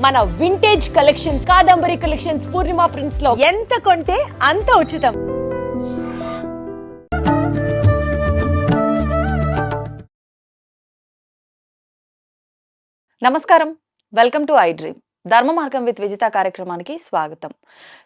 మన vintage collections, Kadambari collections, పూర్ణిమ prints లో ఎంత కొంటే అంత ఉచితం. నమస్కారం, వెల్కమ్ టు ఐ డ్రీమ్. ధర్మ మార్గం విత్ విజిత కార్యక్రమానికి స్వాగతం.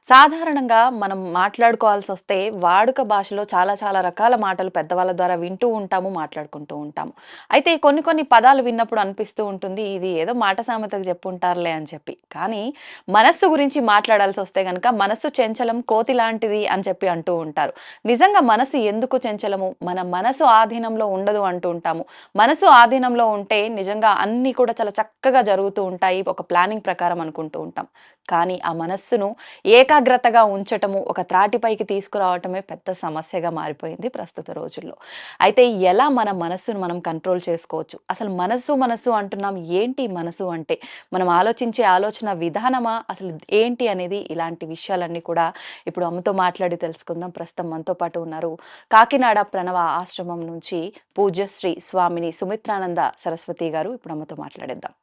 సాధారణంగా మనం మాట్లాడుకోవాల్సి వస్తే వాడుక భాషలో చాలా చాలా రకాల మాటలు పెద్దవాళ్ళ ద్వారా వింటూ ఉంటాము, మాట్లాడుకుంటూ ఉంటాము. అయితే కొన్ని కొన్ని పదాలు విన్నప్పుడు అనిపిస్తూ ఉంటుంది, ఇది ఏదో మాట సామెతకు చెప్పుంటారులే అని చెప్పి. కానీ మనస్సు గురించి మాట్లాడాల్సి వస్తే గనక మనస్సు చెంచలం కోతి లాంటిది అని చెప్పి అంటూ ఉంటారు. నిజంగా మనసు ఎందుకు చెంచలము? మన మనసు ఆధీనంలో ఉండదు అంటూ ఉంటాము. మనసు ఆధీనంలో ఉంటే నిజంగా అన్నీ కూడా చాలా చక్కగా జరుగుతూ ఉంటాయి, ఒక ప్లానింగ్ ప్రకారం అనుకుంటూ ఉంటాం. కానీ ఆ మనస్సును ఏకాగ్రతగా ఉంచటము, ఒక త్రాటిపైకి తీసుకురావటమే పెద్ద సమస్యగా మారిపోయింది ప్రస్తుత రోజుల్లో. అయితే ఎలా మన మనస్సును మనం కంట్రోల్ చేసుకోవచ్చు? అసలు మనస్సు మనస్సు అంటున్నాం, ఏంటి మనసు అంటే? మనం ఆలోచించే ఆలోచన విధానమా అసలు ఏంటి అనేది, ఇలాంటి విషయాలన్నీ కూడా ఇప్పుడు అమ్మతో మాట్లాడి తెలుసుకుందాం. ప్రస్తుతం మనతో పాటు ఉన్నారు కాకినాడ ప్రణవ ఆశ్రమం నుంచి పూజ్యశ్రీ స్వామిని సుమిత్రానంద సరస్వతి గారు. ఇప్పుడు అమ్మతో మాట్లాడేద్దాం.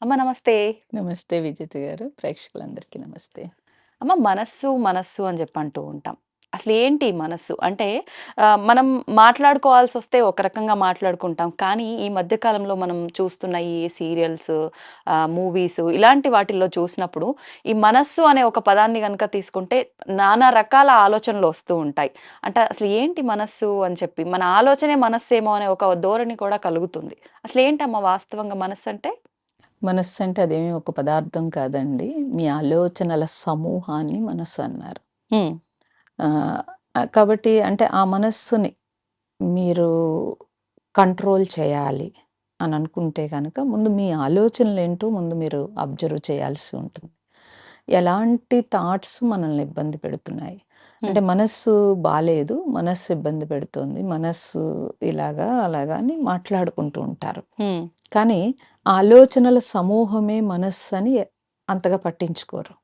అమ్మ నమస్తే. నమస్తే విజిత గారు, ప్రేక్షకులందరికీ నమస్తే. అమ్మ, మనస్సు మనస్సు అని చెప్పి అంటూ ఉంటాం. అసలు ఏంటి మనస్సు అంటే? మనం మాట్లాడుకోవాల్సి వస్తే ఒక రకంగా మాట్లాడుకుంటాం. కానీ ఈ మధ్య కాలంలో మనం చూస్తున్న ఈ సీరియల్స్, మూవీస్ ఇలాంటి వాటిల్లో చూసినప్పుడు ఈ మనస్సు అనే ఒక పదాన్ని గనుక తీసుకుంటే నానా రకాల ఆలోచనలు వస్తూ ఉంటాయి. అంటే అసలు ఏంటి మనస్సు అని చెప్పి, మన ఆలోచనే మనస్సేమో అనే ఒక ధోరణి కూడా కలుగుతుంది. అసలు ఏంటమ్మా వాస్తవంగా మనస్సు అంటే? మనస్సు అంటే అదేమీ ఒక పదార్థం కాదండి. మీ ఆలోచనల సమూహాన్ని మనస్సు అన్నారు. హ్మ్. ఆహ్, కాబట్టి అంటే ఆ మనస్సుని మీరు కంట్రోల్ చేయాలి అని అనుకుంటే గనక ముందు మీ ఆలోచనలేంటో ముందు మీరు అబ్జర్వ్ చేయాల్సి ఉంటుంది. ఎలాంటి థాట్స్ మనల్ని ఇబ్బంది పెడుతున్నాయి? హ్మ్. అంటే మనస్సు బాలేదు, మనస్సు ఇబ్బంది పెడుతోంది, మనస్సు ఇలాగా, అలాగా అని మాట్లాడుకుంటూ ఉంటారు. హ్మ్. కానీ ఆలోచనల సమూహమే మనస్సని అంతగా పట్టించుకోరు.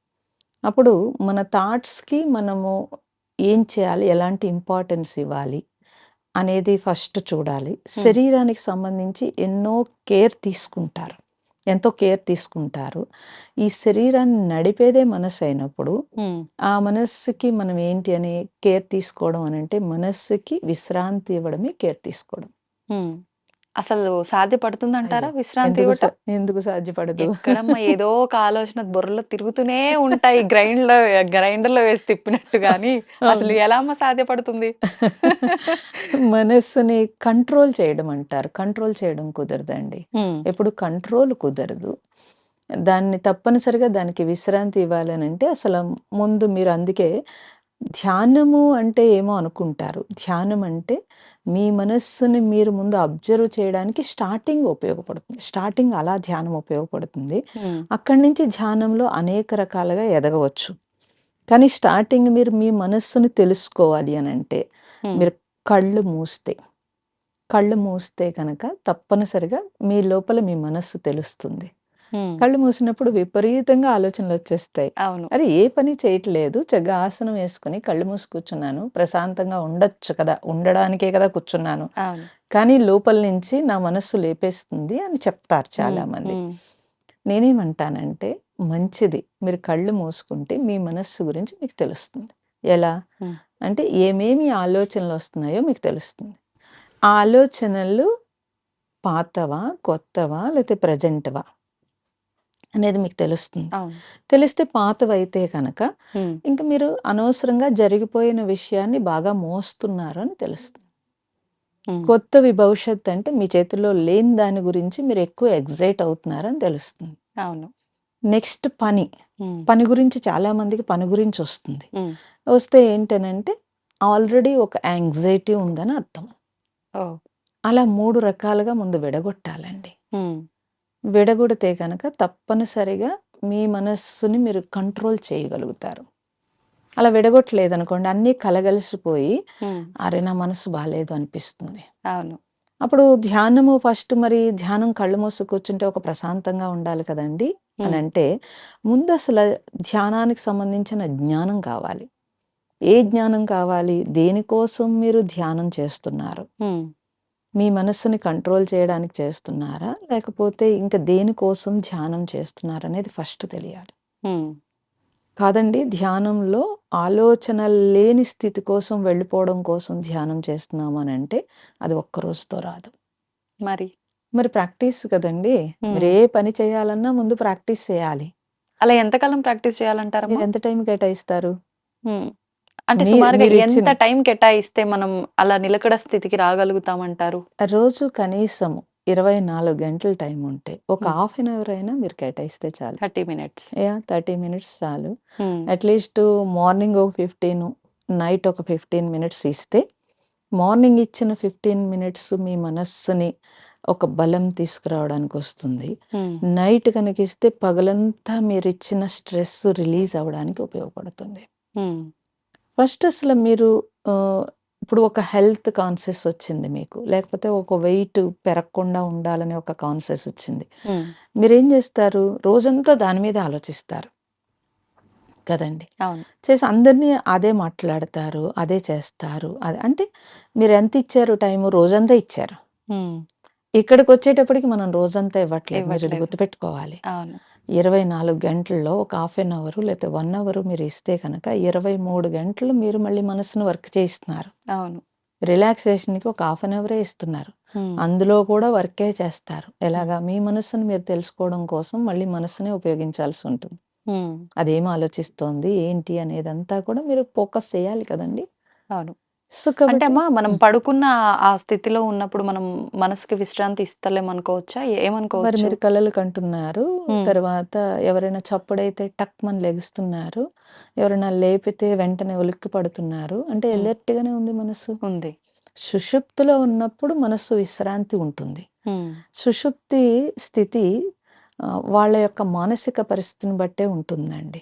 అప్పుడు మన థాట్స్‌కి మనము ఏం చేయాలి? ఎలాంటి ఇంపార్టెన్స్ ఇవ్వాలి? అనేది ఫస్ట్ చూడాలి. హ్మ్. శరీరానికి సంబంధించి ఎంతో కేర్ తీసుకుంటారు. ఈ శరీరాన్ని నడిపేదే మనసయినప్పుడు, హ్మ్. ఆ మనస్సుకి మనం ఏంటి అని కేర్ తీసుకోవడం అనంటే, మనస్సుకి విశ్రాంతి ఇవ్వడమే కేర్ తీసుకోవడం. హ్మ్. అసలు సాధ్యపడుతుందంటారా అయ్యో! విశ్రాంతి ఇవ్వటం? ఎందుకు సాధ్యపడదు? ఎక్కడమ్మా, ఏదో ఒక ఆలోచన బుర్రలో తిరుగుతూనే ఉంటాయి. గ్రైండర్‌లో వేసి తిప్పినట్టు గాని, అసలు అవును. ఎలా అమ్మ సాధ్యపడుతుంది? మనస్సుని కంట్రోల్ చేయడం అంటారు. కంట్రోల్ చేయడం కుదరదండి. హ్మ్. ఎప్పుడు కంట్రోల్ కుదరదు. దాన్ని తప్పనిసరిగా దానికి విశ్రాంతి ఇవ్వాలనంటే అసల ముందు మీరు అందుకే ధ్యానము అంటే ఏమో అనుకుంటారు. ధ్యానం అంటే మీ మనస్సుని మీరు ముందు అబ్జర్వ్ చేయడానికి స్టార్టింగ్ ఉపయోగపడుతుంది. స్టార్టింగ్ అలా ధ్యానం ఉపయోగపడుతుంది. హ్మ్. అక్కడి నుంచి ధ్యానంలో అనేక రకాలుగా ఎదగవచ్చు. కానీ స్టార్టింగ్ మీరు మీ మనస్సుని తెలుసుకోవాలి అనంటే హ్మ్. మీరు కళ్ళు మూస్తే, కళ్ళు మూస్తే గనక తప్పనిసరిగా మీ లోపల మీ మనస్సు తెలుస్తుంది. హ్మ్. కళ్ళు మూసినప్పుడు విపరీతంగా ఆలోచనలొచ్చేస్తాయి. అవును. అరే! ఏ పని చేయట్లేదు. చక్కగా ఆసనం వేసుకొని కళ్ళు మూసి కూర్చున్నాను. ప్రశాంతంగా ఉండొచ్చు కదా! ఉండడానికే కదా కూర్చున్నాను. అవును. కానీ లోపల నుంచి నా మనస్సు లేపేస్తుంది అని చెప్తారు హ్మ్. చాలామంది. హ్మ్. నేనేమంటానంటే మంచిది. మీరు కళ్ళు మూసుకుంటే మీ మనస్సు గురించి మీకు తెలుస్తుంది. ఎలా? హ్మ్. అంటే ఏమేమి ఆలోచనలొస్తున్నాయో మీకు తెలుస్తుంది. ఆ ఆలోచనలు పాతవా? కొత్తవా? లేతే ప్రెజెంట్‌వా? అనేది మీకు తెలుస్తుంది. అవును. తెలిస్తే పాతవైతే గనక హ్మ్. ఇంక మీరు అనవసరంగా జరిగిపోయిన విషయాన్ని బాగా మోస్తున్నారు అని తెలుస్తుంది. హ్మ్. కొత్తవి భవిష్యత్తు అంటే మీ చేతుల్లో లేని దాని గురించి మీరు ఎక్కువ ఎక్సైట్ అవుతున్నారని తెలుస్తుంది. అవును. నెక్స్ట్ పని. హ్మ్. పని గురించి చాలామందికి పని గురించొస్తుంది. హ్మ్. వస్తే ఏంటనంటే ఆల్రెడీ ఒక యాంగ్జైటీ ఉందని అర్థం. ఓహ్! అలా 3 రకాలుగా ముందు విడగొట్టాలండి. హ్మ్. విడగొడితే గనక తప్పనిసరిగా మీ మనస్సుని మీరు కంట్రోల్ చేయగలుగుతారు. అలా విడగొట్టలేదనుకోండి అన్నీ కలగలిసిపోయి, హ్మ్. అరె! నా మనసు బాలేదు అనిపిస్తుంది. అవును. అప్పుడు ధ్యానము ఫస్ట్ మరి ధ్యానం కళ్ళు మూసి కూర్చుంటే ఒక ప్రశాంతంగా ఉండాలి కదండీ! హ్మ్. అనంటే ముందసల ధ్యానానికి సంబంధించిన జ్ఞానం కావాలి. ఏ జ్ఞానం కావాలి? దేనికోసం మీరు ధ్యానం చేస్తున్నారు? హ్మ్. మీ మనస్సుని కంట్రోల్ చేయడానికి చేస్తున్నారా? లేకపోతే ఇంక దేనికోసం ధ్యానం చేస్తున్నారనేది ఫస్ట్ తెలియాలి. హ్మ్. కాదండి, ధ్యానంలో ఆలోచనలు లేని స్థితి కోసం వెళ్ళిపోవడం కోసం ధ్యానం చేస్తున్నాము అనంటే అది ఒక్క రోజుతో రాదు. మరి? మరి ప్రాక్టీస్ కదండీ! మీరు హ్మ్. ఏ పని చేయాలన్నా ముందు ప్రాక్టీస్ చేయాలి. అలా ఎంతకాలం ప్రాక్టీస్ చేయాలంటారమ్మా? మీరెంత టైం కేటాయిస్తారు? హ్మ్. అంటే మీ సుమారుగా మీరిచ్చిన ఎంత టైం కేటాయిస్తే మనం అలా నిలకడ స్థితికి రాగలుగుతామంటారు? రోజు కనీసం 24 గంటలు టైం ఉంటే, ఒక హ్మ్. హాఫ్ ఎన్ అవర్ అయినా మీరు కేటాయిస్తే చాలు. 30 మినిట్స్. 30 మినిట్స్ చాలు. హ్మ్. అట్‌లీస్ట్ మార్నింగ్ ఒక 15, నైట్ ఒక 15 మినిట్స్ ఇస్తే, మార్నింగ్ ఇచ్చిన 15 మినిట్స్ మీ మనస్సుని ఒక బలం తీసుకురావడానికొస్తుంది. హ్మ్. నైట్ గనక ఇస్తే పగలంతా మీరిచ్చిన స్ట్రెస్ రిలీజ్ అవ్వడానికి ఉపయోగపడుతుంది. హ్మ్. ఫస్ట్ అసలు మీరు ఇప్పుడు ఒక హెల్త్ కాన్షియస్ వచ్చింది మీకు. లేకపోతే ఒక వెయిట్ పెరగకుండా ఉండాలనే ఒక కాన్షియస్ వచ్చింది. హ్మ్. మీరేం చేస్తారు? రోజంతా దాని మీదే ఆలోచిస్తారు కదండీ! అవును. చేసి అందరిని అదే మాట్లాడతారు. అదే చేస్తారు. అంటే మీరెంత ఇచ్చారు టైము? రోజంతా ఇచ్చారు. హ్మ్. ఇక్కడికొచ్చేటప్పటికి మనం రోజంతా ఇవ్వట్లేదు. మీరిది ఇవ్వట్లేదు. గుర్తుపెట్టుకోవాలి. అవును. 24 గంటల్లో ఒక హాఫ్ ఎన్ అవరు లేతే 1 అవరు మీరు ఇస్తే గనక 23 గంటలు మీరు మళ్ళీ మనసుని వర్క్ చేయిస్తున్నారు. అవును. రిలాక్సేషన్‌కి ఒక హాఫ్ ఎన్ అవరే ఇస్తున్నారు. హ్మ్. అందులో కూడా వర్కే చేస్తారు. ఎలాగా? మీ మనస్సుని మీరు తెలుసుకోవడం కోసం మళ్ళీ మనస్సునే ఉపయోగించాల్సి ఉంటుంది. హ్మ్. అదేం ఆలోచిస్తోంది? ఏంటి? అనేదంతా కూడా మీరు ఫోకస్ చేయాలి కదండీ! అవును. సో, అంటే కాబట్టి అమ్మా మనం హ్మ్. పడుకున్న ఆ స్థితిలో ఉన్నప్పుడు మనం మనసుకి విశ్రాంతి ఇస్తలేమనుకోవచ్చా? మరి ఏమనుకోవచ్చు? మీరు కలలు కంటున్నారు. హ్మ్. తర్వాత ఎవరైనా చప్పుడైతే టక్‌మని లెగుస్తున్నారు. ఎవరైనా లేపితే వెంటనే ఉలిక్కి పడుతున్నారు. అంటే హ్మ్. ఎలర్ట్‌గానే ఉంది మనసు. ఉంది. సుషుప్తిలో ఉన్నప్పుడు మనస్సు విశ్రాంతి ఉంటుంది. హ్మ్. సుషుప్తి స్థితి వాళ్ళ యొక్క మానసిక పరిస్థితిని బట్టే ఉంటుందండి.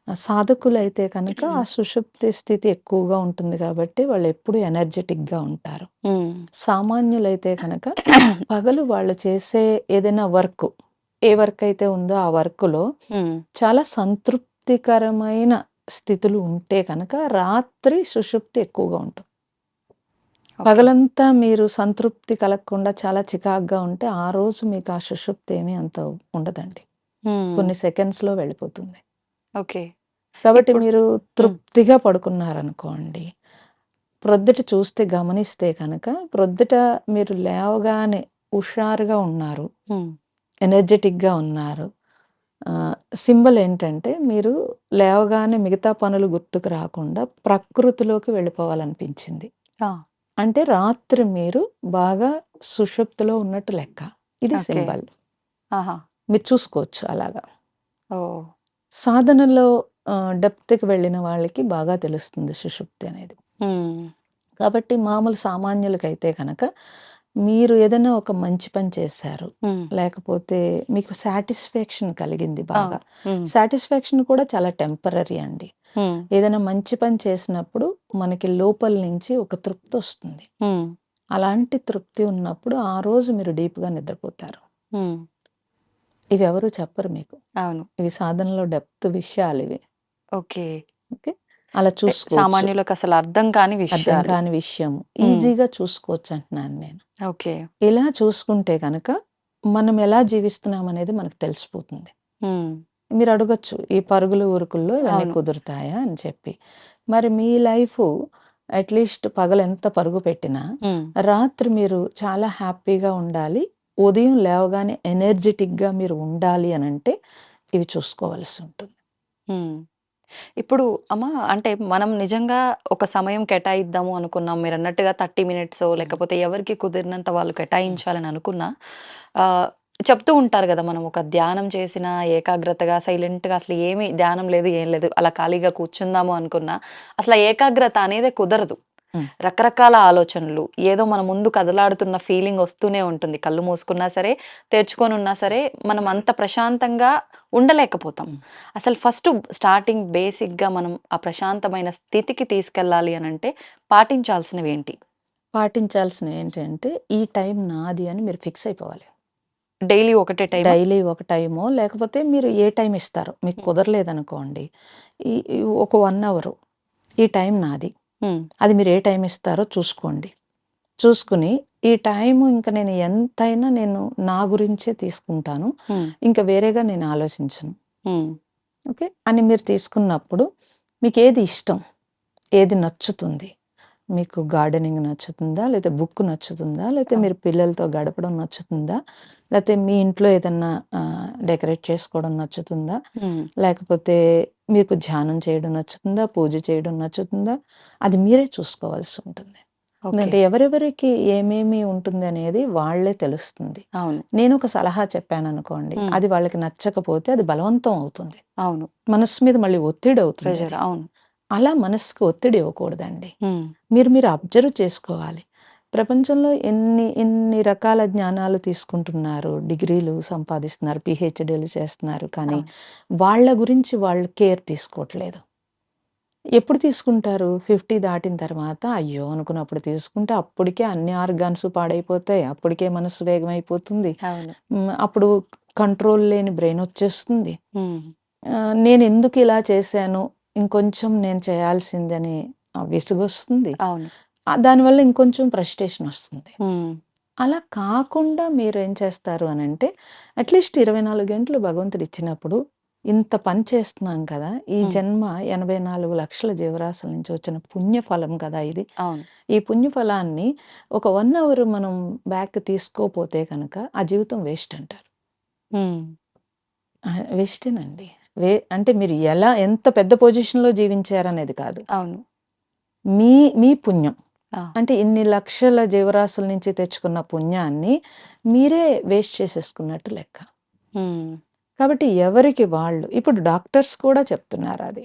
సాధకులైతే కనుక ఆ సుషుప్తి స్థితి ఎక్కువగా ఉంటుంది కాబట్టి వాళ్ళెప్పుడూ ఎనర్జిటిక్‌గా ఉంటారు. హ్మ్. సామాన్యులైతే కనుక పగలు వాళ్ళు చేసే ఏదైనా వర్క్, ఏ వర్క్ అయితే ఉందో ఆ వర్క్‌లో హ్మ్. చాలా సంతృప్తికరమైన స్థితులు ఉంటే కనుక రాత్రి సుషుప్తి ఎక్కువగా ఉంటుంది. ఓకే. పగలంతా మీరు సంతృప్తి కలగకుండా చాలా చికాకుగా ఉంటే, ఆ రోజు మీకు ఆ సుషుప్తి ఏమీ అంత ఉండదండి. హ్మ్. కొన్ని సెకండ్స్‌లో వెళ్ళిపోతుంది. ఓకే. కాబట్టి ఇప్పుడు మీరు హ్మ్. తృప్తిగా పడుకున్నారనుకోండి, ప్రొద్దుట చూస్తే గమనిస్తే కనుక, ప్రొద్దుట మీరు లేవగానే హుషారుగా ఉన్నారు. హ్మ్. ఎనర్జిటిక్‌గా ఉన్నారు. ఆహ్, సింబల్ ఏంటంటే, మీరు లేవగానే మిగతా పనులు గుర్తుకు రాకుండా ప్రకృతిలోకి వెళ్ళిపోవాలనిపించింది. ఆ! అంటే రాత్రి మీరు బాగా సుషుప్తిలో ఉన్నట్టు లెక్క. ఇది ఓకే. సింబల్. ఆహా! మీరు చూసుకోవచ్చు అలాగా. ఓహ్! సాధనలో డెప్త్‌కి వెళ్ళిన వాళ్ళకి బాగా తెలుస్తుంది సుషుప్తి అనేది. హ్మ్. కాబట్టి మామూలు సామాన్యులకైతే గనక మీరు ఏదైనా ఒక మంచి పని చేశారు. హ్మ్. లేకపోతే మీకు సాటిస్ఫాక్షన్ కలిగింది బాగా. అవును. హ్మ్. సాటిస్ఫాక్షన్ కూడా చాలా టెంపరరీ అండి. హ్మ్. ఏదైనా మంచి పని చేసినప్పుడు మనకి లోపల నుంచి ఒక తృప్తొస్తుంది. హ్మ్. అలాంటి తృప్తి ఉన్నప్పుడు ఆ రోజు మీరు డీప్‌గా నిద్రపోతారు. హ్మ్. ఇవి ఎవరు చెప్పరు మీకు. అవును. ఇవి సాధనలో డెప్త్ విషయాలివి. ఓకే. ఓకే. అలా అంటే చూసుకోవచ్చు. సామాన్యులకసలు అర్థం కాని అర్థం విషయాలు. కాని విషయం. హ్మ్. ఈజీగా చూసుకోవచ్చు అంటున్నాను నేను. ఓకే. ఇలా చూసుకుంటే గనక మనం ఎలా జీవిస్తున్నామనేది మనకు తెలిసిపోతుంది. హ్మ్. మీరు అడగొచ్చు, ఈ పరుగులు, ఉరుకుల్లో ఇవన్నీ అవును. కుదురుతాయా అని చెప్పి. మరి మీ లైఫు అట్‌లీస్ట్ పగలెంత పరుగు పెట్టినా, హ్మ్. రాత్రి మీరు చాలా హ్యాపీగా ఉండాలి. ఉదయం లేవగానే ఎనర్జిటిక్‌గా మీరు ఉండాలి అనంటే, ఇవి చూసుకోవాల్సి ఉంటుంది. హ్మ్. ఇప్పుడు అమ్మ అంటే మనం నిజంగా ఒక సమయం కేటాయిద్దాము అనుకున్నాం. మీరన్నట్టుగా 30 మినిట్సో హ్మ్. లేకపోతే ఎవరికి కుదిరినంత వాళ్ళు హ్మ్. కేటాయించాలని అనుకున్నా ఆహ్, చెప్తూ ఉంటారు గదా! మనం ఒక ధ్యానం చేసిన ఏకాగ్రతగా సైలెంట్‌గా అసలు ఏమి ధ్యానం లేదు, ఏం లేదు. అలా ఖాళీగా కూర్చుందాము అనుకున్నా అసల ఏకాగ్రత అనేదే కుదరదు. హ్మ్. రకరకాల ఆలోచనలు. ఏదో మన ముందు కదలాడుతున్న ఫీలింగ్ వస్తూనే ఉంటుంది. కళ్ళు మూసుకున్నా సరే, తెరుచుకొనున్నా సరే, మనం అంత ప్రశాంతంగా ఉండలేకపోతాం. హ్మ్. అసలు ఫస్ట్ స్టార్టింగ్ బేసిక్‌గా మనం ఆ ప్రశాంతమైన స్థితికి తీసుకెళ్ళాలి అనంటే పాటించాల్సినవేంటి? పాటించాల్సినవేంటంటే, ఈ టైం నాది అని మీరు ఫిక్స్ అయిపోవాలి. డైలీ ఒకటే టైమా? డైలీ ఒక టైమో, లేకపోతే మీరు ఏ టైం ఇస్తారో, మీకు హ్మ్. కుదరలేదనుకోండి, ఈ ఈ ఒక 1 అవరు, ఈ టైం నాది. హ్మ్. అది మీరు ఏ టైం ఇస్తారో చూసుకోండి. చూసుకొని, ఈ టైము ఇంక నేను ఎంతైనా నేను నా గురించే తీసుకుంటాను. హ్మ్. ఇంక వేరేగా నేను ఆలోచించను. హ్మ్. ఓకే. అని మీరు తీసుకున్నప్పుడు మీకేది ఇష్టం? ఏది నచ్చుతుంది? మీకు గార్డెనింగ్ నచ్చుతుందా? లేతే బుక్ నచ్చుతుందా? లేతే అవును. మీరు పిల్లలతో గడపడం నచ్చుతుందా? లేతే మీ ఇంట్లో ఏదన్నా డెకరేట్ చేసుకోవడం నచ్చుతుందా? హ్మ్. లేకపోతే మీకు ధ్యానం చేయడం నచ్చుతుందా? పూజ చేయడం నచ్చుతుందా? అది మీరే చూసుకోవాల్సి ఉంటుంది. ఓకే. ఎందుకంటే ఎవరెవరికి ఏమేమి ఉంటుందనేది వాళ్ళే తెలుస్తుంది. అవును. నేను ఒక సలహా చెప్పాననుకోండి, హ్మ్. అది వాళ్ళకి నచ్చకపోతే అది బలవంతం అవుతుంది. అవును. మనస్సు మీద మళ్ళీ ఒత్తిడవుతుందది. ప్రెషర్. అవును. అలా మనసుకి ఒత్తిడి ఇవ్వకూడదండి. హ్మ్. మీరు అబ్జర్వ్ చేసుకోవాలి. ప్రపంచంలో ఎన్ని రకాల జ్ఞానాలు తీసుకుంటున్నారు, డిగ్రీలు సంపాదిస్తున్నారు, పీహెచ్‌డీలు చేస్తున్నారు. కానీ అవును. వాళ్ళ గురించి వాళ్ళు కేర్ తీసుకోవట్లేదు. ఎప్పుడు తీసుకుంటారు? 50 దాటిన తర్వాత అయ్యో! అనుకున్నప్పుడు తీసుకుంటే అప్పటికే అన్ని ఆర్గాన్స్ పాడైపోతాయి. అప్పటికే మనసు వేగమైపోతుంది. అవును. అప్పుడు కంట్రోల్ లేని బ్రెయిన్ వచ్చేస్తుంది. హ్మ్. నేనెందుకు ఇలా చేశాను? ఇంకొంచెం నేను చేయాల్సిందని విసుగొస్తుంది. అవును. దానివల్ల ఇంకొంచెం ఫ్రస్ట్రేషన్ వస్తుంది. హ్మ్. అలా కాకుండా మీరేం చేస్తారు అనంటే, అట్‌లీస్ట్ 24 గంటలు భగవంతుడు ఇచ్చినప్పుడు, ఇంత పని చేస్తున్నాం కదా! ఈ హ్మ్. జన్మ 84,00,000 జీవరాశుల నుంచి వచ్చిన పుణ్యఫలం కదా ఇది. అవును. ఈ పుణ్యఫలాన్ని ఒక 1 అవర్ మనం బ్యాక్ తీసుకోపోతే గనక, ఆ జీవితం వేస్ట్ అంటారు. హ్మ్. వేస్టేనండి. అంటే మీరు ఎంత పెద్ద పొజిషన్‌లో జీవించారనేది కాదు. అవును. మీ మీ పుణ్యం. ఆ! అంటే ఇన్ని లక్షల జీవరాశుల నుంచి తెచ్చుకున్న పుణ్యాన్ని మీరే వేస్ట్ చేసేసుకున్నట్టు లెక్క. హ్మ్. కాబట్టి ఎవరికి వాళ్ళు ఇప్పుడు డాక్టర్స్ కూడా చెప్తున్నారది.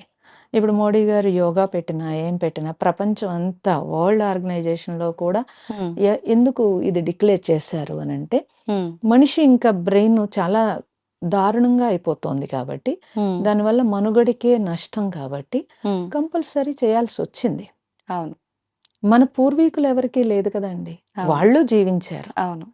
ఇప్పుడు మోడీ గారు యోగా పెట్టినా, ఏం పెట్టినా ప్రపంచం అంతా వరల్డ్ ఆర్గనైజేషన్‌లో కూడా హ్మ్. ఎందుకు ఇది డిక్లేర్ చేశారు అనంటే, హ్మ్. మనిషి ఇంకా బ్రెయిన్ చాలా దారుణంగా అయిపోతోంది కాబట్టి, హ్మ్. దానివల్ల మనుగడకే నష్టం కాబట్టి, హ్మ్. కంపల్సరీ చేయాల్సొచ్చింది. అవును. మన పూర్వీకులు ఎవరికీ లేదు కదండీ! అవును. వాళ్ళు జీవించారు. అవును.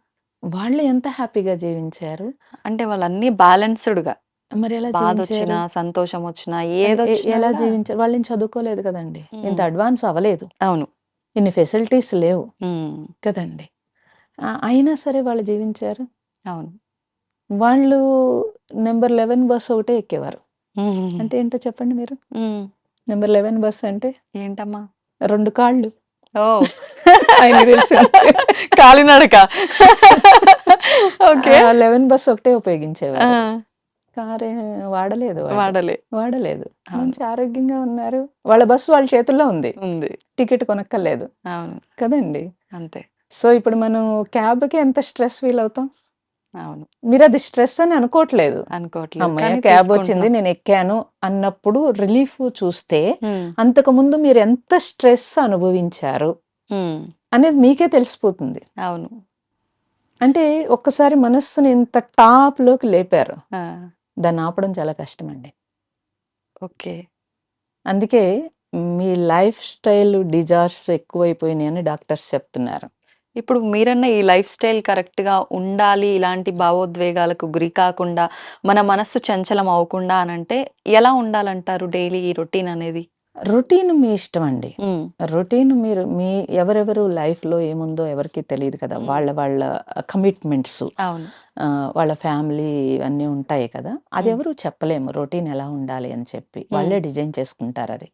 వాళ్ళు ఎంత హ్యాపీగా జీవించారు. అంటే వాళ్ళన్నీ బ్యాలెన్స్‌డ్‌గా మరెలా జీవించారు? బాధొచ్చినా, సంతోషమొచ్చినా, ఎలా ఏదొచ్చినా ఎలా గూడా జీవించారు? వాళ్ళేం చదువుకోలేదు కదండీ! ఇంత హ్మ్. అడ్వాన్స్ అవ్వలేదు. అవును. ఇన్ని ఫెసిలిటీస్ లేవు హ్మ్. కదండీ! అయినా సరే వాళ్ళు జీవించారు. అవును. వాళ్ళు నంబర్ 11 బస్ ఒకటే ఎక్కేవారు. హుహుహు. అంటే ఏంటో చెప్పండి మీరు? హ్మ్. నంబర్ 11 బస్ అంటే ఏంటమ్మా? 2 కాళ్ళు. ఓహ్! ఆయనకి తెలిసింది. కాలినడక. ఓకే. 11 బస్ ఒకటే ఆ! ఉపయోగించేవారు. కారే వాడలేదు వాళ్ళు. వాడలే. వాడలేదు. అవును. మంచి ఆరోగ్యంగా ఉన్నారు. వాళ్ళ బస్సు వాళ్ళ చేతుల్లో ఉంది. ఉంది. టికెట్ కొనక్కర్లేదు. అవును. కదండీ! అంతే. సో, ఇప్పుడు మనం క్యాబ్‌కి ఎంత స్ట్రెస్ ఫీల్ అవుతాం. అవును. మీరది స్ట్రెస్ అని అనుకోవట్లేదు. అనుకోవట్లేదు. హమ్మయ్య! కానీ క్యాబొచ్చింది తీసుకుంటున్నాం. నేనెక్కాను అన్నప్పుడు రిలీఫ్ చూస్తే, హ్మ్. అంతకుముందు మీరెంత స్ట్రెస్ అనుభవించారు హ్మ్. అనేది మీకే తెలిసిపోతుంది. అవును. అంటే ఒక్కసారి మనస్సుని ఇంత టాప్‌లోకి లేపారు. ఆ! దాన్ని ఆపడం చాలా కష్టమండి. ఓకే. అందుకే మీ లైఫ్ స్టైల్ డిజార్ట్స్ ఎక్కువైపోయినాయని డాక్టర్స్ చెప్తున్నారు. ఇప్పుడు మీరన్న ఈ లైఫ్ స్టైల్ కరెక్ట్‌గా ఉండాలి. ఇలాంటి భావోద్వేగాలకు గురి కాకుండా, మన మనస్సు చంచలం అవ్వకుండా అనంటే ఎలా ఉండాలంటారు డైలీ ఈ రొటీన్ అనేది? రొటీన్ మీ ఇష్టమండి. హ్మ్. రొటీన్ మీరు ఎవరెవరు లైఫ్‌లో ఏముందో ఎవరికీ తెలీదు కదా! హ్మ్. వాళ్ళ కమిట్మెంట్స్ అవును. వాళ్ళ ఫ్యామిలీ ఇవన్నీ ఉంటాయి కదా! హ్మ్. అదెవరు చెప్పలేము. రొటీన్ ఎలా ఉండాలి అని చెప్పి. హ్మ్. వాళ్ళే డిజైన్ చేసుకుంటారది.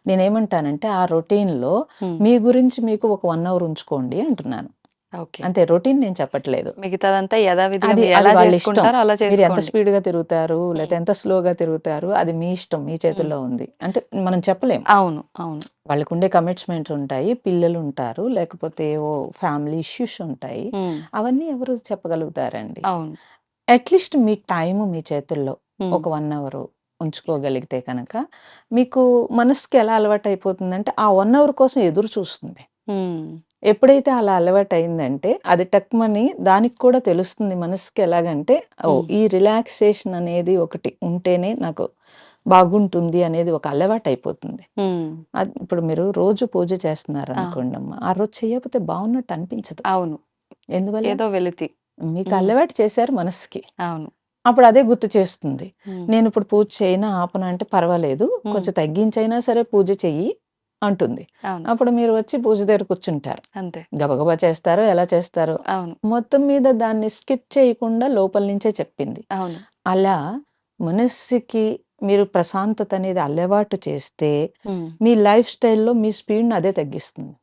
నేనేమంటానంటే ఆ రొటీన్‌లో హ్మ్. మీ గురించి మీకు ఒక 1 అవర్ ఉంచుకోండి అంటున్నాను. ఓకే. అంతే రొటీన్ నేను చెప్పట్లేదు. మిగతాదంతా యథావిధిగా అది అది మీరెలా వాళ్ళిష్టం. చేసుకుంటారో అలా మీరు ఎంత చేసుకోండి. స్పీడ్‌గా తిరుగుతారు, లేతే హ్మ్. ఎంత స్లోగా తిరుగుతారు, అది మీ ఇష్టం. మీ హ్మ్. చేతుల్లో ఉంది. అంటే మనం చెప్పలేం. అవును. అవును. వాళ్ళకుండే కమిట్స్‌మెంట్స్ ఉంటాయి. పిల్లలుంటారు. లేకపోతే ఏవో ఫ్యామిలీ ఇష్యూస్ ఉంటాయి. హ్మ్. అవన్నీ ఎవరు చెప్పగలుగుతారండి. అవును. అట్‌లీస్ట్ మీ టైము మీ చేతుల్లో హ్మ్. ఒక 1 అవరు ఉంచుకోగలిగితే కనుక, మీకు మనసుకి ఎలా అలవాటయిపోతుందంటే, ఆ 1 అవర్ కోసం ఎదురు చూస్తుంది. హ్మ్. ఎప్పుడైతే అలా అలవాటయిందంటే, అది టక్‌మని దానికి కూడా తెలుస్తుంది మనసుకి ఎలాగంటే, ఓహ్! హ్మ్. ఈ రిలాక్సేషన్ అనేది ఒకటి ఉంటేనే నాకు బాగుంటుంది అనేది ఒక అలవాటయిపోతుంది. హ్మ్. ఇప్పుడు మీరు రోజు పూజ ఆ! చేస్తున్నారనుకోండమ్మా, ఆ రోజు చెయ్యకపోతే బావున్నట్టు అనిపించదు. అవును. ఎందువల్ల? ఏదో వెలితి. మీకు హ్మ్. అలవాటు చేశారు మనసుకి. అవును. అప్పుడు అదే గుర్తు చేస్తుంది. హ్మ్. నేనిప్పుడు పూజ చేయనా, ఆపనా అంటే పర్వాలేదు. హ్మ్. కొంచెం తగ్గించైనా సరే పూజ చెయ్యి. అంటుంది. అవును. అప్పుడు మీరు వచ్చి పూజ దగ్గర కూర్చుంటారు. అంతే. గబగబా చేస్తారో, ఎలా చేస్తారో. అవును. మొత్తం మీద దాన్ని స్కిప్ చేయకుండా లోపల నుంచే చెప్పింది. అవును. అలా మనస్సుకి మీరు ప్రశాంతత అనేది అలవాటు చేస్తే, హ్మ్. మీ లైఫ్ స్టైల్‌లో మీ స్పీడ్‌ని అదే తగ్గిస్తుంది.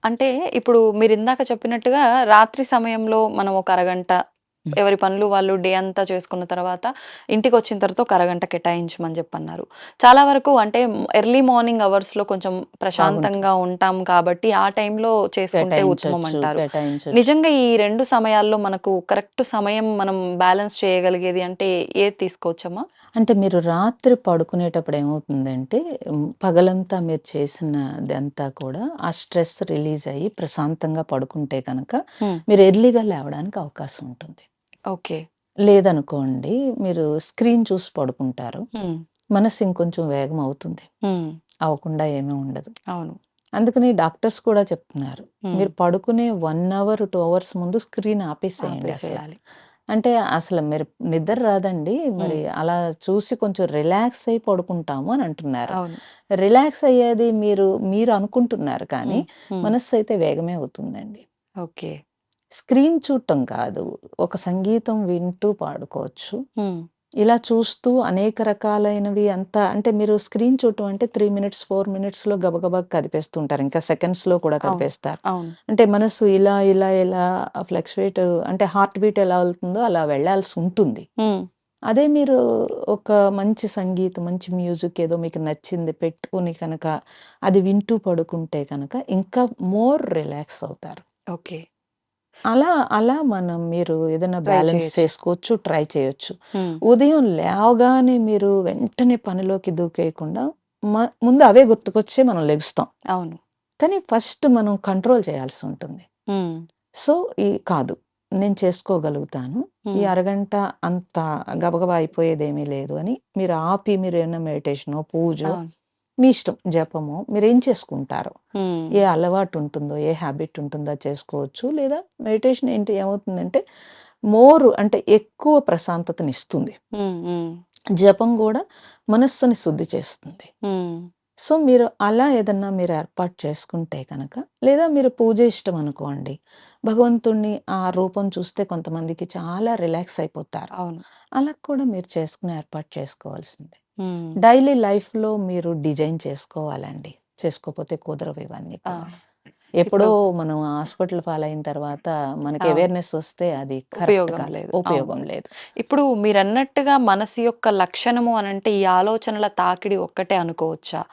అంటే ఇప్పుడు మీరిందాక చెప్పినట్టుగా రాత్రి సమయంలో మనం ఒక అరగంట హ్మ్. ఎవరి పనులు వాళ్ళు డే అంతా చేసుకున్న తర్వాత ఇంటికొచ్చిన తర్వాత ఒక అరగంట కేటాయించమని చెప్పన్నారు. చాలా వరకు అంటే ఎర్లీ మార్నింగ్ అవర్స్‌లో కొంచెం బాగుంటుంది. ప్రశాంతంగా ఉంటాం కాబట్టి ఆ టైంలో చేసుకుంటే ఉత్తమం అంటారు. కేటాయించొచ్చు. నిజంగా ఈ 2 సమయాల్లో మనకు కరెక్ట్ సమయం మనం బ్యాలెన్స్ చేయగలిగేది అంటే ఏది తీసుకోవచ్చమ్మా? అంటే మీరు రాత్రి పడుకునేటప్పుడు ఏమవుతుందంటే, పగలంతా మీరు చేసినదంతా కూడా ఆ స్ట్రెస్ రిలీజ్ అయ్యి ప్రశాంతంగా పడుకుంటే గనక, హ్మ్. మీరు ఎర్లీగా లేవడానికి అవకాశం ఉంటుంది. ఓకే. లేదనుకోండి, మీరు స్క్రీన్ చూసి పడుకుంటారు. హ్మ్. మనస్సు ఇంకొంచెం వేగం అవుతుంది. హ్మ్. అవ్వకుండా ఏమీ ఉండదు. అవును. అందుకని డాక్టర్స్ కూడా చెప్తున్నారు. హ్మ్. మీరు పడుకునే 1 అవర్, 2 అవర్స్ ముందు స్క్రీన్ ఆపేసేయండి అసల. ఆపేసేయాలి. అంటే అసలు మీరు నిద్ర రాదండి. మరి హ్మ్. అలా చూసి కొంచెం రిలాక్స్ అయ్యి పడుకుంటాము అని అంటున్నారు. అవును. రిలాక్స్ అయ్యేది మీరు అనుకుంటున్నారు కానీ, హ్మ్. హ్మ్. మనస్సయితే వేగమే అవుతుందండి. ఓకే. స్క్రీన్ చూడటం కాదు. ఒక సంగీతం వింటూ పాడుకోవచ్చు. హ్మ్. ఇలా చూస్తూ అనేక రకాలైనవి అంతా అంటే మీరు స్క్రీన్ చూడటం అంటే 3 మినిట్స్, 4 మినిట్స్‌లో గబగబా కదిపేస్తుంటారు. ఇంకా సెకండ్స్‌లో కూడా అవును. కదిపేస్తారు. అవును. అంటే మనసు ఇలా ఫ్లక్చుయేట్ అంటే హార్ట్ బీట్ ఎలా వెళ్తుందో అలా వెళ్ళాల్సుంటుంది. హ్మ్. అదే మీరు ఒక మంచి సంగీతం, మంచి మ్యూజిక్ ఏదో మీకు నచ్చింది పెట్టుకొని కనుక అది వింటూ పడుకుంటే కనుక ఇంకా మోర్ రిలాక్స్ అవుతారు. ఓకే. అలా మీరు ఏదైనా ట్రై బ్యాలెన్స్ చేయొచ్చు. చేసుకోవచ్చు, ట్రై చేయొచ్చు. హ్మ్. ఉదయం లేవగానే మీరు వెంటనే పనిలోకి దూకేయకుండా ముందు అవే గుర్తుకొచ్చే మనం లెగుస్తాం. అవును. కానీ ఫస్ట్ మనం కంట్రోల్ చేయాల్సుంటుంది. హ్మ్. సో, కాదు. నేను చేసుకోగలుగుతాను. ఈ హ్మ్. అరగంట అంత గబగబా అయిపోయేదేమీ లేదు అని మీరు ఆపి మీరేమన్నా మెడిటేషనో, పూజో అవును. మీ ఇష్టం జపమో మీరేం చేసుకుంటారో, హ్మ్. ఏ అలవాటు ఉంటుందో, ఏ హాబిట్ ఉంటుందో అది చేసుకోవచ్చు. లేదా మెడిటేషన్ ఏంటి ఏమవుతుందంటే అంటే ఎక్కువ ప్రశాంతతనిస్తుంది. హ్మ్. హ్మ్. జపం గూడా మనస్సుని శుద్ధి చేస్తుంది. హ్మ్. సో, మీరు అలా ఏదన్నా మీరు ఏర్పాటు చేసుకుంటే కనుక, లేదా మీరు పూజ ఇష్టం అనుకోండి. భగవంతుడిని ఆ రూపం చూస్తే కొంతమందికి చాలా రిలాక్స్ అయిపోతారు. అవును. అలా కూడా మీరు చేసుకుని ఏర్పాటు చేసుకోవాల్సిందే. హ్మ్. డైలీ లైఫ్‌లో మీరు డిజైన్ చేసుకోవాలండి. చేసుకోపోతే కుదరవు ఇవన్నీ ఆ! కూడా. ఎప్పుడో ఇప్పుడు మనం హాస్పిటల్ పాలైన తర్వాత మనకి అవును. అవేర్‌నెస్ వస్తే అది కరెక్ట్ ఉపయోగం కాదు. లేదు. అవును. ఉపయోగం లేదు. ఇప్పుడు మీరన్నట్టుగా మనసు యొక్క లక్షణము అనంటే ఈ ఆలోచనల తాకిడి ఒక్కటే అనుకోవచ్చా?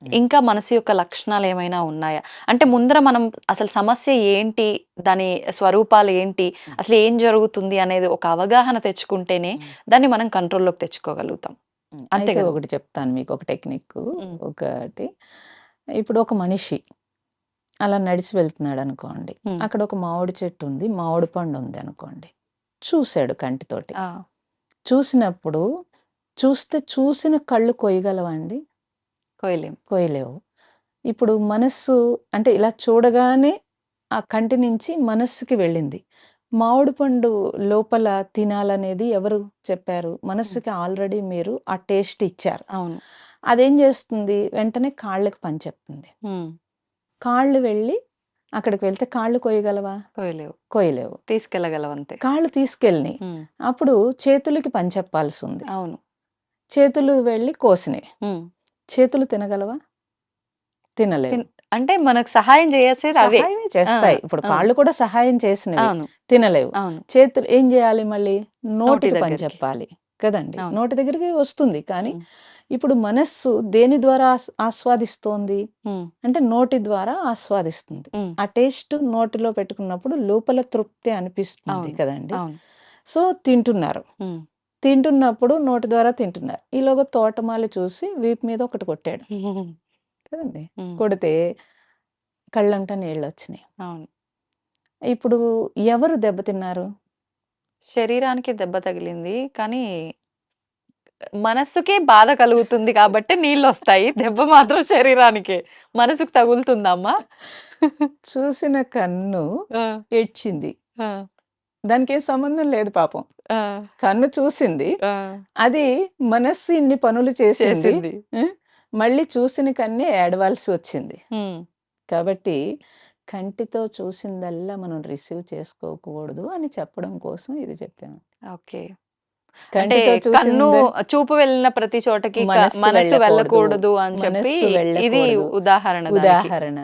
హ్మ్. ఇంకా మనసు యొక్క లక్షణాలేమైనా ఉన్నాయా? అంటే ముందర మనం అసలు సమస్య ఏంటి? దాని స్వరూపాలు ఏంటి? హ్మ్. అసలు ఏం జరుగుతుంది అనేది ఒక అవగాహన తెచ్చుకుంటేనే హ్మ్. దాన్ని మనం కంట్రోల్‌లోకి తెచ్చుకోగలుగుతాం. అంతే అయితే గదా! ఒకటి చెప్తాను మీకొక టెక్నిక్కు. హ్మ్. ఒకటి ఇప్పుడు ఒక మనిషి అలా నడిచి వెళ్తున్నాడనుకోండి. హ్మ్. అక్కడ ఒక మామిడి చెట్టు ఉంది. మామిడి పండు ఉందనుకోండి. చూసాడు కంటితోటి. ఆ! చూసినప్పుడు చూసిన కళ్ళు కొయ్యగలవా అండి? కోయలేం. కొయ్యలేవు. ఇప్పుడు మనస్సు అంటే ఇలా చూడగానే ఆ కంటి నుంచి మనస్సుకి వెళ్ళింది. మామిడి పండు లోపల తినాలనేది ఎవరు చెప్పారు? హ్మ్. మనస్సుకి ఆల్రెడీ మీరు ఆ టేస్ట్ ఇచ్చారు. అవును. అదేం జేస్తుంది? వెంటనే కాళ్ళకి పని చెప్తుంది. హ్మ్. కాళ్ళు వెళ్ళి అక్కడికి వెళ్తే కాళ్ళు కొయ్యగలవా? కోయలేవు. కొయ్యలేవు. తీసుకెళ్ళగలం అంతే. కాళ్ళు తీసుకెళ్ళినియి. హ్మ్. అప్పుడు చేతులకి పని చెప్పాల్సుంది. అవును. చేతులు వెళ్ళి కోసినియి. హ్మ్. చేతులు తినగలవా? తినలేవు. తిన్ అంటే మనకు సహాయం చేసేది అవే. సహాయమే ఆ! చేస్తాయి. ఇప్పుడు అవును. కాళ్ళు కూడా సహాయం చేసినవి. అవును. తినలేవు. అవును. చేతులు ఏం జేయాలి మళ్ళీ? నోటి నోటికి పని దగ్గరికి. చెప్పాలి. కదండీ! అవును. నోటి దగ్గరికి వస్తుంది. కానీ హ్మ్. ఇప్పుడు మనస్సు దేని ద్వారా ఆస్వాదిస్తోంది? హ్మ్. అంటే నోటి ద్వారా ఆస్వాదిస్తుంది. హ్మ్. ఆ టేస్ట్ నోటిలో పెట్టుకున్నప్పుడు లోపల తృప్తి అనిపిస్తుంది అవును. కదండీ! అవును. సో, తింటున్నారు. హ్మ్. తింటున్నప్పుడు నోటి ద్వారా తింటున్నారు. ఈలోగా తోటమాలి చూసి వీపు మీద ఒకటి కొట్టాడు. కదండీ! హ్మ్. కొడితే కళ్ళంట నీళ్లొచ్చినియి. అవును. ఇప్పుడు ఎవరు దెబ్బతిన్నారు? శరీరానికి దెబ్బ తగిలింది. కానీ మనస్సుకే బాధ కలుగుతుంది కాబట్టే నీళ్ళొస్తాయి. దెబ్బ మాత్రం శరీరానికే. మనసుకు తగులుతుందా అమ్మా? చూసిన కన్ను ఆ! ఏడ్చింది. ఆ! దానికేం సంబంధం లేదు పాపం. ఆ! కన్ను చూసింది. ఆ! అది మనస్సు ఇన్ని పనులు చేసింది. చేసింది. హ్మ్. మళ్ళీ చూసిన కన్నే ఏడవాల్సి వచ్చింది. హ్మ్. కాబట్టి కంటితో చూసిందల్లా మనం రిసీవ్ చేసుకోకూడదు అని చెప్పడం కోసం ఇది చెప్పాను. ఓకే. అంటే కంటితో కన్ను చూసిందే చూపు వెళ్ళిన ప్రతి చోటకి మనస్సు మనసు వెళ్ళకూడదు. వెళ్ళకూడదు అని చెప్పి మనస్సు ఇది వెళ్ళకూడదు. ఉదాహరణ దానికి. ఉదాహరణ.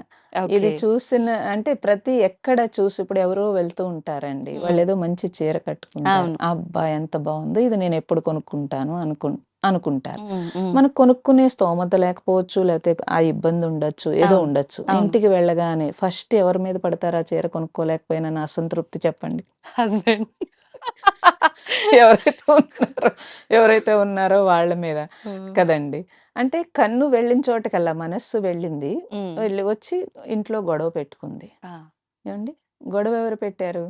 ఇది ఓకే. చూసిన అంటే ప్రతి ఎక్కడ చూసి ఇప్పుడు ఎవరో వెళ్తూ ఉంటారండి. హ్మ్. వాళ్ళేదో మంచి చీర కట్టుకుంటారు. అవును. అబ్బా! ఎంత బావుందో ఇది నేనెప్పుడు కొనుక్కుంటాను అనుకుంటారు. హ్మ్. హ్మ్. మనకు కొనుక్కునే స్తోమత లేకపోవచ్చు, లేతే ఆ ఇబ్బందుండొచ్చు, ఏదో అవును. ఉండొచ్చు. అవును. ఇంటికి వెళ్ళగానే ఫస్ట్ ఎవరి మీద పడతారు ఆ చీర కొనుక్కోలేకపోయినా నా అసంతృప్తి చెప్పండి? హస్బెండ్. ఎవరైతే ఉన్నారో ఎవరైతే ఉన్నారో వాళ్ళ మీద హ్మ్. కదండీ! అంటే కన్ను వెళ్ళిన చోటకల్లా మనస్సు వెళ్ళింది. హ్మ్. వచ్చి ఇంట్లో గొడవ పెట్టుకుంది. ఆ! ఏవండీ? గొడవ ఎవరు పెట్టారు?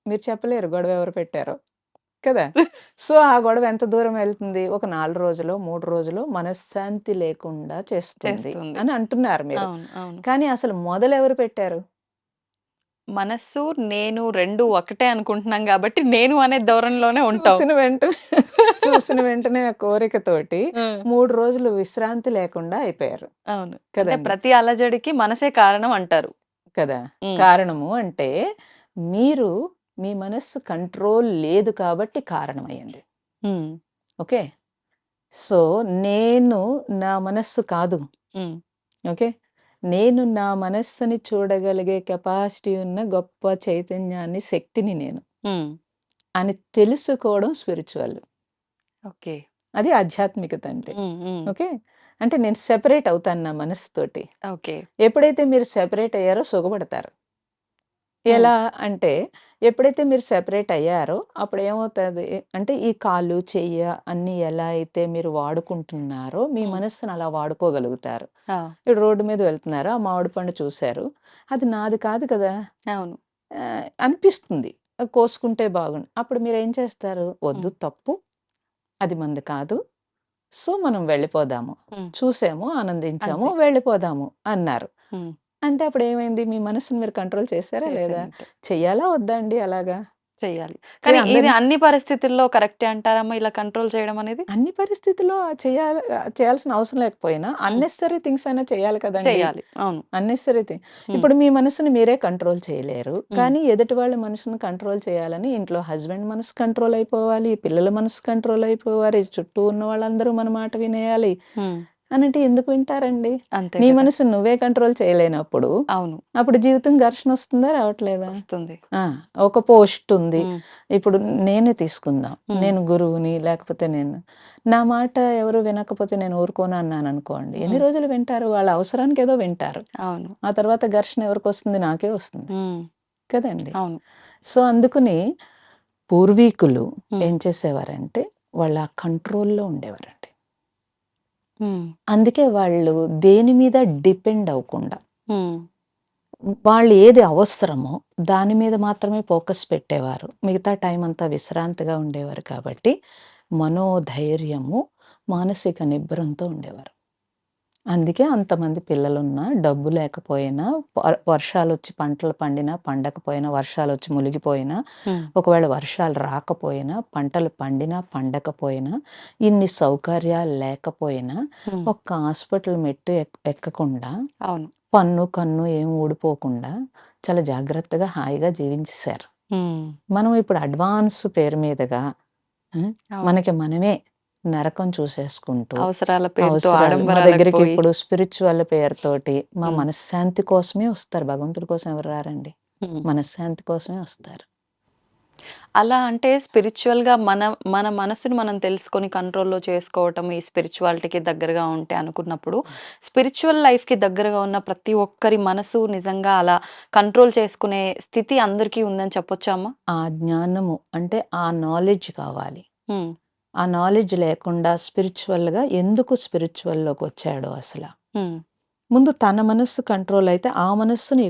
మీరు చెప్పలేరు గొడవ ఎవరు పెట్టారో. కదా! సో, ఆ గొడవ ఎంత దూరం వెళ్తుంది? ఒక 4 రోజులో, 3 రోజులో మనశ్శాంతి లేకుండా చేస్తుంది చేస్తుంది. అని అంటున్నారు మీరు. అవును. అవును. కానీ అసలు మొదలెవరు పెట్టారు? మనస్సు, నేను 2 ఒకటే అనుకుంటున్నాం గాబట్టి, నేను అనే ధోరణిలోనే ఉంటాం. చూసిన వెంటనే చూసిన వెంటనే ఆ కోరికతోటి హ్మ్. 3 రోజులు విశ్రాంతి లేకుండా అయిపోయారు. అవును. అంటే కదండీ! ప్రతి అలజడికి మనసే కారణం అంటారు. కదా! హ్మ్. కారణము అంటే మీరు మీ మనస్సు కంట్రోల్ లేదు కాబట్టి కారణమయింది. హ్మ్. ఓకే. సో, నేను నా మనస్సు కాదు. హ్మ్. ఓకే. నేను నా మనస్సుని చూడగలిగే కెపాసిటీ ఉన్న గొప్ప చైతన్యాన్ని, శక్తిని నేను హ్మ్. అని తెలుసుకోవడం స్పిరిచ్యువల్. ఓకే. అది ఆధ్యాత్మికత అంటే. హ్మ్. హ్మ్. ఓకే. అంటే నేను సెపరేట్ అవుతాను నా మనస్సుతోటి. ఓకే. ఎప్పుడైతే మీరు సెపరేట్ అయ్యారో సుఖపడతారు. హ్మ్. ఎలా అంటే ఎప్పుడైతే మీరు సెపరేట్ అయ్యారో అప్పుడేమవుతది అంటే ఈ కాలు, చెయ్య అన్నీ ఎలా అయితే మీరు వాడుకుంటున్నారో మీ హ్మ్. మనస్సుని అలా వాడుకోగలుగుతారు. ఆ! ఇప్పుడు రోడ్డు మీద వెళ్తున్నారు. ఆ మామిడి పండు చూసారు. అది నాది కాదు కదా! అవును. అనిపిస్తుంది. కోసుకుంటే బాగుండు. అప్పుడు మీరేం చేస్తారు? హ్మ్. వద్దు తప్పు. అది మనది కాదు. సో, మనం వెళ్ళిపోదాము. హ్మ్. చూసాము, ఆనందించాము, అంతే. వెళ్ళిపోదాము అన్నారు. హ్మ్. అంటే అప్పుడేమైంది? మీ మనసుని మీరు కంట్రోల్ చేసారా లేదా? చేసినట్టే. చెయ్యాలా? వద్దా అండి అలాగా? చెయ్యాలి. కానీ ఇది అందరిని అన్ని పరిస్థితుల్లో కరెక్టే అంటారమ్మా ఇలా కంట్రోల్ చేయడం అనేది? అన్ని పరిస్థితుల్లో చేయాల్సిన అవసరం లేకపోయినా హ్మ్. అన్నెసెసరీ థింగ్స్ అయినా చేయాలి కదండీ! చెయ్యాలి. అవును. Unnecessary thing. హ్మ్. ఇప్పుడు మీ మనసుని మీరే కంట్రోల్ చేయలేరు. హ్మ్. కానీ ఎదుటి వాళ్ళ మనసుని కంట్రోల్ చేయాలని ఇంట్లో హస్బెండ్ మనసు కంట్రోల్ అయిపోవాలి. పిల్లల మనసు కంట్రోల్ అయిపోవాలి. చుట్టూ ఉన్న వాళ్ళందరూ మన మాట వినేయాలి. హ్మ్. అనంటే ఎందుకు వింటారండి? అంతే నీ కదా! మనసుని నువ్వే కంట్రోల్ చేయలేనప్పుడు, అవును. అప్పుడు జీవితం ఘర్షణొస్తుందా? రావట్లేదా? వస్తుంది. ఆ! ఒక పోస్ట్ ఉంది. హ్మ్. ఇప్పుడు నేనే తీసుకుందాం. హ్మ్. నేను గురువుని లేకపోతే నా మాట ఎవరు వినకపోతే నేను ఊరుకోను అన్నాననుకోండి. ఎన్ని హ్మ్. రోజులు వింటారు? వాళ్ళ అవసరానికేదో వింటారు. అవును. ఆ తర్వాత ఘర్షణ ఎవరికొస్తుంది? నాకే వస్తుంది. హ్మ్. కదండీ! అవును. సో, అందుకని పూర్వీకులు హ్మ్. ఏం చేసేవారంటే, వాళ్ళ ఆ కంట్రోల్‌లో ఉండేవారండి. హ్మ్. అందుకే వాళ్ళు దేని మీద డిపెండ్ అవ్వకుండా, హ్మ్. వాళ్ళు ఏది అవసరమో దాని మీద మాత్రమే ఫోకస్ పెట్టేవారు. మిగతా టైమంతా విశ్రాంతిగా ఉండేవారు కాబట్టి, మనోధైర్యము, మానసిక నిబ్బరంతో ఉండేవారు. అందుకే అంతమంది పిల్లలున్నా, డబ్బు లేకపోయినా, వర్షాలొచ్చి పంటలు పండినా, పండకపోయినా, వర్షాలొచ్చి మునిగిపోయినా, హ్మ్. ఒకవేళ వర్షాలు రాకపోయినా, పంటలు పండినా, పండకపోయినా, ఇన్ని సౌకర్యాలు లేకపోయినా, హ్మ్. ఒక్క హాస్పిటల్ మెట్టు ఎక్కకుండా, అవును. పన్ను, కన్ను ఏమి ఊడిపోకుండా, చాలా జాగ్రత్తగా, హాయిగా జీవించేశారు. హ్మ్. మనం ఇప్పుడు అడ్వాన్స్ పేరు మీదగా హ్మ్. అవును. మనకి మనమే నరకం చూసేసుకుంటూ, అవసరాల పేరుతో అవసరాలు మా ఆడంబరాలకు దగ్గరికి పోయి ఇప్పుడు స్పిరిచ్యువల్ పేరుతోటి మా హ్మ్. మనశ్శాంతి కోసమే వస్తారు. భగవంతుడి కోసం ఎవరు రారండి. హ్మ్. మనశ్శాంతి కోసమే వస్తారు. అలా అంటే స్పిరిచ్యువల్‌గా మన మనసుని మనం తెలుసుకొని కంట్రోల్‌లో చేసుకోవటం ఈ స్పిరిచ్యువాలిటీకి దగ్గరగా ఉంటే అనుకున్నప్పుడు, స్పిరిచ్యువల్ లైఫ్‌కి దగ్గరగా ఉన్న ప్రతి ఒక్కరి మనసు నిజంగా అలా కంట్రోల్ చేసుకునే స్థితి అందరికీ ఉందని చెప్పొచ్చా అమ్మా? ఆ జ్ఞానము అంటే ఆ నాలెడ్జ్ కావాలి. హ్మ్. ఆ నాలెడ్జ్ లేకుండా స్పిరిచ్యువల్‌గా ఎందుకు స్పిరిచ్యువల్‌లోకొచ్చాడో అసల. హ్మ్. ముందు తన మనస్సు కంట్రోల్ అయితే ఆ మనస్సుని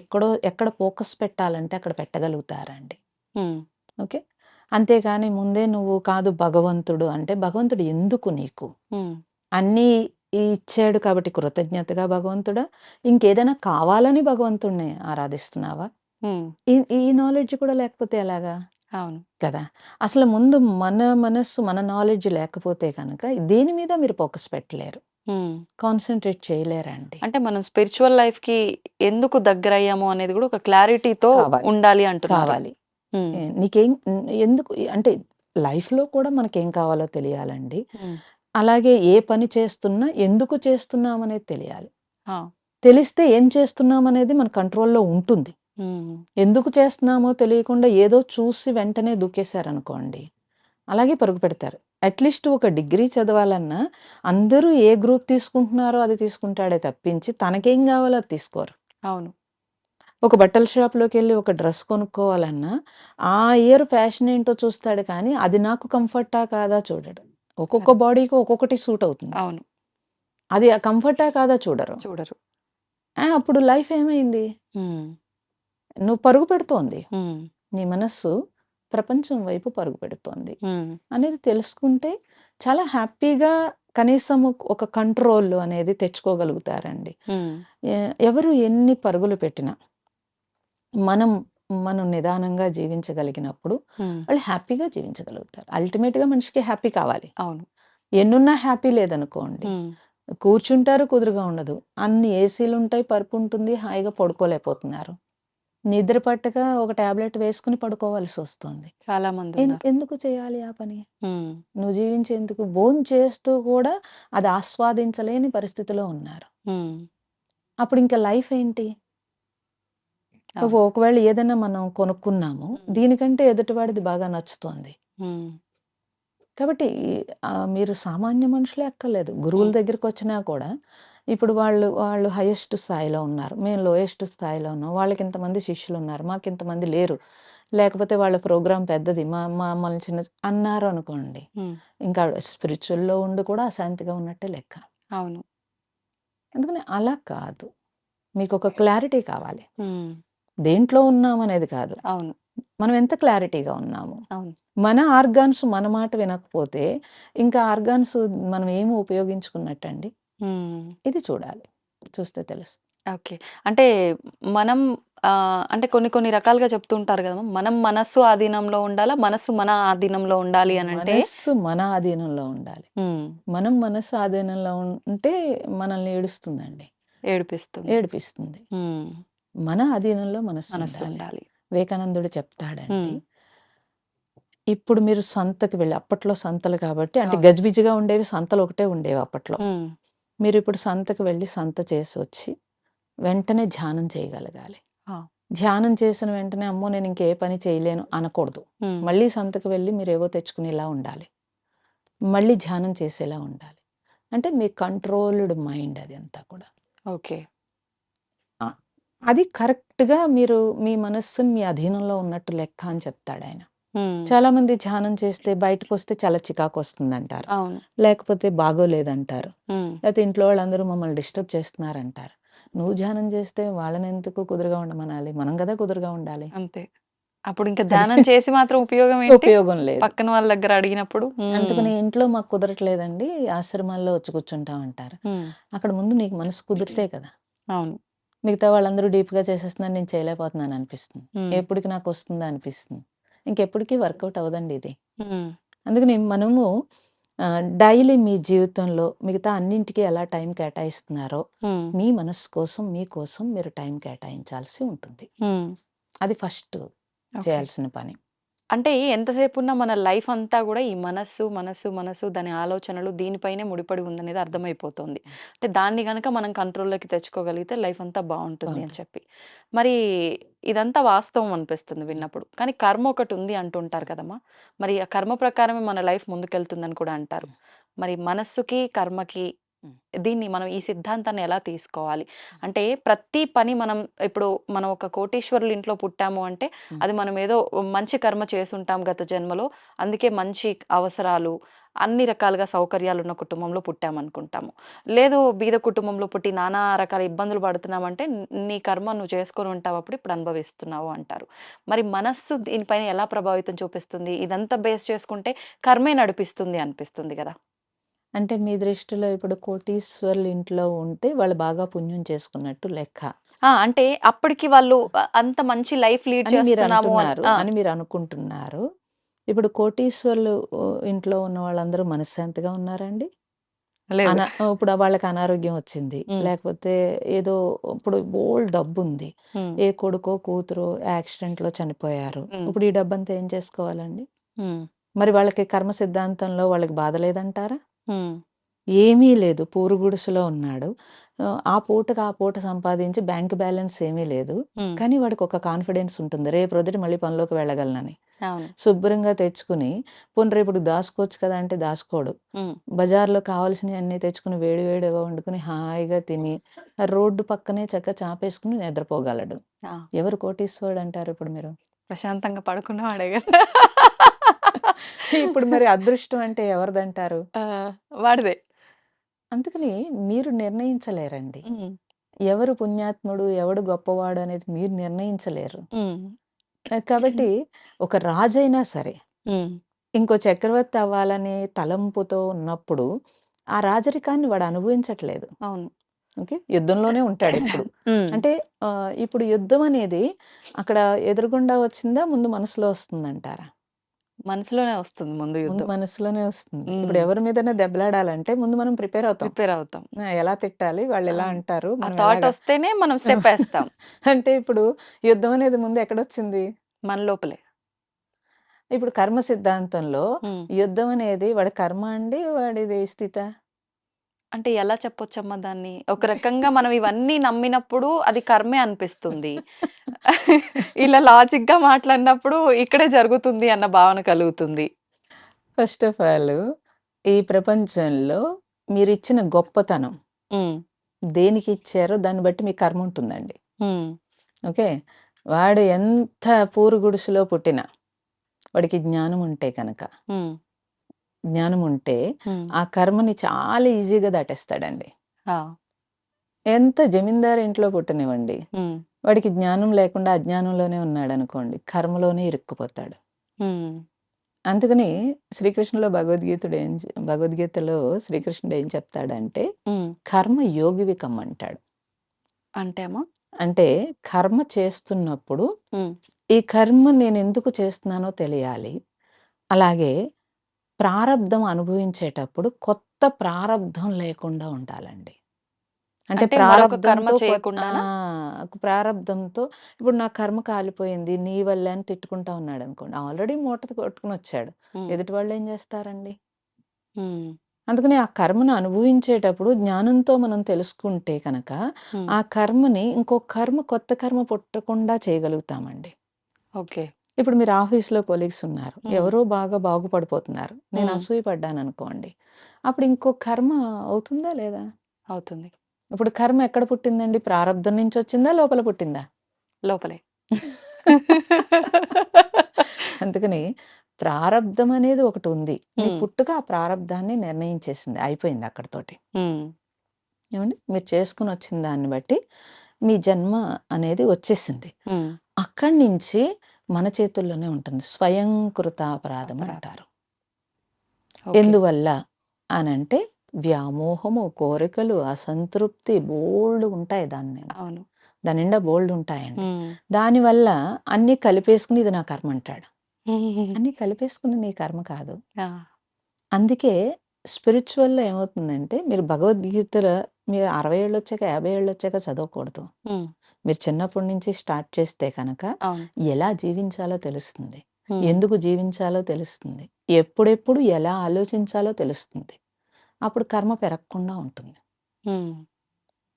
ఎక్కడ ఫోకస్ పెట్టాలంటే అక్కడ పెట్టగలుగుతారండి. హ్మ్. ఓకే. అంతేగాని ముందే నువ్వు కాదు భగవంతుడు అంటే భగవంతుడు ఎందుకు నీకు? హ్మ్. అన్నీ ఇచ్చాడు కాబట్టి కృతజ్ఞతగా భగవంతుడా? ఇంకేదైనా కావాలని భగవంతుడిని ఆరాధిస్తున్నావా? హ్మ్. ఈ ఈ నాలెడ్జ్ కూడా లేకపోతే ఎలాగా? అవును. కదా! అసలు ముందు మన మనస్సు, మన నాలెడ్జ్ లేకపోతే గనక దేని మీద మీరు ఫోకస్ పెట్టలేరు. హ్మ్. కాన్సంట్రేట్ చేయలేరండి. అంటే మనం స్పిరిచ్యువల్ లైఫ్‌కి ఎందుకు దగ్గరయ్యాము అనేది గూడా ఒక క్లారిటీతో కావాలి. ఉండాలి అంటున్నారు. కావాలి. హ్మ్. నీకేం ఎందుకు అంటే లైఫ్‌లో కూడా మనకేం కావాలో తెలియాలండి. హ్మ్. అలాగే ఏ పని చేస్తున్నా ఎందుకు చేస్తున్నామనేది తెలియాలి. ఆ! తెలిస్తే ఏం చేస్తున్నామనేది మన కంట్రోల్‌లో ఉంటుంది. హ్మ్. ఎందుకు చేస్తున్నామో తెలియకుండా ఏదో చూసి వెంటనే దూకేశారనుకోండి, అలాగే పరుగు పెడతారు. అట్‌లీస్ట్ ఒక డిగ్రీ చదవాలన్నా అందరూ ఏ గ్రూప్ తీసుకుంటున్నారో అది తీసుకుంటాడే తప్పించి తనకేం గావాలో అది తీసుకోరు. అవును. ఒక బట్టల షాప్‌లోకెళ్ళి ఒక డ్రెస్ కొనుక్కోవాలన్నా, ఆ ఇయర్ ఫ్యాషన్ ఏంటో చూస్తాడు కానీ, అది నాకు కంఫర్టా కాదా చూడడు. ఒక్కొక్క కరెక్ట్. బాడీకి ఒక్కొక్కటి సూట్ అవుతుంది. అవును. అది కంఫర్టా కాదా చూడరు. చూడరు. అప్పుడు లైఫ్ ఏమైంది? హ్మ్. నువ్వు పరుగు పెడుతోంది. హ్మ్. నీ మనస్సు ప్రపంచం వైపు పరుగు పెడుతోంది హ్మ్. అనేది తెలుసుకుంటే, చాలా హ్యాపీగా కనీసం ఒక కంట్రోల్ అనేది తెచ్చుకోగలుగుతారండి. హ్మ్. ఎవరు ఎన్ని పరుగులు పెట్టినా మనం మనం నిదానంగా జీవించగలిగినప్పుడు హ్మ్. వాళ్ళు హ్యాపీగా జీవించగలుగుతారు. అల్టిమేట్‌గా మనిషికి హ్యాపీ కావాలి. అవును. ఎన్నున్నా హ్యాపీ లేదనుకోండి. హ్మ్. కూర్చుంటారు కుదురుగా ఉండదు. అన్ని ఏసీలుంటాయి, పరుపుంటుంది, హాయిగా పడుకోలేకపోతున్నారు. నిద్ర పట్టక ఒక టాబ్లెట్ వేసుకొని పడుకోవాల్సొస్తుంది. చాలా మందున్నారు. ఎందుకు చేయాలి ఆ పని? హ్మ్. నువ్వు జీవించేందుకు భోంచేస్తూ కూడా అది ఆస్వాదించలేని పరిస్థితిలో ఉన్నారు. హ్మ్. అప్పుడింక లైఫ్ ఏంటి? అవును. ఒకవేళ ఏదైనా మనం కొనుక్కున్నాము. హ్మ్. దీనికంటే ఎదుటివాడిది బాగా నచ్చుతోంది. హ్మ్. కాబట్టి మీరు సామాన్య మనుషులే అక్కర్లేదు. గురువుల హ్మ్. దగ్గరికొచ్చినా కూడా ఇప్పుడు వాళ్ళు హైయెస్ట్ స్థాయిలో ఉన్నారు. మేము లోయెస్ట్ స్థాయిలో ఉన్నాం. వాళ్ళకింతమంది శిష్యులున్నారు. మాకింతమంది లేరు. లేకపోతే వాళ్ళ ప్రోగ్రామ్ పెద్దది. మమ్మల్ని అన్నారు అనుకోండి. హ్మ్. ఇంకా స్పిరిచ్యువల్‌లో ఉండి కూడా అశాంతిగా ఉన్నట్టే లెక్క. అవును. అందుకని అలా కాదు. మీకొక క్లారిటీ కావాలి. హ్మ్. దేంట్లో ఉన్నామనేది కాదు. అవును. మనం ఎంత క్లారిటీగా ఉన్నాము. అవును. మన ఆర్గాన్స్ మన మాట వినకపోతే, ఇంకా ఆర్గాన్స్ మనం ఏమి ఉపయోగించుకున్నట్టండి? హ్మ్. ఇది చూడాలి. చూస్తే తెలుస్తుంది. ఓకే. అంటే మనం అంటే కొన్ని కొన్ని రకాలుగా చెప్తూ ఉంటారు గదా! మనం మనస్సు ఆధీనంలో ఉండాలా? మనస్సు మన ఆధీనంలో ఉండాలి అనంటే మనస్సు మన ఆధీనంలో ఉండాలి. హ్మ్. మనం మనస్సు ఆధీనంలో ఉంటే మనల్ని ఏడుస్తుందండి. ఏడిపిస్తుంది. ఏడిపిస్తుంది. హ్మ్. మన ఆధీనంలో మనస్సుండాలి. మనస్సుండాలి. వివేకానందుడు చెప్తాడండి. హ్మ్. ఇప్పుడు మీరు సంతకి వెళ్ళి అప్పట్లో సంతలు కాబట్టి అంటే అవును. గజిబిజిగా ఉండేవి సంతలొకటే ఉండేవి అప్పట్లో. హ్మ్. మీరిప్పుడు సంతకి వెళ్లి సంత చేసొచ్చి, వెంటనే ధ్యానం చేయగలగాలి. ఆ! ధ్యానం చేసిన వెంటనే, అమ్మో! నేనింక ఏ పని చేయలేను అనకూడదు. హ్మ్. మళ్ళీ సంతకి వెళ్లి మీరేవో తెచ్చుకునేలా ఉండాలి. మళ్ళీ ధ్యానం చేసేలా ఉండాలి. అంటే మీ కంట్రోల్డ్ మైండ్ అదంతా కూడా. ఓకే. ఆ! అది కరెక్ట్‌గా మీరు మీ మనస్సుని మీ అధీనంలో ఉన్నట్టు లెక్క అని చెప్తాడాయన. హ్మ్. చాలామంది ధ్యానం చేస్తే బయటకొస్తే చాలా చికాకొస్తుందంటారు. అవును. లేకపోతే బాగోలేదంటారు. హ్మ్. లేతే ఇంట్లో వాళ్ళందరూ మమ్మల్ని డిస్టర్బ్ చేస్తున్నారంటారు. నువ్వు ధ్యానం చేస్తే వాళ్ళనెందుకు కుదురుగా ఉండమనాలి? మనం గదా కుదురుగా ఉండాలి. అంతే. అప్పుడింక అది ధ్యానం చేసి మాత్రం ఉపయోగం ఏంటి? ఉపయోగం లేదు. పక్కన వాళ్ళ దగ్గర అడిగినప్పుడు. హ్మ్. అందుకని ఇంట్లో మాకు కుదరట్లేదండి. ఆశ్రమాల్లో వచ్చి కూర్చుంటాం అంటారు. హ్మ్. అక్కడ ముందు నీకు మనసు కుదిరితే కదా! అవును. మిగతా వాళ్ళందరూ డీప్‌గా చేసేస్తున్నారు. నేను చేయలేకపోతున్నాను అనిపిస్తుంది. హ్మ్. ఎప్పటికి నాకొస్తుందా అనిపిస్తుంది. ఇంకెప్పటికి వర్కౌట్ అవ్వదండి ఇది. హ్మ్. అందుకని మనము డైలీ మీ జీవితంలో మిగతా అన్నింటికి ఎలా టైం కేటాయిస్తున్నారో, హ్మ్. మీ మనస్సు కోసం, మీకోసం మీరు టైం కేటాయించాల్సి ఉంటుంది. హ్మ్. అది ఫస్ట్ ఓకే. చేయాల్సిన పని. అంటే ఎంతసేపున్నా మన లైఫ్ అంతా గూడా ఈ మనస్సు, మనస్సు, మనస్సు దాని ఆలోచనలు దీనిపైనే ముడిపడి ఉందనేది అర్థమైపోతుంది. అంటే దాన్ని గనక మనం కంట్రోల్‌లోకి తెచ్చుకోగలిగితే లైఫ్ అంతా బావుంటుంది అని బావుంటుంది. చెప్పి. మరి ఇదంతా వాస్తవం అనిపిస్తుంది విన్నప్పుడు. కానీ కర్మ ఒకటుంది అంటుంటారు కదమ్మా! మరి ఆ కర్మ ప్రకారమే మన లైఫ్ ముందుకెళ్తుందని కూడా అంటారు. హ్మ్. మరి మనస్సుకి, కర్మకి హ్మ్. దీన్ని మనం ఈ సిద్ధాంతాన్ని ఎలా తీసుకోవాలి? అంటే ప్రతి పని ఇప్పుడు మనం ఒక కోటీశ్వరుల ఇంట్లో పుట్టాము అంటే, హ్మ్. అది మనం ఏదో మంచి కర్మ చేసుంటాం గత జన్మలో. అందుకే మంచి అవసరాలు, అన్ని రకాలుగా సౌకర్యాలున్న కుటుంబంలో పుట్టామనుకుంటాము. లేదు బీద కుటుంబంలో పుట్టి నానా రకాల ఇబ్బందులు పడుతున్నామంటే, నీ కర్మ నువ్వు చేసుకొని ఉంటావు అప్పుడు ఇప్పుడు అనుభవిస్తున్నావు అంటారు. మరి మనస్సు దీనిపైన ఎలా ప్రభావితం చూపిస్తుంది? ఇదంతా బేస్ చేసుకుంటే కర్మే నడిపిస్తుంది అనిపిస్తుంది గదా! అంటే మీ దృష్టిలో ఇప్పుడు కోటీశ్వరులు ఇంట్లో ఉంటే వాళ్ళు బాగా పుణ్యం చేసుకున్నట్టు లెక్క. అంటే అప్పటికి వాళ్ళు అంత మంచి లైఫ్ లీడ్ చేస్తున్నాము అని అని మీరనుకుంటున్నారు. ఇప్పుడు కోటీశ్వరులు ఇంట్లో ఉన్న వాళ్ళందరూ మనశ్శాంతిగా ఉన్నారా అండి? లేదు. ఇప్పుడు వాళ్ళకి అనారోగ్యం వచ్చింది. హ్మ్. లేకపోతే ఏదో ఇప్పుడు బోలెడు డబ్బుంది. హ్మ్. ఏ కొడుకో, కూతురో యాక్సిడెంట్‌లో చనిపోయారు. హ్మ్. ఇప్పుడు ఈ డబ్బంతా ఏం చేసుకోవాలండి? హ్మ్. మరి వాళ్ళకి కర్మ సిద్ధాంతంలో వాళ్ళకి బాధ లేదంటారా? హ్మ్. ఏమీ లేదు. పూరు గుడిసెలో ఉన్నాడు. ఆ పూటకి ఆ పూట సంపాదించి బ్యాంక్ బ్యాలెన్స్ ఏమీ లేదు. హ్మ్. కానీ వాడికొక కాన్ఫిడెన్స్ ఉంటుంది. రేపొద్దుట మళ్ళీ పనిలోకి వెళ్ళగలనని. అవును. శుభ్రంగా తెచ్చుకుని పోనీ రేపటికి దాసుకోవచ్చు కదా! అంటే దాసుకోడు. హ్మ్. బజార్‌లో కావాల్సినయన్నీ తెచ్చుకొని వేడి వేడిగా వండుకొని హాయిగా తిని, ఆ రోడ్డు పక్కనే చక్కగా చాపేసుకొని నిద్రపోగలడు. ఆ! ఎవరు కోటీశ్వరుడంటారు ఇప్పుడు మీరు? ప్రశాంతంగా పడుకున్నవాడే గదా! ఇప్పుడు మరి అదృష్టం అంటే ఎవరిదంటారు? ఆ! వాడిదే. అందుకని మీరు నిర్ణయించలేరండి. హ్మ్. ఎవరు పుణ్యాత్ముడు, ఎవడు గొప్పవాడు అనేది మీరు నిర్ణయించలేరు. హ్మ్. కాబట్టి ఒక రాజైనా సరే, హ్మ్. ఇంకో చక్రవర్తి అవ్వాలనే తలంపుతో ఉన్నప్పుడు, ఆ రాజరికాన్ని వాడు అనుభవించట్లేదు. అవును. ఓకే. యుద్ధంలోనే ఉంటాడెప్పుడు. హ్మ్. అంటే ఇప్పుడు యుద్ధం అనేది అక్కడ ఎదురుగుండా వచ్చిందా? ముందు మనసులో వస్తుందంటారా? మనసులోనే వస్తుంది ముందు ముందు యుద్ధం. మనసులోనే వస్తుంది. ఇప్పుడు హ్మ్. ఎవరి మీదైనా దెబ్బలాడాలంటే ముందు మనం ప్రిపేర్ అవుతాం. ప్రిపేర్ అవుతాం. ఎలా తిట్టాలి? వాళ్ళెలా అవును. అంటారు? ఆ మనం థాట్ ఎలాగా వస్తేనే మనం స్టెప్పేస్తాం. అంటే ఇప్పుడు యుద్ధం అనేది ముందు ఎక్కడొచ్చింది? మన లోపలే. ఇప్పుడు కర్మ సిద్ధాంతంలో హ్మ్. యుద్ధం అనేది వాడి కర్మ అండి? వాడిది స్థితా? అంటే ఎలా చెప్పొచ్చమ్మా దాన్ని? ఒక రకంగా మనం ఇవన్నీ నమ్మినప్పుడు అది కర్మే అనిపిస్తుంది. ఇలా లాజిక్‌గా మాట్లాడినప్పుడు ఇక్కడే జరుగుతుంది అన్న భావన కలుగుతుంది. ఫస్ట్ ఆఫ్ ఆల్ ఈ ప్రపంచంలో మీరిచ్చిన గొప్పతనం హ్మ్. దేనికిచ్చారో దాన్ని బట్టి మీ కర్మ ఉంటుందండి. హ్మ్. ఓకే. వాడు ఎంత పూరు గుడిసెలో పుట్టినా, వాడికి జ్ఞానం ఉంటే గనక, హ్మ్. జ్ఞానం ఉంటే హ్మ్. ఆ కర్మని చాలా ఈజీగా దాటేస్తాడండి. ఆ! ఎంత జమీందారు ఇంట్లో పుట్టనివ్వండి, హ్మ్. వాడికి జ్ఞానం లేకుండా అజ్ఞానంలోనే ఉన్నాడనుకోండి, కర్మలోనే ఇరుక్కుపోతాడు. హ్మ్. అందుకని భగవద్గీతలో శ్రీకృష్ణుడు ఏం చెప్తాడంటే, హ్మ్. కర్మ యోగివి కమ్మంటాడు. అంటే అమ్మా? అంటే కర్మ చేస్తున్నప్పుడు, హ్మ్. ఈ కర్మ నేనెందుకు చేస్తున్నానో తెలియాలి. అలాగే ప్రారబ్ధం అనుభవించేటప్పుడు కొత్త ప్రారబ్ధం లేకుండా ఉండాలండి. అంటే అంటే మరొక కర్మ ప్రారబ్ధంతో చేయకుండానా? ప్రారబ్ధంతో ఇప్పుడు నా కర్మ కాలిపోయింది నీ వల్లే అని తిట్టుకుంటా ఉన్నాడనుకోండి. ఆల్రెడీ మూట కొట్టుకొనొచ్చాడు. హ్మ్. ఎదుటి వాళ్ళేం జేస్తారండి? హ్మ్. అందుకని ఆ కర్మను అనుభవించేటప్పుడు జ్ఞానంతో మనం తెలుసుకుంటే కనక, హ్మ్. ఆ కర్మని ఇంకో కొత్త కర్మ పుట్టకుండా చేయగలుగుతామండి. ఓకే. ఇప్పుడు మీరు ఆఫీస్‌లో కొలీగ్స్ ఉన్నారు. హ్మ్. ఎవరో బాగా బాగుపడిపోతున్నారు. నేను హ్మ్. అసూయ పడ్డాననుకోండి. అప్పుడు ఇంకో కర్మ అవుతుందా లేదా? అవుతుంది. ఇప్పుడు కర్మ ఎక్కడ పుట్టిందండి? ప్రారబ్ధం నుంచొచ్చిందా? లోపల పుట్టిందా? లోపలే. అందుకని ప్రారబ్ధం అనేది ఒకటుంది. మీ హ్మ్. పుట్టుక ఆ ప్రారబ్ధాన్ని నిర్ణయించేసింది. అయిపోయింది అక్కడితోటి. హ్మ్. ఏవండీ? మీరు చేసుకొనొచ్చిన దాన్ని బట్టి మీ జన్మ అనేది వచ్చేసింది. హ్మ్. అక్కడి నుంచి మన చేతుల్లోనే ఉంటుంది. స్వయం కృతాపరాధం అపరాధం. అంటారు. ఓకే. ఎందువల్ల అనంటే వ్యామోహము, కోరికలు, అసంతృప్తి బోలెడుంటాయి అవును. దాని నిండా బోలెడుంటాయండి. హ్మ్. దానివల్ల అన్నీ కలిపేసుకొని ఇది నా కర్మ అంటాడు. హ్మ్. అన్నీ కలిపేసుకుని నీ కర్మ కాదు. ఆ! అందుకే స్పిరిచ్యువల్‌లో ఏమవుతుందంటే మీరు భగవద్గీతలో మీరు 60 ఏళ్ళొచ్చాక, 50 ఏళ్ళొచ్చాక చదవకూడదు. హ్మ్. మీరు చిన్నప్పటి నుంచి స్టార్ట్ చేస్తే కనక అవును. ఎలా జీవించాలో తెలుస్తుంది. హ్మ్. ఎందుకు జీవించాలో తెలుస్తుంది. ఎప్పుడెప్పుడు ఎలా ఆలోచించాలో తెలుస్తుంది. అప్పుడు కర్మ పెరగకుండా ఉంటుంది. హ్మ్.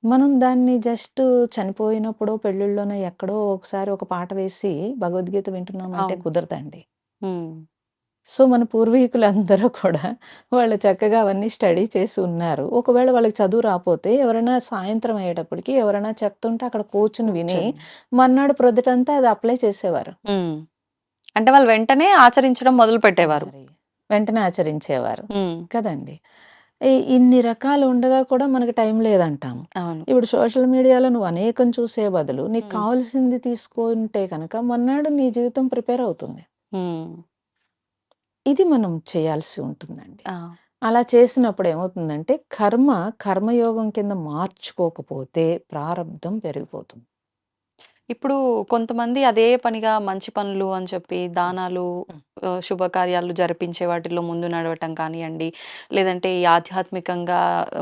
మనం దాన్ని జస్ట్ చనిపోయినప్పుడో, పెళ్ళిళ్ళలోనో ఎక్కడో ఒకసారి ఒక పాట వేసి భగవద్గీత వింటున్నామంటే అవును. కుదరదండి. హ్మ్. సో, మన పూర్వీకులందరూ కూడా వాళ్ళు చక్కగా అవన్నీ స్టడీ చేసి ఉన్నారు. ఒకవేళ వాళ్ళకి చదువు రాపోతే ఎవరైనా సాయంత్రం అయ్యేటప్పటికి ఎవరైనా చెప్తుంటే అక్కడ కూర్చొని విని, కూర్చొని. మర్నాడు ప్రొద్దుటంతా అది అప్లై చేసేవారు. హ్మ్. అంటే వాళ్ళు వెంటనే ఆచరించడం మొదలుపెట్టేవారు. మరి వెంటనే ఆచరించేవారు. హ్మ్. కదండీ! ఇన్ని రకాలు ఉండగా కూడా మనకు టైం లేదంటాము. అవును. ఇప్పుడు సోషల్ మీడియాలో నువ్వు అనేకం చూసే బదులు నీకు హ్మ్. కావాల్సింది తీసుకుంటే కనుక మర్నాడు నీ జీవితం ప్రిపేర్ అవుతుంది. హ్మ్. ఇది మనం చేయాల్సి ఉంటుందండి. ఆ! అలా చేసినప్పుడు ఏమవుతుందంటే కర్మయోగం కింద మార్చుకోకపోతే ప్రారబ్ధం పెరిగిపోతుంది. ఇప్పుడు కొంతమంది అదే పనిగా మంచి పనులు అని చెప్పి దానాలు, హ్మ్. శుభకార్యాలు జరిపించే వాటిల్లో ముందు నడవటం కానియండి, లేదంటే ఈ ఆధ్యాత్మికంగా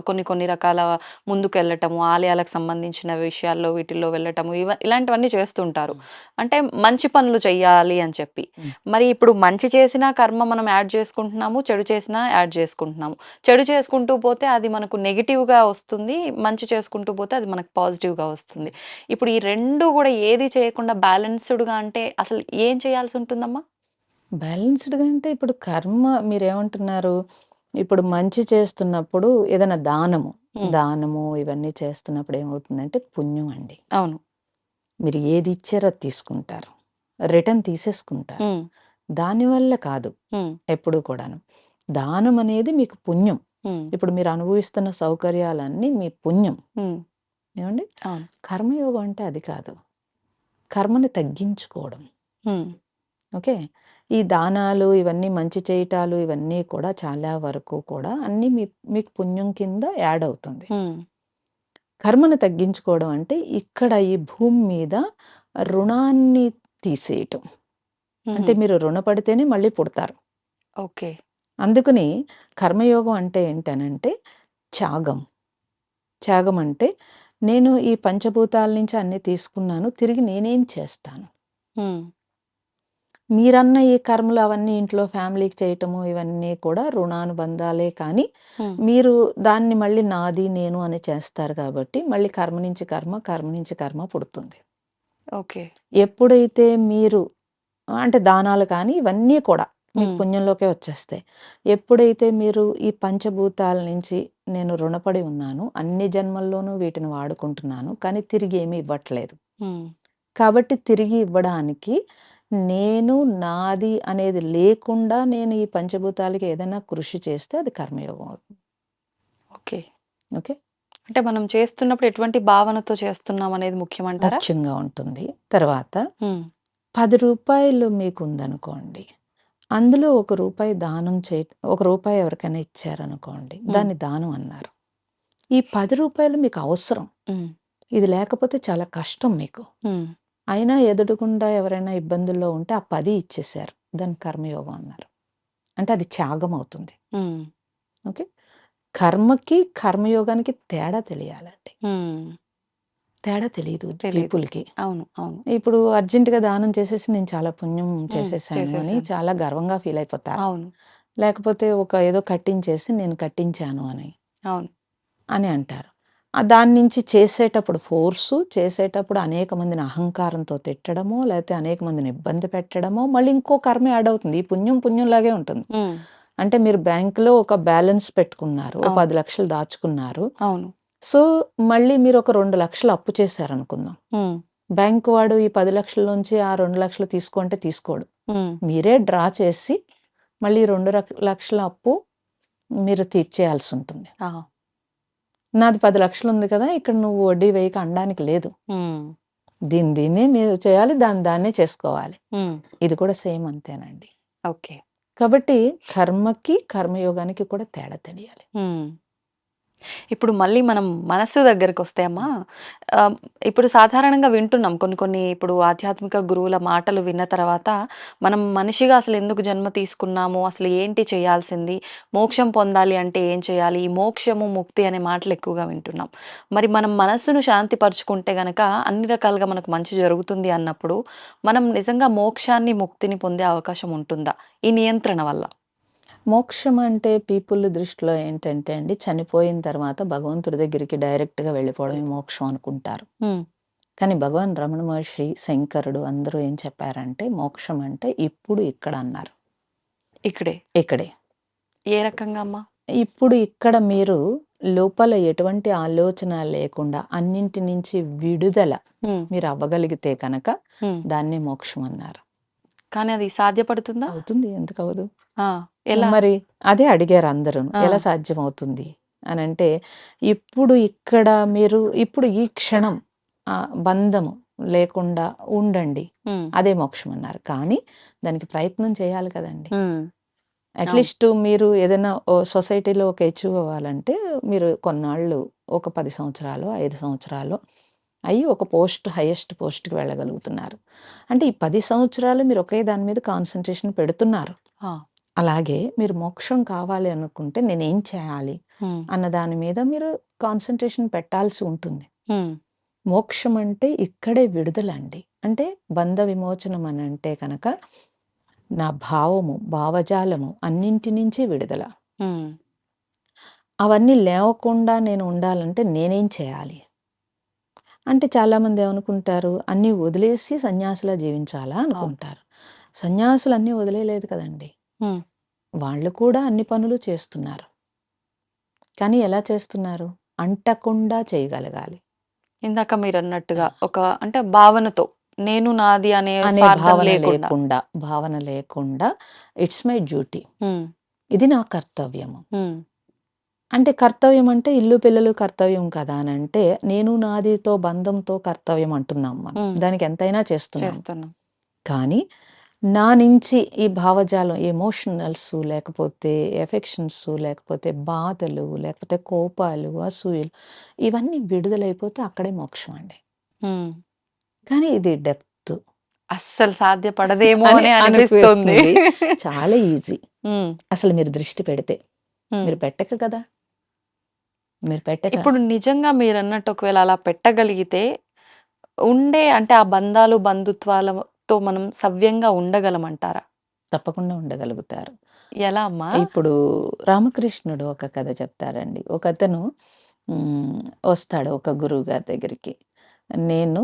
కొన్ని కొన్ని రకాల ముందుకెళ్ళటము, ఆలయాలకు సంబంధించిన విషయాల్లో వీటిల్లో వెళ్ళటము ఇలాంటివన్నీ చేస్తుంటారు. హ్మ్. అంటే మంచి పనులు చెయ్యాలి అని చెప్పి. హ్మ్. మరి ఇప్పుడు మంచి చేసినా కర్మ మనం యాడ్ చేసుకుంటున్నాము, చెడు చేసినా యాడ్ చేసుకుంటున్నాము. చెడు చేసుకుంటూ పోతే అది మనకు నెగెటివ్‌గా వస్తుంది. మంచి చేసుకుంటూ పోతే అది మనకు పాజిటివ్‌గా వస్తుంది. ఇప్పుడు ఈ 2 గూడా ఏది చేయకుండా బ్యాలెన్స్‌డ్‌గా అంటే అసలు ఏం చేయాల్సుంటుందమ్మా? బ్యాలెన్స్‌డ్‌గా అంటే ఇప్పుడు కర్మ మీరేమంటున్నారు? ఇప్పుడు మంచి చేస్తున్నప్పుడు ఏదైనా హ్మ్. దానము ఇవన్నీ చేస్తున్నప్పుడు ఏమవుతుందంటే పుణ్యం అండి. అవును. మీరు ఏది ఇచ్చారో అది తీసుకుంటారు. రిటర్న్ తీసేసుకుంటారు. హ్మ్. దానివల్ల కాదు హ్మ్. ఎప్పుడూ కూడాను. దానం అనేది మీకు పుణ్యం. హ్మ్. ఇప్పుడు మీరు అనుభవిస్తున్న సౌకర్యాలన్నీ మీ పుణ్యం. హ్మ్. ఏవండీ? అవును. కర్మయోగం అంటే అది కాదు. కర్మని తగ్గించుకోవడం. హ్మ్. ఓకే. ఈ దానాలు ఇవన్నీ మంచి చేయటాలు ఇవన్నీ కూడా చాలా వరకు కూడా అన్నీ మీకు పుణ్యం కింద యాడ్ అవుతుంది. హ్మ్. కర్మను తగ్గించుకోవడం అంటే ఇక్కడ ఈ భూమి మీద రుణాన్ని తీసేయటం. హుహు. అంటే మీరు రుణపడితేనే మళ్ళీ పుడతారు. ఓకే. అందుకని కర్మయోగం అంటే ఏంటనంటే త్యాగం. త్యాగం అంటే నేను ఈ పంచభూతాల నుంచి అన్నీ తీసుకున్నాను. తిరిగి నేనేం చేస్తాను? హ్మ్. మీరన్న ఈ కర్మలు అవన్నీ ఇంట్లో ఫ్యామిలీకి చేయటము ఇవన్నీ కూడా రుణానుబంధాలే కానీ, హ్మ్. మీరు దాన్ని మళ్ళీ నాది, నేను అని చేస్తారు కాబట్టి, మళ్ళీ కర్మ నుంచి కర్మ, కర్మ నుంచి కర్మ పుడుతుంది. ఓకే. ఎప్పుడైతే మీరు అంటే దానాలు కానీ ఇవన్నీ కూడా మీకు హ్మ్. పుణ్యంలోకే వచ్చేస్తాయి. ఎప్పుడైతే మీరు ఈ పంచభూతాల నుంచి నేను రుణపడి ఉన్నాను, అన్ని జన్మల్లోనూ వీటిని వాడుకుంటున్నాను, కానీ తిరిగి ఏమీ ఇవ్వట్లేదు. హ్మ్. కాబట్టి తిరిగి ఇవ్వడానికి నేను, నాది అనేది లేకుండా నేను ఈ పంచభూతాలకి ఏదైనా కృషి చేస్తే అది కర్మయోగం అవుతుంది. ఓకే. ఓకే. అంటే మనం చేస్తున్నప్పుడు ఎటువంటి భావనతో చేస్తున్నాం అనేది ముఖ్యమంటారా? ముఖ్యంగా ఉంటుంది. తర్వాత హ్మ్. రూ. 10 మీకుందనుకోండి. అందులో ఒక రూపాయి దానం ఒక రూపాయి ఎవరికైనా ఇచ్చారనుకోండి. హ్మ్. దాన్ని దానం అన్నారు. ఈ రూ. 10 మీకు అవసరం. హ్మ్. ఇది లేకపోతే చాలా కష్టం మీకు. హ్మ్. అయినా ఎదురుగుండా ఎవరైనా ఇబ్బందుల్లో ఉంటే ఆ 10 ఇచ్చేశారు. దాన్ని కర్మయోగం అన్నారు. అంటే అది త్యాగం అవుతుంది. హ్మ్. ఓకే. కర్మకి, కర్మయోగానికి తేడా తెలియాలండి. హ్మ్. తేడా తెలీదు తెలీదు. పీపుల్‌కి. అవును. అవును. ఇప్పుడు అర్జెంట్‌గా దానం చేసేసి నేను చాలా పుణ్యం హ్మ్. చేసేసాను అని చేసేసాను. చాలా గర్వంగా ఫీల్ అయిపోతారు. అవును. లేకపోతే ఏదో కట్టించేసి నేను కట్టించాను అవును. అని అంటారు. దాని నుంచి చేసేటప్పుడు చేసేటప్పుడు అనేక మందిని అహంకారంతో తిట్టడమో, లేతే అనేక మందిని ఇబ్బంది పెట్టడమో, మళ్ళీ ఇంకో కర్మ యాడ్ అవుతుంది. ఈ పుణ్యం పుణ్యంలాగే ఉంటుంది. హ్మ్. అంటే మీరు బ్యాంక్‌లో ఒక బ్యాలెన్స్ పెట్టుకున్నారు. ఓ అవును. 10,00,000 దాచుకున్నారు. అవును. సో, మళ్ళీ మీరు ఒక 2,00,000 అప్పు చేశారనుకుందాం. హ్మ్. బ్యాంక్ వాడు ఈ 10,00,000 నుంచి ఆ 2,00,000 తీసుకో అంటే తీసుకోడు. హ్మ్. మీరే డ్రా చేసి మళ్ళీ 2,00,000 అప్పు మీరు తీర్చేయాల్సుంటుంది. ఆహా! నాది 10,00,000 ఉంది కదా! ఇక్కడ నువ్వు వడ్డీ వేయక అనడానికి లేదు. హ్మ్. దీన్నే మీరు చేయాలి. దాన్నే చేసుకోవాలి. హ్మ్. ఇది కూడా సేమ్ అంతేనండి. ఓకే. కాబట్టి కర్మకి, కర్మయోగానికి కూడా తేడా తెలియాలి. హ్మ్. ఇప్పుడు మళ్ళీ మనం మనస్సు దగ్గరకొస్తే అమ్మా, హ్మ్. ఆహ్, ఇప్పుడు సాధారణంగా వింటున్నాం కొన్ని కొన్ని ఇప్పుడు ఆధ్యాత్మిక గురువుల మాటలు విన్న తర్వాత, మనం మనిషిగా అసలెందుకు జన్మ తీసుకున్నాము? అసలు ఏంటి చేయాల్సింది? మోక్షం పొందాలి అంటే ఏం చేయాలి? ఈ మోక్షము, ముక్తి అనే మాటలు ఎక్కువగా వింటున్నాం. మరి మనం మనస్సును శాంతి పరుచుకుంటే గనక అన్ని రకాలుగా మనకు మంచి జరుగుతుంది అన్నప్పుడు, మనం నిజంగా మోక్షాన్ని, ముక్తిని పొందే అవకాశం ఉంటుందా? ఈ నియంత్రణ వల్ల? మోక్షం అంటే పీపుల్ దృష్టిలో ఏంటంటే అండి, చనిపోయిన తర్వాత భగవంతుడి దగ్గరికి డైరెక్ట్‌గా వెళ్ళిపోవడమే మోక్షం అనుకుంటారు. హ్మ్. కానీ భగవాన్ రమణ మహర్షి, శంకరుడు అందరూ ఏం చెప్పారంటే, మోక్షం అంటే ఇప్పుడు ఇక్కడ అన్నారు. ఇక్కడే. ఇక్కడే. ఏ రకంగా అమ్మా? ఇప్పుడు ఇక్కడ మీరు లోపల ఎటువంటి ఆలోచన లేకుండా అన్నింటి నుంచి విడుదల హ్మ్. మీరు అవ్వగలిగితే కనుక హ్మ్. దాన్నే మోక్షం అన్నారు. కానీ అది సాధ్యపడుతుందా? అవుతుంది. ఎందుకవ్వదు? ఆ! ఎలా? మరి అదే అడిగారు అందరూను. ఆ! ఎలా సాధ్యమవుతుంది? అనంటే, ఇప్పుడు ఈ క్షణం బంధము లేకుండా ఉండండి. హ్మ్. అదే మోక్షం అన్నారు. కానీ దానికి ప్రయత్నం చేయాలి కదండీ! హ్మ్. అవును. అట్‌లీస్ట్ మీరు ఏదైనా సొసైటీలో ఒక అచీవ్ అవ్వాలంటే, మీరు కొన్నాళ్ళు ఒక 10 సంవత్సరాలో, 5 సంవత్సరాలో అయ్యి ఒక హైయెస్ట్ పోస్ట్‌కి వెళ్ళగలుగుతున్నారు. అంటే ఈ 10 సంవత్సరాలు మీరు ఒకే దాని మీద కాన్సంట్రేషన్ పెడుతున్నారు. ఆ! అలాగే మీరు మోక్షం కావాలి అనుకుంటే నేనేం చేయాలి? హ్మ్. అన్న దాని మీద మీరు కాన్సంట్రేషన్ పెట్టాల్సి ఉంటుంది. హ్మ్. మోక్షం అంటే ఇక్కడే విడుదలండి. అంటే బంధ విమోచనం అనంటే కనుక నా భావజాలము అన్నింటి నుంచి విడుదల. హ్మ్. అవన్నీ లేవకుండా నేను ఉండాలంటే నేనేం చేయాలి? అంటే చాలామంది ఏమనుకుంటారు, అన్నీ వదిలేసి సన్యాసిలా జీవించాలా అవును. అనుకుంటారు. సన్యాసులు అన్నీ వదిలేయలేదు కదండీ! హ్మ్. వాళ్ళు కూడా అన్ని పనులు చేస్తున్నారు. కానీ ఎలా చేస్తున్నారు? అంటకుండా చేయగలగాలి. ఇందాక మీరన్నట్టుగా ఒక అంటే భావనతో నేను నాది అనే అనే స్వార్థం లేకుండా. భావన లేకుండా ఇట్స్ మై డ్యూటీ. హ్మ్. ఇది నా కర్తవ్యము. హ్మ్. అంటే కర్తవ్యం అంటే ఇల్లు, పిల్లలు కర్తవ్యం కదా అనంటే, నేను నాదితో బంధంతో కర్తవ్యం అంటున్నాం మనం. హ్మ్. దానికి ఎంతైనా చేస్తున్నాం. చేస్తున్నాం. కానీ నా నుంచి ఈ భావజాలం ఎమోషనల్స్ లేకపోతే ఎఫెక్షన్స్ లేకపోతే బాధలు, లేకపోతే కోపాలు, అసూయలు ఇవన్నీ విడుదలైపోతే అక్కడే మోక్షం అండి. హ్మ్. కానీ ఇది డెప్త్ అస్సలు సాధ్యపడదేమో అని అనే అనిపిస్తుంది. అనిపిస్తుంది. చాలా ఈజీ. హ్మ్. అసలు మీరు దృష్టి పెడితే. హ్మ్. మీరు పెట్టక కదా! మీరు పెట్టక ఇప్పుడు నిజంగా మీరన్నట్టు ఒకవేళ అలా పెట్టగలిగితే అంటే ఆ బంధాలు, బంధుత్వాలతో మనం సవ్యంగా ఉండగలమంటారా? తప్పకుండా ఉండగలుగుతారు. ఎలా అమ్మా? ఇప్పుడు రామకృష్ణుడు ఒక కథ చెప్తారండి. ఒకతను హ్మ్. వస్తాడు ఒక గురువుగారి దగ్గరికి. నేను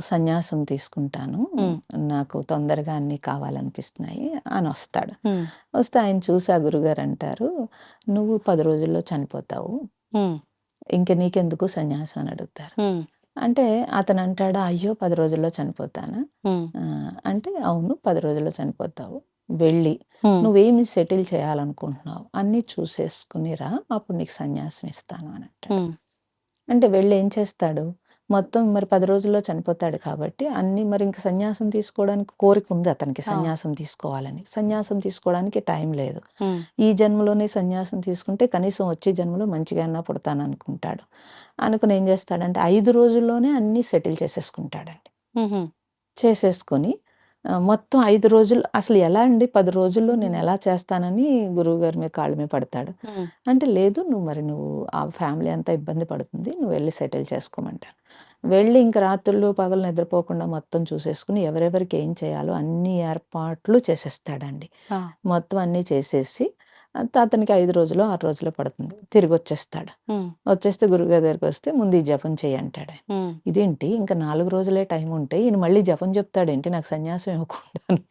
సన్యాసం తీసుకుంటాను. హ్మ్. నాకు తొందరగా అన్నీ కావాలనిపిస్తున్నాయి అనొస్తాడు. హ్మ్. వస్తే ఆయన చూసి ఆ గురువుగారు అంటారు, "నువ్వు 10 రోజుల్లో చనిపోతావు. హ్మ్. ఇంక నీకెందుకు సన్యాసం" అని అడుగుతారు. హ్మ్. అంటే అతనంటాడు, "అయ్యో! 10 రోజుల్లో చనిపోతానా?" హ్మ్. అంటే "అవును 10 రోజుల్లో చనిపోతావు. వెళ్ళి హ్మ్. నువ్వేమి సెటిల్ చేయాలనుకుంటున్నావు అన్నీ చూసేసుకొని రా. అప్పుడు నీకు సన్యాసం ఇస్తాను" అని అంటాడు. హ్మ్. అంటే వెళ్ళి ఏం చేస్తాడు? మొత్తం మరి 10 రోజుల్లో చనిపోతాడు కాబట్టి అన్నీ మరి ఇంక సన్యాసం తీసుకోవడానికి కోరికుంది అతనికి ఆ! సన్యాసం తీసుకోవాలని. సన్యాసం తీసుకోవడానికి టైం లేదు. హ్మ్. ఈ జన్మలోనే సన్యాసం తీసుకుంటే కనీసం వచ్చే జన్మలో మంచిగాన్నా పుడతాననుకుంటాడు. అనుకుని ఏం చేస్తాడంటే 5 రోజుల్లోనే అన్నీ సెటిల్ చేసేసుకుంటాడండి. హుహు. చేసేసుకొని మొత్తం 5 రోజులు అసలు ఎలా అండి 10 రోజుల్లో నేనెలా చేస్తానని గురువుగారి మీద కాళ్ళ మీద పడతాడు. హ్మ్. అంటే లేదు నువ్వు ఆ ఫ్యామిలీ అంతా ఇబ్బంది పడుతుంది. నువ్వెళ్లి సెటిల్ చేసుకోమంటారు. వెళ్ళి ఇంక రాత్రుళ్ళు, పగలు నిద్రపోకుండా మొత్తం చూసేసుకొని ఎవరెవరికి ఏం చేయాలో అన్ని ఏర్పాట్లు చేసేస్తాడండి. ఆ! మొత్తం అన్నీ చేసేసి అతనికి 5 రోజులో, 6 రోజులో పడుతుంది. తిరిగొచ్చేస్తాడు. హ్మ్. వచ్చేస్తే గురువుగారి దగ్గరికొస్తే ముందు ఈ జపం చెయ్యి అంటాడాయన. హ్మ్. ఇదేంటి ఇంక 4 రోజులే టైముంటే ఈయన మళ్ళీ జపం చెప్తాడేంటి నాకు సన్యాసం ఇవ్వకుండాను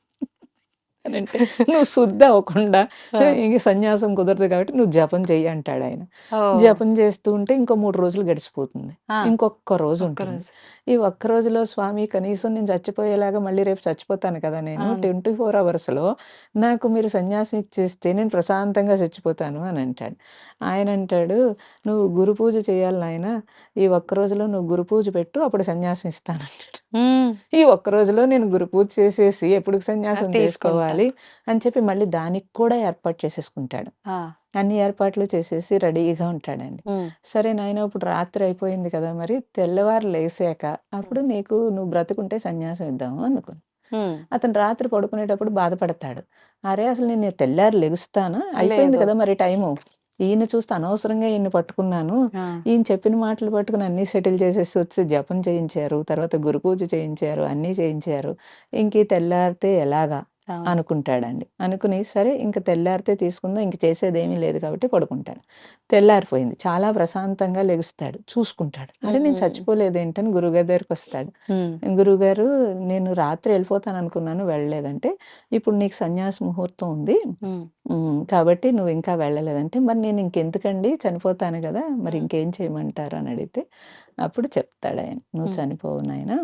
అనంటే, "నువ్వు శుద్ధవ్వకుండా ఆ! ఇంక సన్యాసం కుదరదు కాబట్టి నువ్వు జపం చెయ్యి" అంటాడాయన. ఓహ్! జపం చేస్తూ ఉంటే ఇంకో 3 రోజులు గడిచిపోతుంది. ఆ! ఇంకొక్క రోజుంటుంది. ఒక్కరోజు. ఈ ఒక్క రోజులో స్వామి కనీసం నేను చచ్చిపోయేలాగా మళ్ళీ రేపు చచ్చిపోతాను కదా నేను. అవును. 24 అవర్స్‌లో నాకు మీరు సన్యాసం ఇచ్చేస్తే నేను ప్రశాంతంగా చచ్చిపోతాను అని అంటాడు. ఆయనంటాడు, "నువ్వు గురు పూజ చేయాలి నాయనా. ఈ ఒక్క రోజులో నువ్వు గురు పూజ పెట్టు అప్పుడు సన్యాసం ఇస్తానంటాడు." హ్మ్. ఈ ఒక్క రోజులో నేను గురు పూజ చేసేసి ఎప్పుడుకి సన్యాసం తీసుకుంటా. తీసుకోవాలి అని చెప్పి మళ్ళీ దానికి కూడా ఏర్పాటు చేసేసుకుంటాడు. ఆ! అన్ని ఏర్పాట్లు చేసేసి రెడీగా ఉంటాడండి. హ్మ్. సరే నాయనా ఇప్పుడు రాత్రి అయిపోయింది కదా! మరి తెల్లవారు లేసాక హ్మ్. అప్పుడు నువ్వు బ్రతికుంటే సన్యాసం ఇద్దాము అనుకుని. హ్మ్. అతను రాత్రి పడుకునేటప్పుడు బాధపడతాడు. అరే! అసలు నేను తెల్లారి లెగుస్తానా? అయిపోయింది లేదు. కదా! మరి టైము. ఈయన చూస్తే అనవసరంగా ఈయన్ని పట్టుకున్నాను. ఆ! ఈయన చెప్పిన మాటలు పట్టుకొని అన్నీ సెటిల్ చేసేసి వచ్చి జపం చేయించారు. తర్వాత గురు పూజ చేయించారు. అన్నీ చేయించారు. ఇంక ఈ తెల్లారితే ఎలాగా? అవును. అనుకుంటాడండి. అనుకుని సరే ఇంక తెల్లారితే తీసుకుందాం. ఇంక చేసేదేమీ లేదు కాబట్టి పడుకుంటాడు. తెల్లారిపోయింది. చాలా ప్రశాంతంగా లెగుస్తాడు. చూసుకుంటాడు. అరే! నేను హ్మ్. చచ్చిపోలేదేంటని గురువుగారి దగ్గరికొస్తాడు. హ్మ్. గురువుగారు నేను రాత్రి ఎళ్ళిపోతాననుకున్నాను వెళ్ళలేదంటే, ఇప్పుడు నీకు సన్యాస ముహూర్తం ఉంది. హ్మ్. కాబట్టి నువ్వింకా వెళ్ళలేదంటే, మరి నేను ఇంకెందుకండి చనిపోతాను గదా! మరి హ్మ్. ఇంకేం చేయమంటారు అని అడిగితే, అప్పుడు చెప్తాడాయన. "నువ్వు హ్మ్. చనిపోవు నాయనా.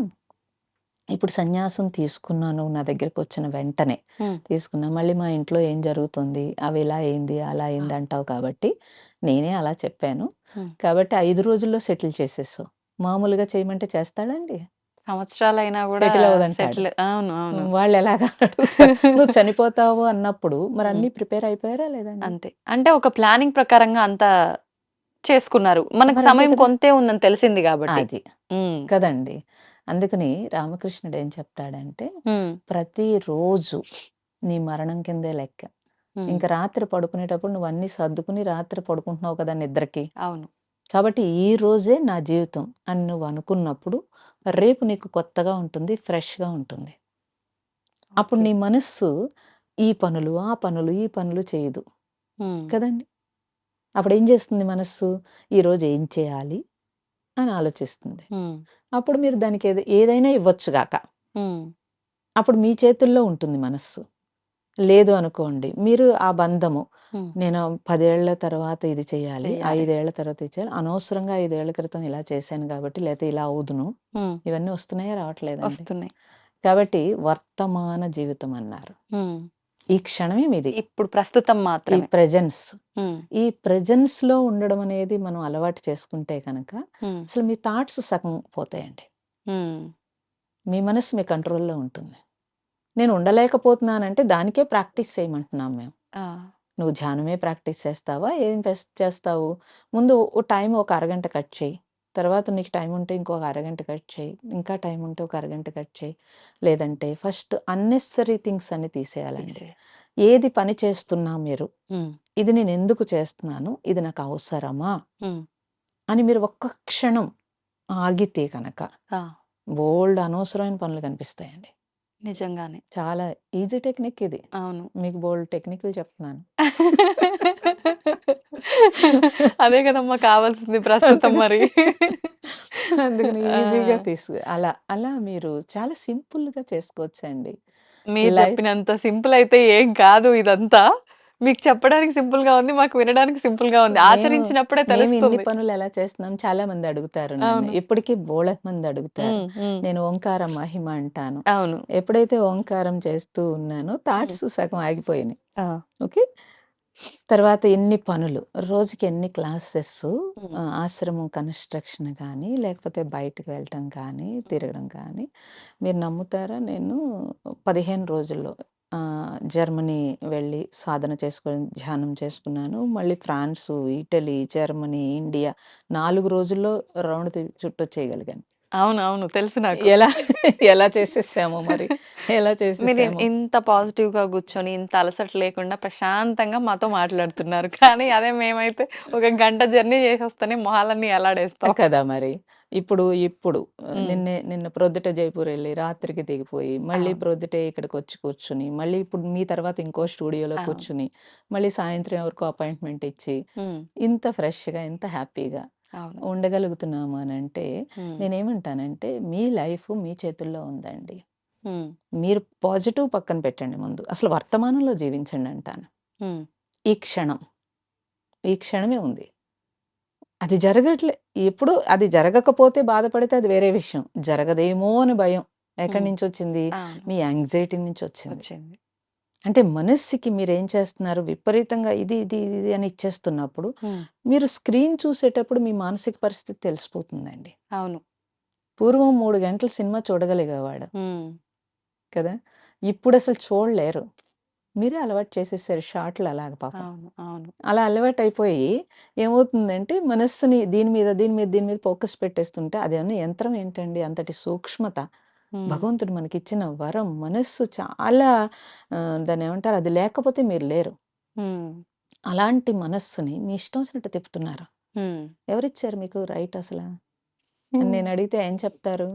ఇప్పుడు సన్యాసం తీసుకున్నాను నా దగ్గరకొచ్చిన వెంటనే. హ్మ్. తీసుకున్నా. మళ్ళీ మా ఇంట్లో ఏం జరుగుతుంది? అవి ఇలా అయింది, అలా ఆ! అయింది అంటావు కాబట్టి, నేనే అలా చెప్పాను. హ్మ్. కాబట్టి 5 రోజుల్లో సెటిల్ చేసేసావు. మామూలుగా చేయమంటే చేస్తాడండి? సంవత్సరాలైనా గూడా సెటిల్ అవ్వదంటాడు. సెటిల్ అవును. అవును. వాళ్ళెలాగా అని అడుగుతారు. నువ్వు చనిపోతావు అన్నప్పుడు మరి హ్మ్. అన్నీ ప్రిపేర్ అయిపోయారా లేదండి? అంతే. అంటే ఒక ప్లానింగ్ ప్రకారంగా అంతా చేసుకున్నారు. మనకు మరంతే సమయం కదా! కొంతే ఉందని తెలిసింది గాబట్టి. అది. హ్మ్. కదండీ! అందుకని రామకృష్ణుడు ఏం చెప్తాడంటే, హ్మ్. ప్రతిరోజు నీ మరణం కిందే లెక్క. హ్మ్. ఇంక రాత్రి పడుకునేటప్పుడు నువ్వన్నీ సర్దుకుని రాత్రి పడుకుంటున్నావు కదా నిద్రకి. అవును. కాబట్టి ఈ రోజే నా జీవితం అని నువ్వు అనుకున్నప్పుడు, రేపు నీకు కొత్తగా ఉంటుంది, ఫ్రెష్‌గా ఉంటుంది. అప్పుడు ఓకే. నీ మనస్సు ఈ పనులు, ఆ పనులు, ఈ పనులు చేయదు. హ్మ్. కదండీ! అప్పుడేం చేస్తుంది మనస్సు? ఈరోజు ఏం చేయాలి అని ఆలోచిస్తుంది. హ్మ్. అప్పుడు మీరు దానికి ఏదైనా ఇవ్వచ్చు గాక. హ్మ్. అప్పుడు మీ చేతుల్లో ఉంటుంది మనస్సు. లేదు అనుకోండి, మీరు ఆ బంధము హ్మ్. నేను 10 ఏళ్ల తర్వాత ఇది చేయాలి, చెయ్యాలి. 5 ఏళ్ల తర్వాత ఇది చేయాలి. అనవసరంగా 5 ఏళ్ల క్రితం ఇలా చేశాను కాబట్టి, లేతే ఇలా అవుదును. హ్మ్. ఇవన్నీ వస్తున్నాయా? రావట్లేదండి. వస్తున్నాయి. కాబట్టి వర్తమాన జీవితం అన్నారు. హ్మ్. ఈ క్షణమే మీది. ఇప్పుడు ప్రస్తుతం ఈ మాత్రమే. ప్రెజెన్స్. హ్మ్. ఈ ప్రెజెన్స్‌లో ఉండడం అనేది మనం అలవాటు చేసుకుంటే కనుక, హ్మ్. అసలు మీ థాట్స్ సగం పోతాయండి. హ్మ్. మీ మనస్సు మీ కంట్రోల్‌లో ఉంటుంది. నేను ఉండలేకపోతున్నానంటే దానికే ప్రాక్టీస్ చేయమంటున్నాం మేము. ఆ! నువ్వు ధ్యానమే ప్రాక్టీస్ చేస్తావా? ఏం చేస్తావు? ముందు ఓ టైం ఒక అరగంట కట్ చెయ్యి. తర్వాత నీకు టైం ఉంటే ఇంకొక అరగంట కట్ చెయ్యి. ఇంకా టైం ఉంటే ఒక అరగంట కట్ చెయ్యి. లేదంటే ఫస్ట్ అన్నెసెసరీ థింగ్స్ అన్నీ తీసేయాలండి. తీసే ఏది పని చేస్తున్నా మీరు, హ్మ్. ఇది నేనెందుకు చేస్తున్నాను? ఇది నాకు అవసరమా? హ్మ్. అని మీరు ఒక్క క్షణం ఆగితే గనక ఆ! బోలెడు అనవసరమైన పనులు కనిపిస్తాయండి. నిజంగానే. చాలా ఈజీ టెక్నిక్ ఇది. అవును. మీకు బోలెడు టెక్నిక్‌లు చెప్తున్నాను. అదే కదమ్మా కావాల్సింది ప్రస్తుతం అంతేగా. మరి. అందుకని ఈజీగా ఆ! అలా మీరు చాలా సింపుల్‌గా చేసుకోవచ్చండి. మీరు లైఫ్ చెప్పినంత సింపుల్ అయితే ఏం కాదు ఇదంతా. మీకు చెప్పడానికి సింపుల్‌గా ఉంది. మాకు వినడానికి సింపుల్‌గా ఉంది. మేము ఆచరించినప్పుడే మేము ఇన్ని తెలుస్తుంది. పనులు ఎలా చేస్తున్నాం చాలా మంది అడుగుతారు నన్ను. అవును. ఇప్పటికి బోలెడు మంది అడుగుతారు. హ్మ్. హ్మ్. నేను ఓంకార మహిమ అంటాను. అవును. ఎప్పుడైతే ఓంకారం చేస్తూ ఉన్నానో హ్మ్. థాట్స్ సగం ఆగిపోయినాయి. ఆ! ఓకే. తర్వాత ఎన్ని పనులు, రోజుకి ఎన్ని క్లాసెస్సు హ్మ్. ఆశ్రమం కన్‌స్ట్రక్షన్ గానీ, లేకపోతే బయటకి వెళ్ళటం కానీ, తిరగడం కానీ, మీరు నమ్ముతారా నేను 15 రోజుల్లో జర్మనీ వెళ్ళి సాధన చేసుకొని ధ్యానం చేసుకున్నాను. మళ్ళీ ఫ్రాన్సు, ఇటలీ, జర్మనీ, ఇండియా 4 రోజుల్లో రౌండ్ చుట్టొచ్చేయగలిగాను. అవునవును. తెలుసు నాకు. ఎలా ఎలా చేసేసామో మరి. ఎలా మీరు చేసేసామో. ఇంత పాజిటివ్‌గా కూర్చొని, ఇంత అలసట లేకుండా ప్రశాంతంగా మాతో మాట్లాడుతున్నారు. కానీ అదే మేమైతే ఒక గంట జర్నీ చేసొస్తేనే మొహాలన్నీ అల్లాడేస్తాం. కదా మరి. ఇప్పుడు హ్మ్. నిన్న ప్రొద్దుట జైపూర్ ఎళ్లి రాత్రికి దిగిపోయి, మళ్ళీ అవును. ప్రొద్దుటే ఇక్కడికొచ్చి కూర్చొని, మళ్ళీ ఇప్పుడు మీ తర్వాత ఇంకో స్టూడియోలో అవును. కూర్చొని, మళ్ళీ సాయంత్రం ఎవరికో అపాయింట్‌మెంట్ ఇచ్చి, హ్మ్. ఇంత ఫ్రెష్‌గా, ఇంత హ్యాపీగా అవును. ఉండగలుగుతున్నాము అనంటే, హ్మ్. నేనేమంటానంటే మీ లైఫ్ మీ చేతుల్లో ఉందండి. హ్మ్. మీరు పాజిటివ్ పక్కన పెట్టండి ముందు. అసలు వర్తమానంలో జీవించండి అంటాను. హ్మ్. ఈ క్షణం, ఈ క్షణమే ఉంది. అది జరగట్లే. ఎప్పుడు అది జరగకపోతే బాధపడితే అది వేరే విషయం. జరగదేమో అని భయం. ఎక్కడి హ్మ్. నుంచొచ్చింది? అవును. మీ యాంగ్జైటీ నుంచొచ్చింది. వచ్చింది. అంటే మనస్సుకి మీరేం చేస్తున్నారు? విపరీతంగా ఇది అని ఇచ్చేస్తున్నప్పుడు, హ్మ్. మీరు స్క్రీన్ చూసేటప్పుడు మీ మానసిక పరిస్థితి తెలిసిపోతుందండి. అవును. పూర్వం 3 గంటలు సినిమా చూడగలిగేవాడు హ్మ్. కదా! ఇప్పుడసలు చూడలేరు. మీరే అలవాటు చేసేసారు షార్ట్‌లు అలాగ పాపం. అవును. అవును. అలా అలవాటయిపోయి ఏమవుతుందంటే మనస్సుని దీని మీద ఫోకస్ పెట్టేస్తుంటే అదేమన్నా యంత్రం ఏంటండి? అంతటి సూక్ష్మత. హ్మ్. భగవంతుడు మనకిచ్చిన వరం. మనస్సు చాలా దాన్నేమంటారు? అది లేకపోతే మీరు లేరు. హ్మ్. అలాంటి మనస్సుని మీ ఇష్టం వచ్చినట్టు తిప్పుతున్నారు. హ్మ్. ఎవరిచ్చారు మీకు రైట్ అసల? అని హ్మ్. నేనడిగితే ఏం చెప్తారు?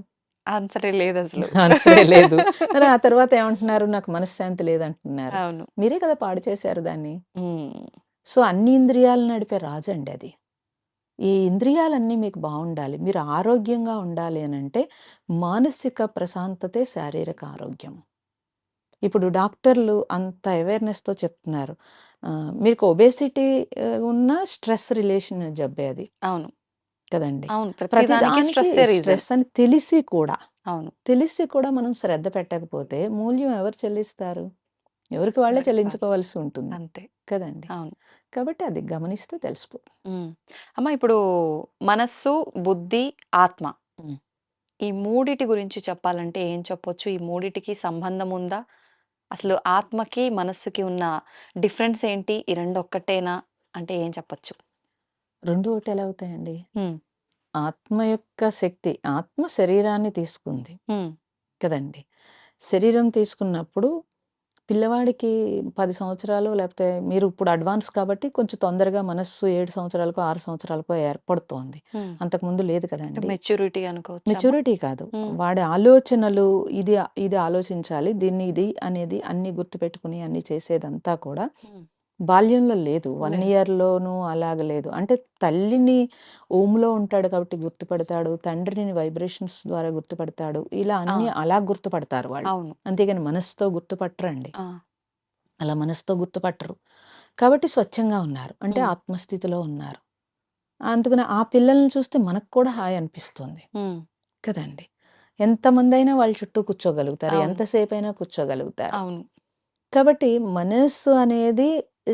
ఆన్సరే లేదసలు. ఆన్సరే లేదు. మరి ఆ తర్వాత ఏమంటున్నారు? నాకు మనశ్శాంతి లేదంటున్నారు. అవును. మీరే కదా పాడు చేశారు దాన్ని. హ్మ్. సో, అన్ని ఇంద్రియాలను నడిపే రాజండి అది. ఈ ఇంద్రియాలన్నీ మీకు బావుండాలి. మీరు ఆరోగ్యంగా ఉండాలి అనంటే, మానసిక ప్రశాంతతే శారీరక ఆరోగ్యం. ఇప్పుడు డాక్టర్లు అంత అవేర్‌నెస్‌తో చెప్తున్నారు. మీకు ఒబేసిటీ ఉన్న స్ట్రెస్ రిలేషన్ జబ్బే అది. అవును. కదండీ! అవును. ప్రతి దానికి ప్రతిదానికి స్ట్రెస్సే రీజన్. స్ట్రెస్ అని అవును. తెలిసి కూడా మనం శ్రద్ధ పెట్టకపోతే మూల్యం ఎవరు చెల్లిస్తారు? ఎవరికి వాళ్ళే ఎవరికి వాళ్ళు. చెల్లించుకోవాల్సి ఉంటుంది. అంతే. కదండీ! అవును. కాబట్టి అది గమనిస్తే తెలిసిపోతుంది. హ్మ్. అమ్మ ఇప్పుడు మనస్సు, బుద్ధి, ఆత్మ హ్మ్. ఈ మూడిటి గురించి చెప్పాలంటే ఏం చెప్పొచ్చు? ఈ మూడిటికి సంబంధం ఉందా? అసలు ఆత్మకి, మనస్సుకి ఉన్న డిఫరెన్స్ ఏంటి? ఈ 2 ఒక్కటేనా? అంటే ఏం చెప్పొచ్చు? రెండు ఒకటి ఎలా అవుతాయండి? హ్మ్. ఆత్మ యొక్క శక్తి, ఆత్మ శరీరాన్ని తీసుకుంది హ్మ్. కదండీ! శరీరం తీసుకున్నప్పుడు పిల్లవాడికి 10 సంవత్సరాలు లేకపోతే మీరు ఇప్పుడు అడ్వాన్స్ కాబట్టి కొంచెం తొందరగా మనస్సు 7 సంవత్సరాలకో, 6 సంవత్సరాలకో ఏర్పడుతోంది. హ్మ్. అంతకుముందు లేదు అంటే కదండీ! మెచ్యూరిటీ అనుకోవచ్చామా? మెచ్యూరిటీ కాదు. హ్మ్. వాడి ఆలోచనలు ఇది ఇది ఆలోచించాలి. దీన్ని ఇది అనేది అన్నీ గుర్తుపెట్టుకుని అన్నీ చేసేదంతా కూడా హ్మ్. బాల్యంలో లేదు. 1 లేదు. ఇయర్‌లోనూ అలాగ లేదు. అంటే తల్లిని ఊమ్‌లో ఉంటాడు కాబట్టి గుర్తుపడతాడు. తండ్రిని వైబ్రేషన్స్ ద్వారా గుర్తుపడతాడు. ఇలా ఆ! అన్నీ అలా గుర్తుపడతారు వాళ్ళు. అవును. అంతేగాని మనసుతో గుర్తుపట్టరండి. ఆ! అలా మనసుతో గుర్తుపట్టరు. కాబట్టి స్వచ్ఛంగా ఉన్నారు. అంటే హ్మ్. ఆత్మస్థితిలో ఉన్నారు. అందుకని ఆ పిల్లల్ని చూస్తే మనకు కూడా హాయి అనిపిస్తుంది. హ్మ్. కదండీ! ఎంతమందైనా వాళ్ళ చుట్టూ కూర్చోగలుగుతారు. అవును. ఎంతసేపైనా కూర్చోగలుగుతారు. అవును. కాబట్టి మనస్సు అనేది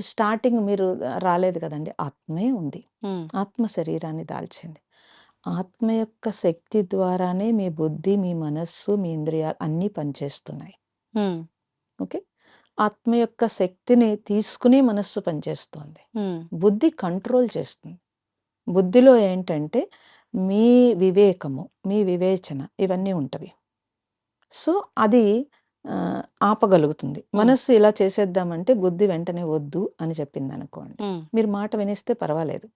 స్టార్టింగ్ మీరు రాలేదు కదండీ! ఆత్మే ఉంది. హ్మ్. ఆత్మ శరీరాన్ని దాల్చింది. ఆత్మ యొక్క శక్తి ద్వారానే మీ బుద్ధి, మీ మనస్సు, మీ ఇంద్రియాలు అన్నీ పనిచేస్తున్నాయి. హ్మ్. ఓకే. ఆత్మ యొక్క శక్తిని తీసుకుని మనస్సు పనిచేస్తుంది. హ్మ్. బుద్ధి కంట్రోల్ చేస్తుంది. బుద్ధిలో ఏంటంటే మీ వివేకము, మీ వివేచన ఇవన్నీ ఉంటవి. సో, అది ఆపగలుగుతుంది. హ్మ్. మనస్సు ఇలా చేసేద్దామంటే బుద్ధి వెంటనే వద్దు అని చెప్పిందనుకోండి. హ్మ్. మీరు మాట వినిస్తే పర్వాలేదు.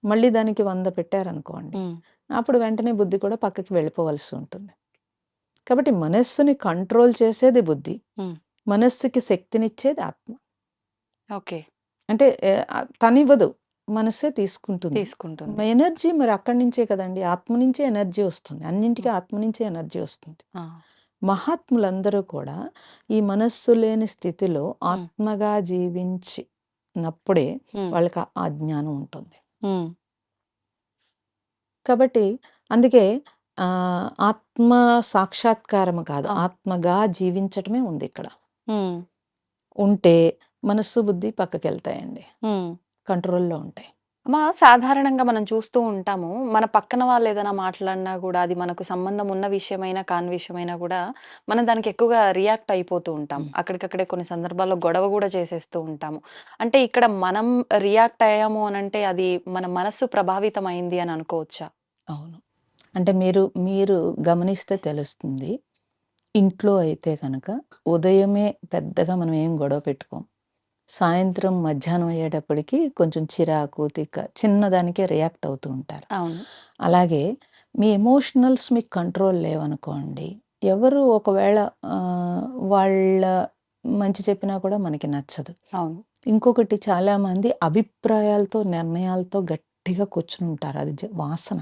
మళ్ళీ దానికి 100 పెట్టారనుకోండి. హ్మ్. అప్పుడు వెంటనే బుద్ధి కూడా పక్కకి వెళ్ళిపోవలసి ఉంటుంది. కాబట్టి మనస్సుని కంట్రోల్ చేసేది బుద్ధి. హ్మ్. మనస్సుకి శక్తినిచ్చేది ఆత్మ. ఓకే. అంటే తనివ్వదు. మనస్సే తీసుకుంటుంది. తీసుకుంటుంది. ఎనర్జీ మరి అక్కడి నుంచే కదండీ! ఆత్మ నుంచే ఎనర్జీ వస్తుంది. అన్నింటికి హ్మ్. ఆత్మ నుంచే ఎనర్జీ వస్తుంది. ఆ! మహాత్ములందరూ కూడా ఈ మనస్సు లేని స్థితిలో హ్మ్. ఆత్మగా జీవించినప్పుడే హ్మ్. వాళ్ళకి ఆ జ్ఞానం ఉంటుంది. హ్మ్. కాబట్టి అందుకే ఆత్మ సాక్షాత్కారం కాదు. అవును. ఆత్మగా జీవించటమే ఉందిక్కడ. హ్మ్. ఉంటే మనస్సు, బుద్ధి పక్కకెళ్తాయండి. హ్మ్. కంట్రోల్‌లో ఉంటాయి. సాధారణంగా మనం చూస్తూ ఉంటాము. మన పక్కన వాళ్ళేదైనా మాట్లాడినా గూడా, అది మనకు సంబంధం ఉన్న విషయమైనా, కాని విషయమైనా గూడా, మనం దానికి ఎక్కువగా రియాక్ట్ అయిపోతూ ఉంటాం. హ్మ్. అక్కడికక్కడే కొన్ని సందర్భాల్లో గొడవ గూడా చేసేస్తూ ఉంటాము. అంటే ఇక్కడ మనం రియాక్ట్ అయ్యాము అనంటే, అది మన మనస్సు ప్రభావితం అయింది అని అనుకోవచ్చా? అవును. అంటే మీరు గమనిస్తే తెలుస్తుంది. ఇంట్లో అయితే గనక ఉదయమే పెద్దగా మనం ఏం గొడవ పెట్టుకోం. సాయంత్రం, మధ్యాహ్నం అయ్యేటప్పటికి కొంచెం చిరాకు, తిక్క చిన్నదానికే రియాక్ట్ అవుతూ ఉంటారు. అవును. అలాగే మీ ఎమోషనల్స్ మీకు కంట్రోల్ లేవనుకోండి, ఎవరు ఒకవేళ వాళ్ళ మంచి చెప్పినా కూడా మనకి నచ్చదు. అవును. ఇంకొకటి చాలామంది అభిప్రాయాలతో, నిర్ణయాలతో గట్టిగా కూర్చునుంటారు. అది వాసన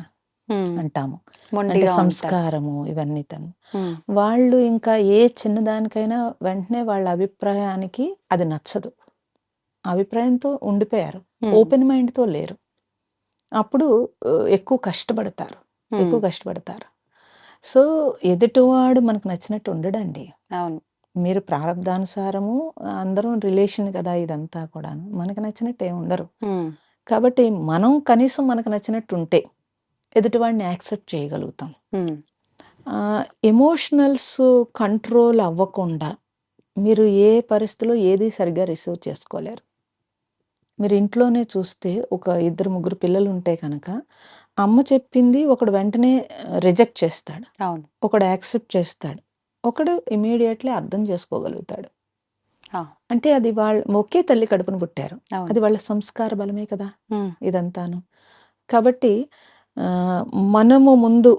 హ్మ్. అంటాము. అంటే మొండిగా ఉంటారు. సంస్కారము ఇవన్నీ తను. హ్మ్. వాళ్ళు ఇంకా ఏ చిన్నదానికైనా వెంటనే వాళ్ళ అభిప్రాయానికి అది నచ్చదు. అభిప్రాయంతో ఉండిపోయారు. హ్మ్. ఓపెన్ మైండ్‌తో లేరు. అప్పుడు ఎక్కువ కష్టపడతారు. హ్మ్. ఎక్కువ కష్టపడతారు. సో, ఎదుటివాడు మనకు నచ్చినట్టు ఉండడండి. అవును. మీరు ప్రారబ్ధానుసారము అందరం రిలేషన్ కదా ఇదంతా కూడాను. మనకు నచ్చినట్టు ఏమి ఉండరు. హ్మ్. కాబట్టి మనం కనీసం మనకు నచ్చినట్టు ఉంటే ఎదుటివాడిని యాక్సెప్ట్ చేయగలుగుతాం. హ్మ్. ఎమోషనల్స్ కంట్రోల్ అవ్వకుండా మీరు ఏ పరిస్థితిలో ఏది సరిగ్గా రిసీవ్ చేసుకోలేరు. మీరు ఇంట్లోనే చూస్తే ఒక ఇద్దరు, ముగ్గురు పిల్లలుంటే కనుక, అమ్మ చెప్పింది ఒకడు వెంటనే రిజెక్ట్ చేస్తాడు. అవును. ఒకడు యాక్సెప్ట్ చేస్తాడు. ఒకడు ఇమ్మీడియేట్‌లీ అర్థం చేసుకోగలుగుతాడు. ఆ! అంటే అది ఒకే తల్లి కడుపున పుట్టారు. అవును. అది వాళ్ళ సంస్కార బలమే కదా! హ్మ్. ఇదంతాను. కాబట్టి ఆహ్, మనము ముందు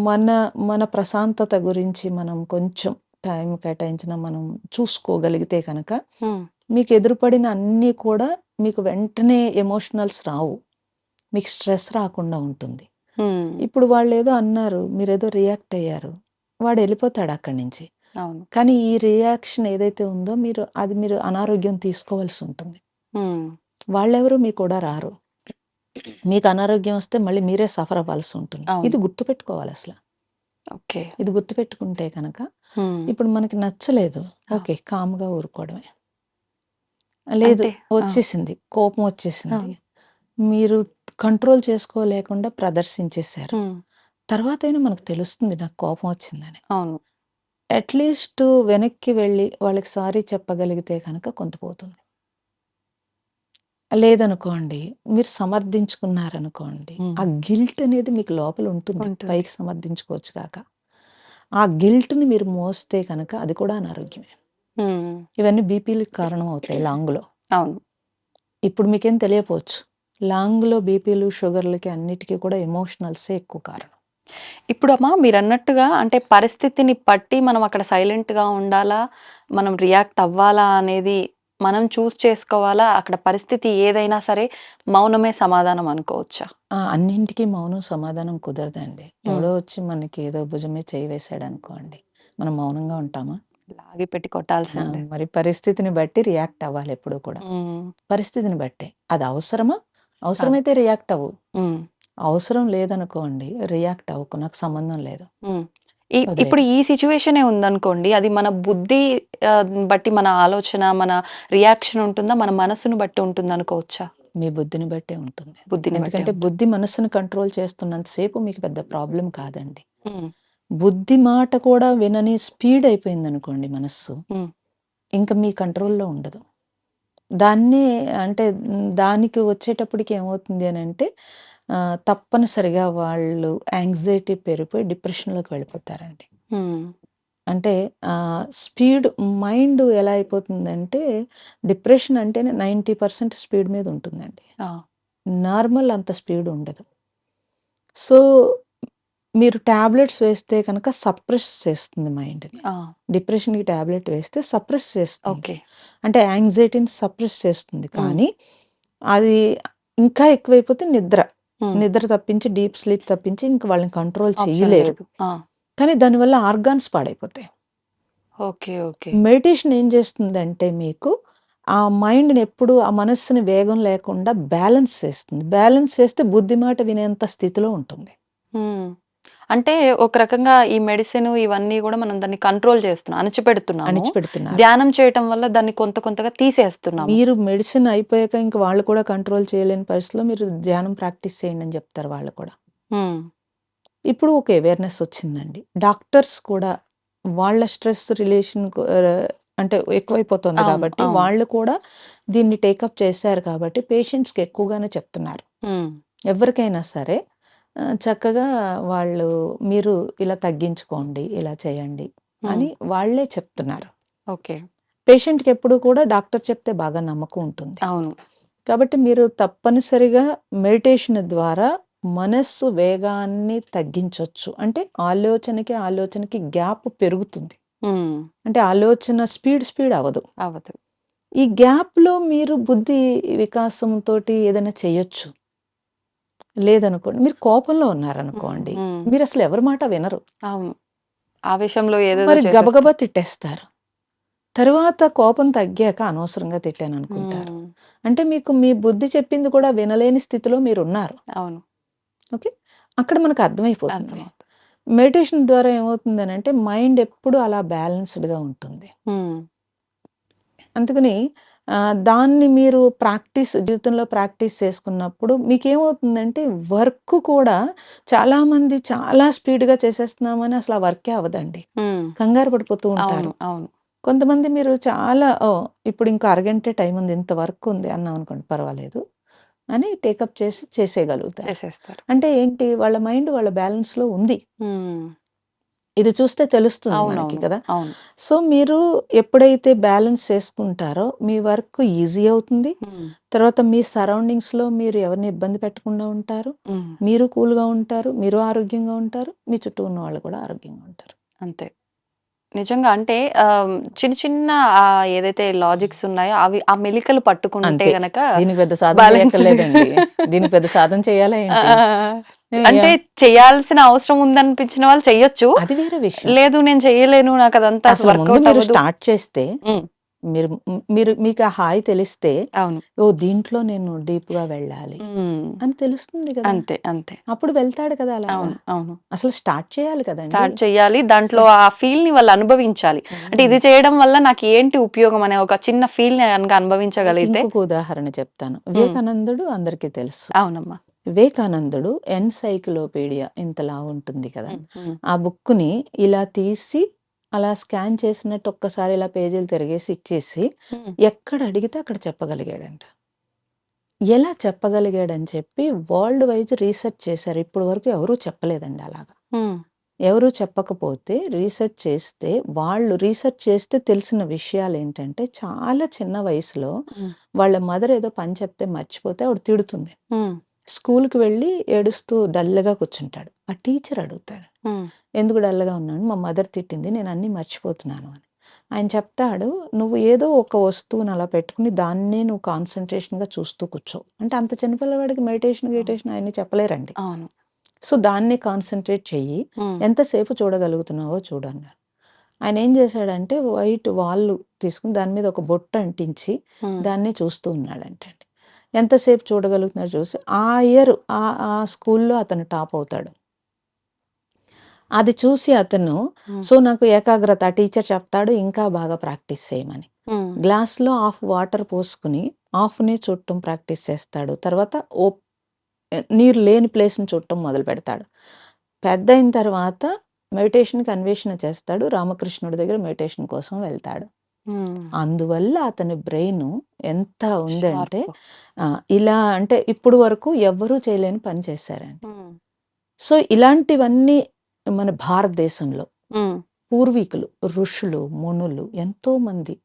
మన మన ప్రశాంతత గురించి మనం కొంచెం టైం కేటాయించిన మనం చూసుకోగలిగితే కనుక, హ్మ్. మీకు ఎదురుపడిన అన్నీ కూడా మీకు వెంటనే ఎమోషనల్స్ రావు. మీకు స్ట్రెస్ రాకుండా ఉంటుంది. హ్మ్. ఇప్పుడు వాళ్ళేదో అన్నారు. మీరేదో రియాక్ట్ అయ్యారు. వాడెళ్ళిపోతాడు అక్కడి నుంచి. అవును. కానీ ఈ రియాక్షన్ ఏదైతే ఉందో మీరు అనారోగ్యం తీసుకోవాల్సుంటుంది. హ్మ్. వాళ్ళెవరు మీ కూడా రారు. మీకు అనారోగ్యం వస్తే మళ్ళీ మీరే సఫర్ అవ్వాల్సుంటుంది. అవును. ఇది గుర్తుపెట్టుకోవాలసల. ఓకే. ఇది గుర్తుపెట్టుకుంటే కనుక హ్మ్. ఇప్పుడు మనకి నచ్చలేదు. ఆ! ఓకే. కామ్‌గా ఊరుకోవడమే. లేదు అంటే ఆ! వచ్చేసింది. కోపం వచ్చేసింది. అవును. మీరు కంట్రోల్ చేసుకోలేకుండా ప్రదర్శించేశారు. హ్మ్. తర్వాతైనా మనకు తెలుస్తుంది నాకు కోపం వచ్చిందని. అవును. అట్‌లీస్ట్ వెనక్కి వెళ్ళి వాళ్ళకి సారీ చెప్పగలిగితే గనక కొంత పోతుంది. లేదనుకోండి, మీరు సమర్థించుకున్నారనుకోండి, ఆ గిల్ట్ అనేది మీకు లోపల ఉంటుంది. ఉంటుంది. పైకి సమర్థించుకోవచ్చు కాక. ఆ గిల్ట్‌ని మీరు మోస్తే కనుక అది కూడా అనారోగ్యమే. హ్మ్. ఇవన్నీ బీపీ‌లకి కారణం అవుతాయి లాంగ్‌లో. అవును. ఇప్పుడు మీకేం తెలియపోవచ్చు. లాంగ్‌లో బీపీలు, షుగర్‌లకి అన్నిటికి కూడా ఎమోషనల్సే ఎక్కువ కారణం. ఇప్పుడమ్మా మీరన్నట్టుగా అంటే పరిస్థితిని బట్టి మనం అక్కడ సైలెంట్‌గా ఉండాలా? మనం రియాక్ట్ అవ్వాలా అనేది మనం చూజ్ చేసుకోవాలా? అక్కడ పరిస్థితి ఏదైనా సరే మౌనమే సమాధానం అనుకోవచ్చా? అన్నింటికి మౌనం సమాధానం కుదరదండి. హ్మ్. ఎవడో వచ్చి మనకి ఏదో భుజం మీద చేయి వేసాడనుకోండి, మనం మౌనంగా ఉంటామా? లాగి పెట్టి కొట్టాల్సిందే. మరి పరిస్థితిని బట్టి రియాక్ట్ అవ్వాలి ఎప్పుడూ కూడా. హ్మ్. పరిస్థితిని బట్టే. అది అవసరమా? కాదు. అవసరమైతే రియాక్ట్ అవ్వు. హ్మ్. అవసరం లేదనుకోండి, రియాక్ట్ అవ్వకు. నాకు సంబంధం లేదు. హ్మ్. ఇప్పుడు వదిలేయడం. ఈ సిట్యుయేషనే ఉందనుకోండి. అది మన బుద్ధి బట్టి మన ఆలోచన, మన రియాక్షన్ ఉంటుందా? మన మనసును బట్టి ఉంటుందనుకోవచ్చా? మీ బుద్ధిని బట్టే ఉంటుంది. బుద్ధిని బట్టే ఎందుకంటే ఉంటుంది. బుద్ధి మనస్సుని కంట్రోల్ చేస్తున్నంత సేపు మీకు పెద్ద ప్రాబ్లమ్ కాదండి. హ్మ్. బుద్ధి మాట కూడా వినని స్పీడ్ అయిపోయిందనుకోండి మనస్సు, హ్మ్. ఇంక మీ కంట్రోల్‌లో ఉండదు. దాన్నే అంటే దానికి వచ్చేటప్పటికి ఏమవుతుంది అనంటే తప్పనిసరిగా వాళ్ళు యాంగ్జైటీ పెరిగిపోయి డిప్రెషన్‌లోకి వెళ్ళిపోతారండి. హ్మ్. అంటే స్పీడ్ మైండ్ ఎలా అయిపోతుందంటే డిప్రెషన్ అంటేనే 90% స్పీడ్ మీద ఉంటుందండి. ఆ! నార్మల్ అంత స్పీడ్ ఉండదు. సో, మీరు టాబ్లెట్స్ వేస్తే కనుక సప్రెస్ చేస్తుంది మైండ్‌ని. ఆ! డిప్రెషన్‌కి టాబ్లెట్ వేస్తే సప్రెస్ చేస్తుంది. ఓకే. అంటే యాంగ్జైటీని సప్రెస్ చేస్తుంది. హ్మ్. కానీ అది ఇంకా ఎక్కువైపోతే నిద్ర. హ్మ్. నిద్ర తప్పించి డీప్ స్లీప్ తప్పించి ఇంక వాళ్ళని కంట్రోల్ ఆప్షన్ చెయ్యలేరు. లేదు. ఆ! కానీ దానివల్ల ఆర్గాన్స్ పాడైపోతాయి. ఓకే. ఓకే. మెడిటేషన్ ఏం చేస్తుందంటే మీకు ఆ మైండ్‌ని ఎప్పుడు ఆ మనస్సుని వేగం లేకుండా బ్యాలెన్స్ చేస్తుంది. బ్యాలెన్స్ చేస్తే బుద్ధి మాట వినేంత స్థితిలో ఉంటుంది. హ్మ్. అంటే ఒక రకంగా ఈ మెడిసిను ఇవన్నీ గూడా మనం దాన్ని కంట్రోల్ చేస్తున్నాం. అణచిపెడుతున్నాము. అణిచిపెడుతున్నారు. ధ్యానం చేయటం వల్ల దాన్ని కొంత కొంతగా తీసేస్తున్నాము. మీరు మెడిసిన్ అయిపోయాక ఇంక వాళ్ళు కూడా కంట్రోల్ చేయలేని పరిస్థితిలో మీరు ధ్యానం ప్రాక్టీస్ చేయండి అని చెప్తారు వాళ్ళు కూడా. హ్మ్. ఇప్పుడు ఒక అవేర్‌నెస్ వచ్చిందండి. డాక్టర్స్ కూడా వాళ్ళ స్ట్రెస్ అంటే ఎక్కువైపోతుంది అవును. కాబట్టి అవును. వాళ్ళు కూడా దీన్ని టేకప్ చేశారు కాబట్టి పేషెంట్స్‌కి ఎక్కువగానే చెప్తున్నారు. హ్మ్. ఎవరికైనా సరే చక్కగా వాళ్ళు మీరు ఇలా తగ్గించుకోండి, ఇలా చేయండి హ్మ్. అని వాళ్ళే చెప్తున్నారు. ఓకే. పేషెంట్‌కి ఎప్పుడు కూడా డాక్టర్ చెప్తే బాగా నమ్మకం ఉంటుంది. అవును. కాబట్టి మీరు తప్పనిసరిగా మెడిటేషన్ ద్వారా మనస్సు వేగాన్ని తగ్గించొచ్చు. అంటే ఆలోచనకి గ్యాప్ పెరుగుతుంది. హ్మ్. అంటే ఆలోచన స్పీడ్ అవ్వదు. అవ్వదు. ఈ గ్యాప్‌లో మీరు బుద్ధి వికాసంతోటి ఏదైనా చేయొచ్చు. లేదనుకోండి మీరు కోపంలో హ్మ్. ఉన్నారనుకోండి, హ్మ్. మీరసలు ఎవరి మాట వినరు. అవును. ఆవేశంలో ఏదేదో మరి చేసేస్తాం. గబగబా తిట్టేస్తారు. తరువాత కోపం తగ్గాక అనవసరంగా తిట్టాననుకుంటారు. హ్మ్. అంటే మీకు మీ బుద్ధి చెప్పింది కూడా వినలేని స్థితిలో మీరున్నారు. అవును. ఓకే. అక్కడ మనకు అర్థమైపోతుంది. అర్థమవుతుంది. మెడిటేషన్ ద్వారా ఏమవుతుందనంటే మైండ్ ఎప్పుడు అలా బ్యాలెన్స్‌డ్‌గా ఉంటుంది. హ్మ్. అందుకని దాన్ని మీరు జీవితంలో ప్రాక్టీస్ చేసుకున్నప్పుడు మీకేమవుతుందంటే వర్క్ కూడా చాలామంది చాలా స్పీడ్‌గా చేసేస్తున్నామని అసలు ఆ వర్కే అవ్వదండి. హ్మ్. కంగారు పడిపోతూ అవును. ఉంటారు. అవును. కొంతమంది మీరు చాలా ఇప్పుడు ఇంకా అరగంటే టైం ఉంది. ఇంత వర్క్ ఉంది అన్నామనుకోండి పర్వాలేదు అని టేకప్ చేసి చేసేయగలుగుతారు. చేసేస్తారు. అంటే ఏంటి వాళ్ళ మైండ్ వాళ్ళ బ్యాలెన్స్‌లో ఉంది. హ్మ్. ఇది చూస్తే తెలుస్తుంది మనకి అవునవును. కదా! అవును. సో, మీరు ఎప్పుడైతే బ్యాలెన్స్ చేసుకుంటారో మీ వర్క్ ఈజీ అవుతుంది. హ్మ్. తర్వాత మీ సరౌండింగ్స్‌లో మీరు ఎవరిని ఇబ్బంది పెట్టకుండా ఉంటారు. హ్మ్. మీరు కూల్‌గా ఉంటారు. మీరు ఆరోగ్యంగా ఉంటారు. మీ చుట్టూ ఉన్న వాళ్ళు కూడా ఆరోగ్యంగా ఉంటారు. అంతే. నిజంగా అంటే చిన్న చిన్న ఏదైతే లాజిక్స్ ఉన్నాయో అవి ఆ మెలికలు పట్టుకుంటే అంతే. గనక దీనికి పెద్ద సాధన బ్యాలెన్స్‌డ్ చేయక్కర్లేదండి. దీనికి పెద్ద సాధన చేయాలా ఆ! ఏంటి? అంటే యాహ్! చేయాల్సిన అవసరం ఉందనిపించిన వాళ్ళు చెయ్యొచ్చు. అది వేరే విషయం. లేదు నేను చెయ్యలేను నాకదంతా అసలు ముందు వర్కౌట్ మీరు అవ్వదు. స్టార్ట్ చేస్తే హ్మ్. మీకు ఆ హాయి తెలిస్తే, అవును. ఓహ్! దీంట్లో నేను డీప్‌గా వెళ్ళాలి హ్మ్. అని తెలుస్తుంది గదా! అంతే. అంతే. అప్పుడు వెళ్తాడు కదా అలాగా. అవును. అవును. అసలు స్టార్ట్ చేయాలి కదండీ! స్టార్ట్ చెయ్యాలి. దాంట్లో స్టా ఆ ఫీల్‌ని వాళ్ళు అనుభవించాలి. అంటే హ్మ్. ఇది చేయడం వల్ల నాకు ఏంటి ఉపయోగం అనే ఒక చిన్న ఫీల్‌ని గనక అనుభవించగలిగితే మీకింకొక ఉదాహరణ చెప్తాను. హ్మ్. వివేకానందుడు అందరికీ తెలుసు. అవునమ్మా. వివేకానందుడు ఎన్‌సైక్లోపీడియా ఇంత లావుంటుంది కదా! హ్మ్. హ్మ్. ఆ బుక్కుని ఇలా తీసి, అలా స్కాన్ చేసినట్టు ఒక్కసారి ఇలా పేజీలు తిరగేసి ఇచ్చేసి, హ్మ్. ఎక్కడ అడిగితే అక్కడ చెప్పగలిగాడంట. ఎలా చెప్పగలిగాడని చెప్పి వరల్డ్ వైజ్ రీసెర్చ్ చేశారు. ఇప్పటి వరకు ఎవరూ చెప్పలేదండి అలాగా. హ్మ్. ఎవరు చెప్పకపోతే వాళ్ళు రీసెర్చ్ చేస్తే తెలిసిన విషయాలేంటంటే, చాలా చిన్న వయసులో హ్మ్. వాళ్ళ మదర్ ఏదో పని చెప్తే మర్చిపోతే ఆవిడ తిడుతుంది. హ్మ్. స్కూల్‌కి వెళ్ళి ఏడుస్తూ డల్‌గా కూర్చుంటాడు. ఆ టీచర్ అడుగుతారు, హ్మ్. "ఎందుకు డల్‌గా ఉన్నాను?" "మా మదర్ తిట్టింది. నేను అన్నీ మర్చిపోతున్నాను" అని. ఆయన చెప్తాడు, "నువ్వు ఏదో ఒక వస్తువుని అలా పెట్టుకొని దాన్నే నువ్వు కాన్సంట్రేషన్‌గా చూస్తూ కూర్చో." అంటే అంత చిన్న పిల్లవాడికి మెడిటేషన్, అవును. గిడిటేషన్ అయన్నీ చెప్పలేరండి. అవును. సో, దాన్నే కాన్సంట్రేట్ చెయ్యి. హ్మ్. ఎంతసేపు చూడగలుగుతున్నావో చూడన్నారు. ఆయనేం జేశాడంటే వైట్ వాల్ తీసుకొని దాని మీద ఒక బొట్టు అంటించి హ్మ్. దాన్నే చూస్తూ ఉన్నాడంటండి. ఎంతసేపు చూడగలుగుతున్నాడో చూసి ఆ ఇయర్ ఆ స్కూల్‌లో అతను టాప్ అవుతాడు. అది చూసి అతను హ్మ్. సో, నాకు ఏకాగ్రత ఆ టీచర్ చెప్తాడు ఇంకా బాగా ప్రాక్టీస్ చేయమని. హ్మ్. గ్లాస్‌లో హాఫ్ వాటర్ పోసుకొని హాఫ్‌ని చూడటం ప్రాక్టీస్ చేస్తాడు. తర్వాత నీరు లేని ప్లేస్‌ని చూడటం మొదలుపెడతాడు. పెద్దయిన తర్వాత మెడిటేషన్‌కి అన్వేషణ చేస్తాడు. రామకృష్ణుడి దగ్గర మెడిటేషన్ కోసం వెళ్తాడు. హ్మ్. అందువల్ల అతని బ్రెయిను ఎంత ఉందంటే షార్ప్. ఇలా అంటే ఇప్పుడు వరకు ఎవ్వరూ చేయలేని పని చేశారండి. హ్మ్. సో, ఇలాంటివన్నీ మన భారతదేశంలో హ్మ్. పూర్వీకులు, ఋషులు, మునులు ఎంతోమంది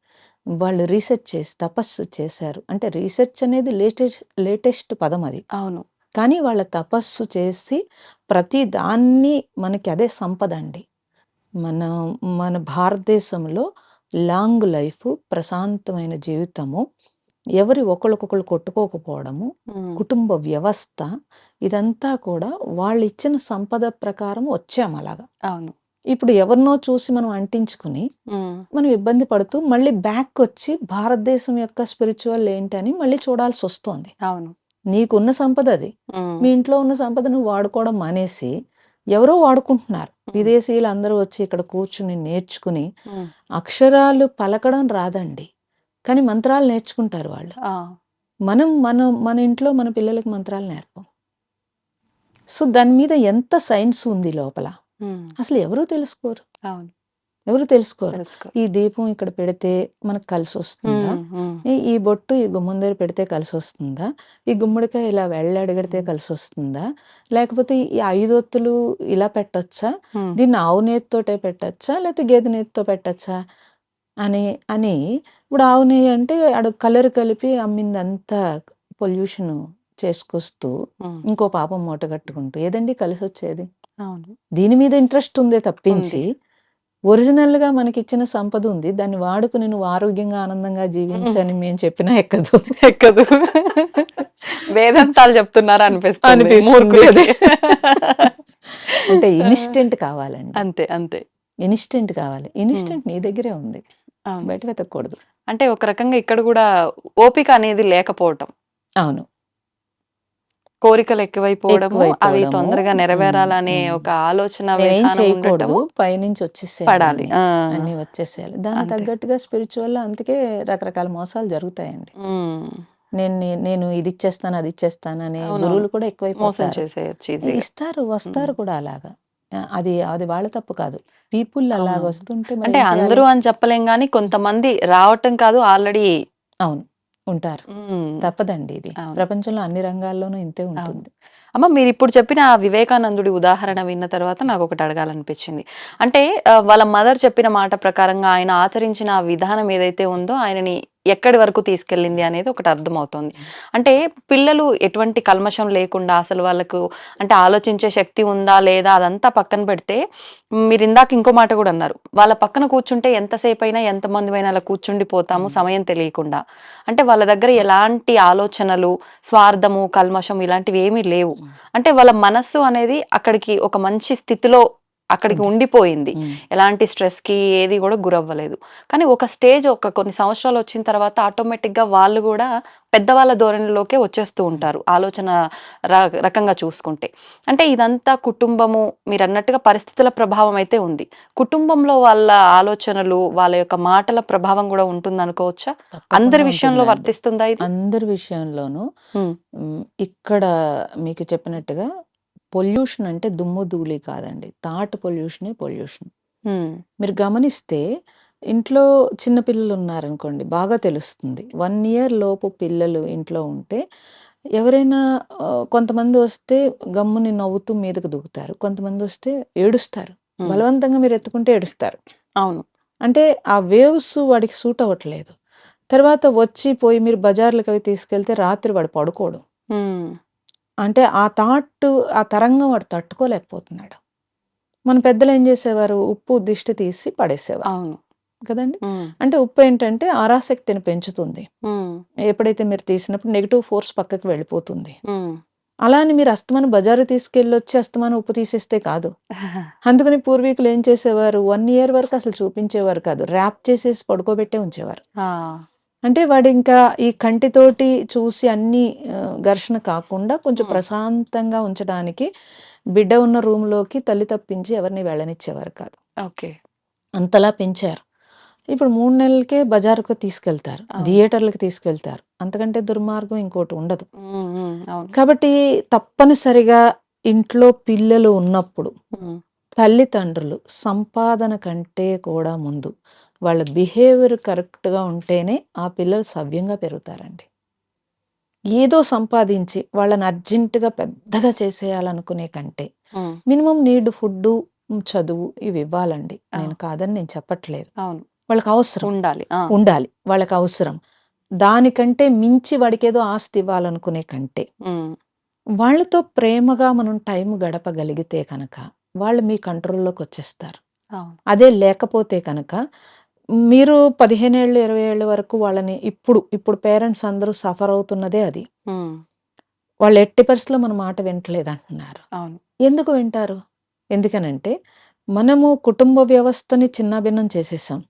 వాళ్ళు రీసెర్చ్ చేసి తపస్సు చేశారు. అంటే రీసెర్చ్ అనేది లేటెస్ట్ పదం అది. అవును. కానీ వాళ్ళ తపస్సు చేసి ప్రతి దాన్ని మనకి అదే సంపదండి. మన మన భారతదేశంలో లాంగ్ లైఫ్, ప్రశాంతమైన జీవితము, ఎవరి ఒకళ్ళకొకళ్ళు కొట్టుకోకపోవడము, హ్మ్. కుటుంబ వ్యవస్థ ఇదంతా కూడా వాళ్ళిచ్చిన సంపద ప్రకారం వచ్చామలాగా. అవును. ఇప్పుడు ఎవరినో చూసి మనం అంటించుకుని, హ్మ్. మనం ఇబ్బంది పడుతూ మళ్ళీ బ్యాకొచ్చి భారతదేశం యొక్క స్పిరిచ్యువల్ ఏంటని మళ్ళీ చూడాల్సొస్తోంది. అవును. నీకున్న సంపదది. హ్మ్. మీ ఇంట్లో ఉన్న సంపద నువ్వు వాడుకోవడం మానేసి, ఎవరో వాడుకుంటున్నారు. హ్మ్. విదేశీయులందరూ వచ్చి ఇక్కడ కూర్చుని నేర్చుకుని, హ్మ్. అక్షరాలు పలకడం రాదండి. కానీ మంత్రాలు నేర్చుకుంటారు వాళ్ళు. ఆ! మన ఇంట్లో మన పిల్లలకి మంత్రాలు నేర్పం. సో, దాని మీద ఎంత సైన్స్ ఉంది లోపల. హ్మ్. అసలు ఎవరు తెలుసుకోరు. అవును. ఎవరు తెలుసుకోరు. తెలుసుకో. ఈ దీపం ఇక్కడ పెడితే మనకు కలిసొస్తుందా? హ్మ్. హ్మ్. ఈ బొట్టు ఈ గుమ్మం దగ్గర పెడితే కలిసొస్తుందా? ఈ గుమ్మడికాయ ఇలా వెళ్ళెడగడితే హ్మ్. కలిసొస్తుందా? లేకపోతే ఈ 5 ఒత్తులు ఇలా పెట్టొచ్చా? హ్మ్. దీన్ని ఆవు నేతితోటే పెట్టొచ్చా? లేతే గేదె నేతితో పెట్టొచ్చా? అని అని ఇప్పుడు ఆవు నెయ్యి అంటే ఆడు కలర్ కలిపి అమ్మిందంతా పొల్యూషను చేసుకొస్తూ, హ్మ్. ఇంకో పాపం మూటగట్టుకుంటూ ఏదండి కలిసొచ్చేది? అవును. దీని మీద ఇంట్రెస్ట్ ఉందే ఉంది. తప్పించి ఒరిజినల్‌గా మనకిచ్చిన సంపదుంది. దాన్ని వాడుకొని నువ్వు ఆరోగ్యంగా, ఆనందంగా హ్మ్. జీవించని మేము చెప్పినా ఎక్కదు. ఎక్కదు. వేదాంతాలు చెప్తున్నారనిపిస్తుంది అనిపిస్తుంది. మూర్ఖులకి. అదే. అంటే ఇన్‌స్టంట్ కావాలండి. అంతే. అంతే. ఇన్‌స్టంట్ కావాలి. హ్మ్. ఇన్‌స్టంట్ నీ దగ్గరే ఉంది. అవును. బయట వెతకూడదు. అంటే ఒక రకంగా ఇక్కడ గూడా ఓపిక అనేది లేకపోవటం. అవును. కోరికలు ఎక్కువైపోవడము, అవి ఎక్కువైపోవడము. తొందరగా హ్మ్. నెరవేరాలనే హ్మ్. ఒక ఆలోచన నేనేం విధానం చేయకూడదు. ఉండటము పైనుంచి పడాలి. వచ్చేసేయాలన్నీ. ఆ! అన్నీ వచ్చేసేయాలి. దానికి అంతే. తగ్గట్టుగా స్పిరిచ్యువల్‌లో అందుకే రకరకాల మోసాలు జరుగుతాయండి. హ్మ్. నేను ఇదిచ్చేస్తాను, అదిచ్చేస్తానని అవునవును. గురువులు కూడా మోసం ఎక్కువైపోతారు. చేసేయొచ్చు ఈజీగా. ఇస్తారు, హ్మ్. వస్తారు కూడా అలాగా. అది అది వాళ్ళ తప్పు కాదు. పీపుల్ అవునవును. అలాగొస్తుంటే అంటే మరేం చేయాలి? అందరూ అని చెప్పలేం గానీ, కొంతమంది రావటం కాదు ఆల్రెడీ అవును. ఉంటారు. హ్మ్. తప్పదండి ఇది. అవును. ప్రపంచంలో అన్ని రంగాల్లోనూ ఇంతే అవును. ఉంటుంది. అమ్మ మీరిప్పుడు చెప్పిన ఆ వివేకానందుడి ఉదాహరణ విన్న తర్వాత నాకొకటి అడగాలనిపించింది. అంటే వాళ్ళ మదర్ చెప్పిన మాట ప్రకారంగా ఆయన ఆచరించిన ఆ విధానం ఏదైతే ఉందో ఆయనని ఎక్కడి వరకు తీసుకెళ్ళింది అనేది ఒకటి అర్థమవుతోంది. హ్మ్. అంటే పిల్లలు ఎటువంటి కల్మషం లేకుండా అసలు వాళ్ళకు అంటే ఆలోచించే శక్తి ఉందా? లేదా? అదంతా పక్కన పెడితే మీరిందాక ఇంకో మాట గూడా అన్నారు. వాళ్ళ పక్కన కూర్చుంటే ఎంతసేపైనా ఎంతమందిమైనా అలా కూర్చుండిపోతాము హ్మ్. సమయం తెలియకుండా. అంటే వాళ్ళ దగ్గర ఎలాంటి ఆలోచనలు, స్వార్థము, కల్మషం ఇలాంటివి ఏమీ లేవు. హ్మ్. అంటే వాళ్ళ మనస్సు అనేది అక్కడికి ఒక మంచి స్థితిలో అక్కడికి ఉంది. ఉండిపోయింది. హ్మ్. ఎలాంటి స్ట్రెస్‌కి ఏది గూడా గురవ్వలేదు. కానీ ఒక స్టేజ్ ఒక కొన్ని సంవత్సరాలొచ్చిన తర్వాత ఆటోమేటిక్‌గా వాళ్ళు గూడా పెద్దవాళ్ళ ధోరణిలోకే వచ్చేస్తూ హ్మ్. ఉంటారు. ఆలోచన ర రకంగా చూసుకుంటే. అంటే ఇదంతా కుటుంబము మీరన్నట్టుగా పరిస్థితుల ప్రభావం అయితే ఉంది. కుటుంబంలో వాళ్ళ ఆలోచనలు, వాళ్ళ యొక్క మాటల ప్రభావం గూడా ఉంటుందనుకోవచ్చా? తప్పకుండా అందరి విషయంలో ఉంటుందండి. వర్తిస్తుందా ఇది? అందరి విషయంలోనూ హ్మ్. ఇక్కడ మీకు చెప్పినట్టుగా పొల్యూషన్ అంటే దుమ్ము, ధూళి కాదండి. థాట్ పొల్యూషనే పొల్యూషన్. హ్మ్. మీరు గమనిస్తే ఇంట్లో చిన్న పిల్లలున్నారనుకోండి బాగా తెలుస్తుంది. 1 ఇయర్ లోపు పిల్లలు ఇంట్లో ఉంటే ఎవరైనా కొంతమందొస్తే గమ్ముని నవ్వుతూ మీదకి దూకుతారు. కొంతమందొస్తే ఏడుస్తారు. హ్మ్. బలవంతంగా మీరు ఎత్తుకుంటే ఏడుస్తారు. అవును. అంటే ఆ వేవ్స్ వాడికి సూట్ అవ్వట్లేదు. తర్వాత వచ్చి పోయి మీరు బజార్‌లకవి తీసుకెళ్తే రాత్రి వాడు పడుకోడు. హ్మ్. అంటే ఆ తరంగం వాడు తట్టుకోలేకపోతున్నాడు. మన పెద్దలేం జేసేవారు? ఉప్పు దిష్టి తీసి పడేసేవారు. అవును. కదండీ! హ్మ్. అంటే ఉప్పేంటంటే ఆరాశక్తిని పెంచుతుంది. హ్మ్. ఎప్పుడైతే మీరు తీసినప్పుడు నెగెటివ్ ఫోర్స్ పక్కకి వెళ్ళిపోతుంది. హ్మ్. అలా అని మీరు అస్తమానం బజారుకి తీసుకెళ్ళొచ్చి అస్తమానం ఉప్పు తీసేస్తే కాదు. అందుకని పూర్వీకులు ఏం చేసేవారు? 1 ఇయర్ వరకు అసలు చూపించేవారు కాదు. ర్యాప్ చేసేసి పడుకోబెట్టే ఉంచేవారు. ఆ! అంటే వాడింకా ఈ కంటితోటి చూసి అన్నీ ఘర్షణ కాకుండా కొంచెం హ్మ్. ప్రశాంతంగా ఉంచడానికి బిడ్డ ఉన్న రూమ్‌లోకి తల్లి తప్పించి ఎవరిని వెళ్ళనిచ్చేవారు కాదు. ఓకే. అంతలా పెంచారు. ఇప్పుడు 3 నెలలకే బజారుకు తీసుకెళ్తారు. అవును. థియేటర్‌లకి తీసుకెళ్తారు. అంతకంటే దుర్మార్గం ఇంకోటి ఉండదు. హ్మ్. హ్మ్. అవును. కాబట్టి తప్పనిసరిగా ఇంట్లో పిల్లలు ఉన్నప్పుడు హ్మ్. తల్లిదండ్రులు సంపాదన కంటే కూడా ముందు వాళ్ళ బిహేవియర్ కరెక్ట్‌గా ఉంటేనే ఆ పిల్లలు సవ్యంగా పెరుగుతారండి. ఏదో సంపాదించి వాళ్ళని అర్జెంట్‌గా పెద్దగా చేసేయాలనుకునే కంటే హ్మ్. మినిమమ్ నీడ్ ఫుడ్డు, చదువు ఇవి ఇవ్వాలండి. ఆ! నేను చెప్పట్లేదు. అవును. వాళ్ళకవసరం. ఉండాలి. ఆ! ఉండాలి. వాళ్ళకవసరం. దానికంటే మించి వాడికేదో ఆస్తి ఇవ్వాలనుకునే కంటే, హ్మ్. వాళ్ళతో ప్రేమగా మనం టైం గడపగలిగితే కనుక, వాళ్ళు మీ కంట్రోల్‌లోకొచ్చేస్తారు. అవును. అదే లేకపోతే కనుక, మీరు 15 ఏళ్ళు, 20 ఏళ్ల వరకు వాళ్ళని ఇప్పుడు పేరెంట్స్ అందరూ సఫర్ అవుతున్నదే అది. హ్మ్. వాళ్ళు ఎట్టి పరిస్థితిలో మన మాట వింటలేదంటున్నారు. అవును. ఎందుకు వింటారు? ఎందుకనంటే, మనము కుటుంబ వ్యవస్థని చిన్నాభిన్నం చేసేసాం.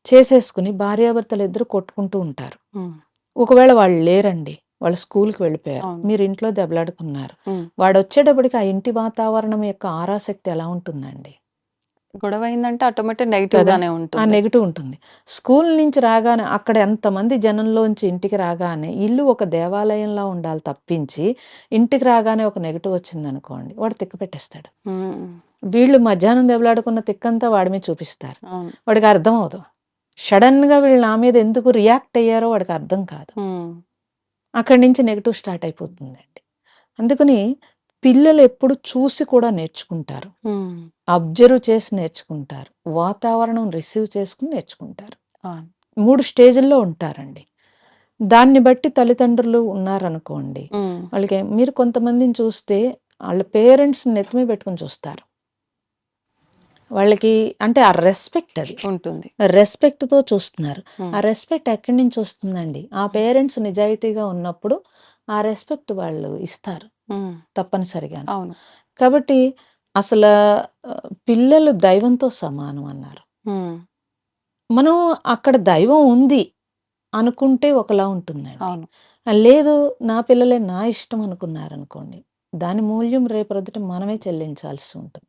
చేసేసుకొని భార్యాభర్తలిద్దరూ కొట్టుకుంటూ ఉంటారు. హ్మ్. ఒకవేళ వాళ్ళు లేరండి. వాళ్ళు స్కూలుకి వెళ్ళిపోయారు. అవును. మీరు ఇంట్లో దెబ్బలాడుకున్నారు. హ్మ్. వాడొచ్చేటప్పటికి ఆ ఇంటి వాతావరణం యొక్క ఆరాసక్తి ఎలా ఉంటుందండి? గొడవయిందంటే ఆటోమేటిక్ కదా! నెగెటివ్‌గానే ఆ ఉంటుంది. నెగెటివ్ ఉంటుంది. స్కూలు నుంచి రాగానే అక్కడ ఎంతమంది జనంలోంచి ఇంటికి రాగానే ఇల్లు ఒక దేవాలయంలా ఉండాలి తప్పించి, ఇంటికి రాగానే ఒక నెగెటివ్ వచ్చిందనుకోండి, వాడు తిక్క పెట్టేస్తాడు. హ్మ్. వీళ్ళు మధ్యాహ్నం దెబ్బలాడుకున్న తిక్కంతా వాడి మీద చూపిస్తారు. అవును. వాడికి అర్థం అవ్వదు. సడెన్‌గా వీళ్ళు నా మీద ఎందుకు రియాక్ట్ అయ్యారో వాడికి అర్థం కాదు. హ్మ్. అక్కడి నుంచి నెగెటివ్ స్టార్ట్ అయిపోతుందండి. అందుకని పిల్లలెప్పుడు చూసి కూడా నేర్చుకుంటారు. హ్మ్. అబ్జర్వ్ చేసి నేర్చుకుంటారు. వాతావరణం రిసీవ్ చేసుకొని నేర్చుకుంటారు. అవును. 3 స్టేజుల్లో ఉంటారండి. దాన్ని బట్టి తల్లిదండ్రులు ఉన్నారనుకోండి, హ్మ్. మీరు కొంతమందిని చూస్తే ఆళ్ళ పేరెంట్స్‌ని నెత్తి మీద పెట్టుకొని చూస్తారు. వాళ్ళకి అంటే ఆ రెస్పెక్ట్ అది. ఉంటుంది. రెస్పెక్ట్‌తో చూస్తున్నారు. హ్మ్. ఆ రెస్పెక్ట్ ఎక్కడి నుంచి వస్తుందండి? ఆ పేరెంట్స్ నిజాయితీగా ఉన్నప్పుడు ఆ రెస్పెక్ట్ వాళ్ళు ఇస్తారు. హ్మ్. తప్పనిసరిగాను. అవును. కాబట్టి అసలా పిల్లలు దైవంతో సమానం అన్నారు. హ్మ్. మనం అక్కడ దైవం ఉంది అనుకుంటే ఒకలా ఉంటుందండి. అవును. లేదు నా పిల్లలే నా ఇష్టం అనుకున్నారనుకోండి, దాని మూల్యం రేపొద్దుట మనమే చెల్లించాల్సి ఉంటుంది.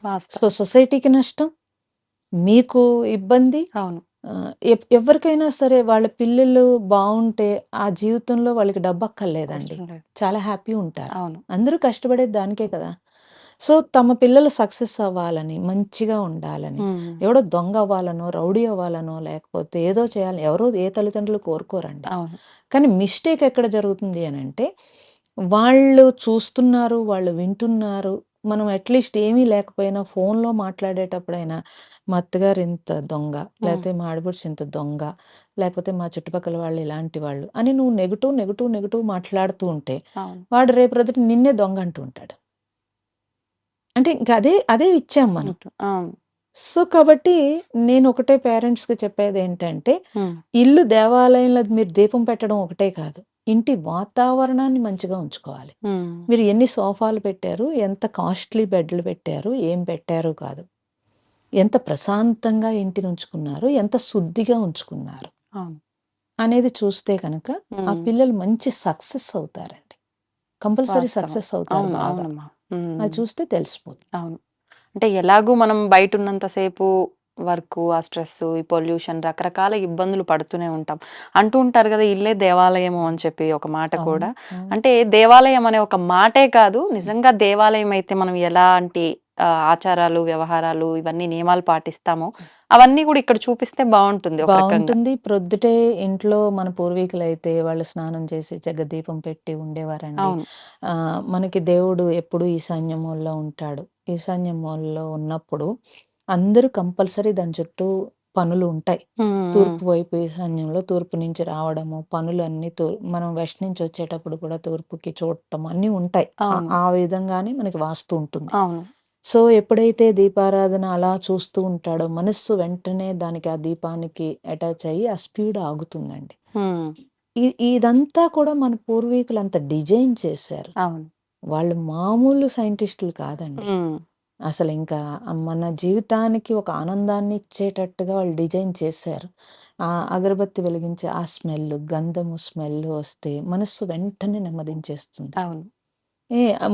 వాస్తవం. సొసైటీకి నష్టం, మీకు ఇబ్బంది. అవును. ఎవ్వరికైనా సరే వాళ్ళ పిల్లలు బావుంటే ఆ జీవితంలో వాళ్ళకి డబ్బక్కర్లేదండి. అవసరం లేదు. చాలా హ్యాపీ ఉంటారు. అవును. అందరూ కష్టపడేది దానికే కదా! సో, తమ పిల్లలు సక్సెస్ అవ్వాలని, మంచిగా ఉండాలని, హ్మ్. ఎవడో దొంగ అవ్వాలనో, రౌడీ అవ్వాలనో, లేకపోతే ఏదో చేయాలని ఏ తల్లిదండ్రులు కోరుకోరండి. అవును. కానీ మిస్టేక్ ఎక్కడ జరుగుతుంది అనంటే, వాళ్ళు చూస్తున్నారు, వాళ్ళు వింటున్నారు. మనం అట్‌లీస్ట్ ఏమీ లేకపోయినా ఫోన్‌లో మాట్లాడేటప్పుడైనా, మా అత్తగారు ఇంత దొంగ, హ్మ్. లేతే మా ఆడపడుచు ఇంత దొంగ, లేకపోతే మా చుట్టుపక్కల వాళ్ళు ఇలాంటి వాళ్ళు అని నువ్వు నెగెటివ్ మాట్లాడుతూ ఉంటే, అవును. వాడు రేపు రోజున నిన్నే దొంగ అంటూ ఉంటాడు. అంటే ఇంక అదే ఇచ్చాం మనం. అవును. సో, కాబట్టి నేనొకటే పేరెంట్స్‌కి చెప్పేదేంటంటే, హ్మ్. ఇల్లు దేవాలయంలో మీరు దీపం పెట్టడం ఒకటే కాదు. ఇంటి వాతావరణాన్ని మంచిగా ఉంచుకోవాలి. హ్మ్. మీరు ఎన్ని సోఫాలు పెట్టారు, ఎంత కాస్ట్‌లీ బెడ్‌లు పెట్టారు, ఏం పెట్టారు కాదు. ఎంత ప్రశాంతంగా ఇంటినుంచుకున్నారు, ఎంత శుద్ధిగా ఉంచుకున్నారు అవును. అనేది చూస్తే గనక, ఆ హ్మ్. పిల్లలు మంచి సక్సెస్ అవుతారండి. కంపల్సరీ వాస్తవం. సక్సెస్ అవుతారు అవును. బాగా. అవునమ్మా. అది హ్మ్. చూస్తే తెలిసిపోతుంది. అవును. అంటే ఎలాగూ మనం బయటున్నంత సేపు వర్కు, ఆ స్ట్రెస్సు, ఈ పొల్యూషన్ రకరకాల ఇబ్బందులు పడుతూనే ఉంటాం. అంటూ ఉంటారు గదా! ఇల్లే దేవాలయము అని చెప్పి ఒక మాట అవును. కూడా. అవును. అంటే దేవాలయం అనే ఒక మాటే కాదు, నిజంగా దేవాలయం అయితే మనం ఎలాంటి ఆచారాలు, వ్యవహారాలు ఇవన్నీ నియమాలు పాటిస్తామో, అవన్నీ కూడా ఇక్కడ చూపిస్తే బాగుంటుంది ఒక రకంగా. బావుంటుంది. ప్రొద్దుటే ఇంట్లో మన పూర్వీకులైతే వాళ్ళు స్నానం చేసి జగదీపం పెట్టి ఉండేవారండి. అవును. మనకి దేవుడు ఎప్పుడూ ఈశాన్య మూలలో ఉంటాడు. ఈశాన్య మూలలో ఉన్నప్పుడు అందరూ కంపల్సరీ దాని చుట్టూ పనులు ఉంటాయి. తూర్పు వైపు ఈశాన్యంలో తూర్పు నుంచి రావడము, పనులు అన్నీ మనం వెస్ట్ నుంచి వచ్చేటప్పుడు కూడా తూర్పుకి చూడటం అన్నీ ఉంటాయి. అవును. ఆ విధంగానే మనకి వాస్తు ఉంటుంది. అవును. సో, ఎప్పుడైతే దీపారాధన అలా చూస్తూ ఉంటాడో మనస్సు వెంటనే దానికి ఆ దీపానికి అటాచ్ అయ్యి ఆ స్పీడ్ ఆగుతుందండి. హ్మ్. ఇదంతా కూడా మన పూర్వీకులు అంత డిజైన్ చేశారు. అవును. వాళ్ళు మామూలు సైంటిస్టులు కాదండి. హ్మ్. అసలింకా మన జీవితానికి ఒక ఆనందాన్ని ఇచ్చేటట్టుగా వాళ్ళు డిజైన్ చేశారు. అగరబత్తి వెలిగించే ఆ స్మెల్, గంధము స్మెల్ వస్తే మనస్సు వెంటనే నెమ్మదించేస్తుంది. అవును.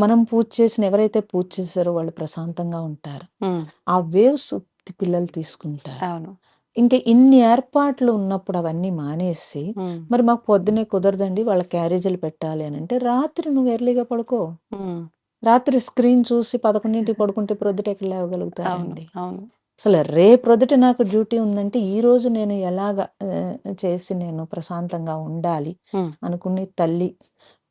మనం పూజ చేసిన ఎవరైతే పూజ చేశారో వాళ్ళు ప్రశాంతంగా ఉంటారు. హ్మ్. ఆ వేవ్స్ పిల్లలు తీసుకుంటారు. అవును. ఇంకా ఇన్ని ఏర్పాట్లు ఉన్నప్పుడు అవన్నీ మానేసి, హ్మ్. మరి మాకు పొద్దున్నే కుదరదండి వాళ్ళ క్యారేజీలు పెట్టాలి అనంటే, రాత్రి నువ్వు ఎర్లీగా పడుకో. హ్మ్. రాత్రి స్క్రీన్ చూసి 11కి పడుకుంటే ప్రొద్దుట ఎక్కడ అవును. లేవగలుగుతారండి? అవును. అసలు రేపొద్దుట నాకు డ్యూటీ ఉందంటే, ఈరోజు నేను ఎలాగ చేసి నేను ప్రశాంతంగా ఉండాలి హ్మ్. అనుకుని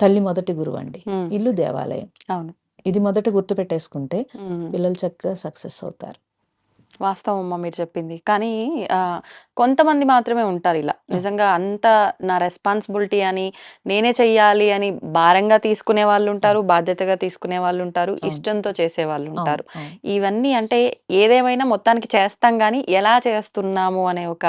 తల్లి మొదటి గురువండి. హ్మ్. ఇల్లు దేవాలయం. అవును. ఇది మొదట గుర్తుపెట్టేసుకుంటే హ్మ్. పిల్లలు చక్కగా సక్సెస్ అవుతారు. వాస్తవం అమ్మ మీరు చెప్పింది. కానీ కొంతమంది మాత్రమే ఉంటారు ఇలా. ఆ! నిజంగా అంతా నా రెస్పాన్సిబిలిటీ అని, నేనే చెయ్యాలి అని భారంగా తీసుకునే ఆ! వాళ్ళుంటారు. బాధ్యతగా తీసుకునే వాళ్ళుంటారు. అవును. ఇష్టంతో అవును. చేసేవాళ్ళుంటారు. అవును. ఇవన్నీ అంటే ఏదేమైనా మొత్తానికి చేస్తాం గానీ, ఎలా చేస్తున్నాము అనే ఒక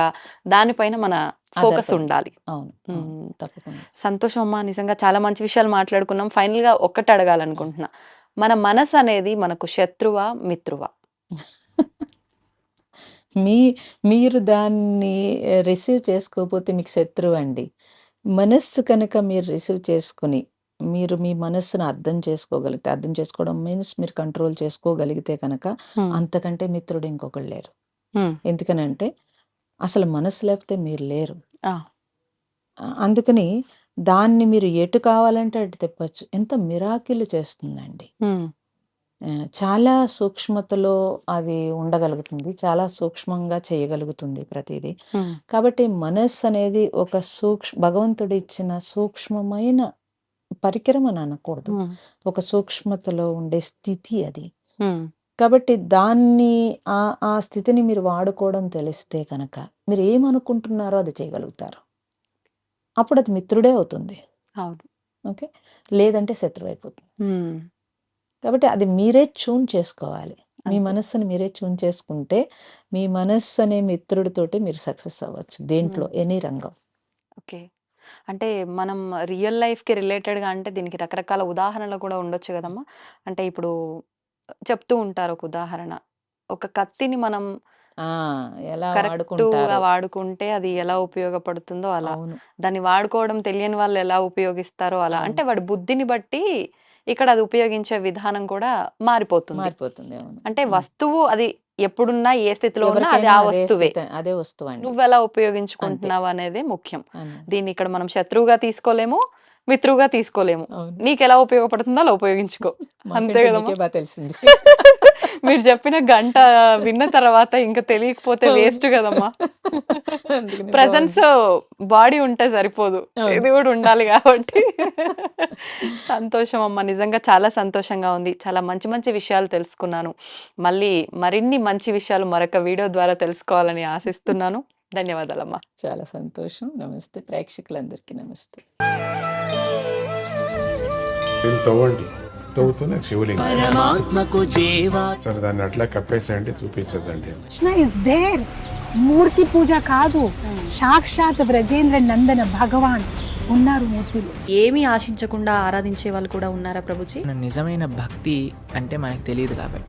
దానిపైన మన ఫోకస్ ఆధారపడి ఉంటుంది. ఉండాలి. అవును. అవును. హ్మ్. తప్పకుండా. సంతోషం అమ్మా. నిజంగా చాలా మంచి విషయాలు మాట్లాడుకున్నాం. ఫైనల్‌గా ఒక్కటి హ్మ్. అడగాలనుకుంటున్నా. మన మనసనేది మనకు శత్రువా? మిత్రువా? మీ మీరు దాన్ని రిసీవ్ చేసుకోపోతే మీకు శత్రువండి. మనస్సు కనుక మీరు రిసీవ్ చేసుకొని, మీరు మీ మనస్సును అర్థం చేసుకోగలిగితే, అర్థం చేసుకోవడం మీన్స్ మీరు కంట్రోల్ చేసుకోగలిగితే కనుక, హ్మ్. అంతకంటే మిత్రుడు ఇంకొకళ్ళు లేరు. హ్మ్. ఎందుకనంటే, అసలు మనస్సు లేకపోతే మీరు లేరు. ఆ! అందుకని దాన్ని మీరు ఎటు కావాలంటే అటు తిప్పొచ్చు. ఎంత మిరాకిల్ చేస్తుందండి. హ్మ్. చాలా సూక్ష్మతలో అది ఉండగలుగుతుంది. చాలా సూక్ష్మంగా చేయగలుగుతుంది ప్రతీదీ. హ్మ్. కాబట్టి మనస్సనేది ఒక భగవంతుడిచ్చిన సూక్ష్మమైన పరికరం అని అనకూడదు. హ్మ్. ఒక సూక్ష్మతలో ఉండే స్థితి అది. హ్మ్. కాబట్టి దాన్ని ఆ స్థితిని మీరు వాడుకోవడం తెలిస్తే కనుక మీరేమనుకుంటున్నారో అది చేయగలుగుతారు. అప్పుడది మిత్రుడే అవుతుంది. అవును. ఓకే. లేదంటే శత్రువైపోతుంది. హ్మ్. కాబట్టి అది మీరే ట్యూన్ చేసుకోవాలి. మీ అంతే. మనస్సుని మీరే ట్యూన్ చేసుకుంటే, మీ మనస్సు అనే మిత్రుడితోటి మీరు సక్సెస్ అవ్వచ్చు. దేంట్లో హ్మ్. ఎనీ రంగం. ఓకే. అంటే మనం రియల్ లైఫ్‌కి రిలేటెడ్‌గా అంటే దీనికి రకరకాల ఉదాహరణలు కూడా ఉండొచ్చు గదమ్మా! అంటే ఇప్పుడు చెప్తూ ఉంటారు ఒక ఉదాహరణ. ఒక కత్తిని మనం ఆ! ఎలా కరెక్ట్‌గా వాడుకుంటారో. వాడుకుంటే అది ఎలా ఉపయోగపడుతుందో అలా. అవును. దాన్ని వాడుకోవడం తెలియని వాళ్ళు ఎలా ఉపయోగిస్తారో అలా. అవును. అంటే వాడి బుద్ధిని బట్టి ఇక్కడ అది ఉపయోగించే విధానం కూడా మారిపోతుంది. మారిపోతుంది. అవును. అంటే హ్మ్. వస్తువు అది ఎప్పుడున్నా, ఏ స్థితిలో ఉన్నా అది ఎవరికైనా ఆ అదే వస్తువే. స్థితి అదే వస్తువండి. నువ్వెలా అంతే. ఉపయోగించుకుంటున్నావు అనేదే ముఖ్యం. అని. దీన్ని ఇక్కడ మనం శత్రువుగా తీసుకోలేము, మిత్రువుగా తీసుకోలేము. అవును. నీకెలా ఉపయోగపడుతుందో అలా ఉపయోగించుకో. అంతే మాకంటే గదమ్మా! మీకే తెలిసింది. మీరు చెప్పిన గంట విన్న తర్వాత ఇంక తెలియకపోతే అవును. వేస్ట్ గదమ్మా! అందుకని ప్రెజెన్స్ బావుంది. బాడీ ఉంటే సరిపోదు. అవును. ఇది గూడా ఉండాలి గాబట్టి. సంతోషం అమ్మ. నిజంగా చాలా సంతోషంగా ఉంది. చాలా మంచి మంచి విషయాలు తెలుసుకున్నాను. మళ్ళీ మరిన్ని మంచి విషయాలు మరొక వీడియో ద్వారా తెలుసుకోవాలని ఆశిస్తున్నాను. ధన్యవాదాలమ్మా. చాలా సంతోషం. నమస్తే. ప్రేక్షకులందరికీ నమస్తే. దీన్ని తవ్వండి. తవ్వుతూనే శివలింగం. పరమాత్మకు చేవా సరే దాన్ని అట్లా కప్పేసేయండి, చూపించద్దండి. Krishna is there. మూర్తి పూజ కాదు, సాక్షాత్ బ్రజేంద్ర నందన భగవాన్ ఉన్నారు మూర్తిలో. ఏమీ ఆశించకుండా ఆరాధించే వాళ్ళు కూడా ఉన్నారా ప్రభుజీ? నిజమైన భక్తి అంటే మనకు తెలియదు కాబట్టి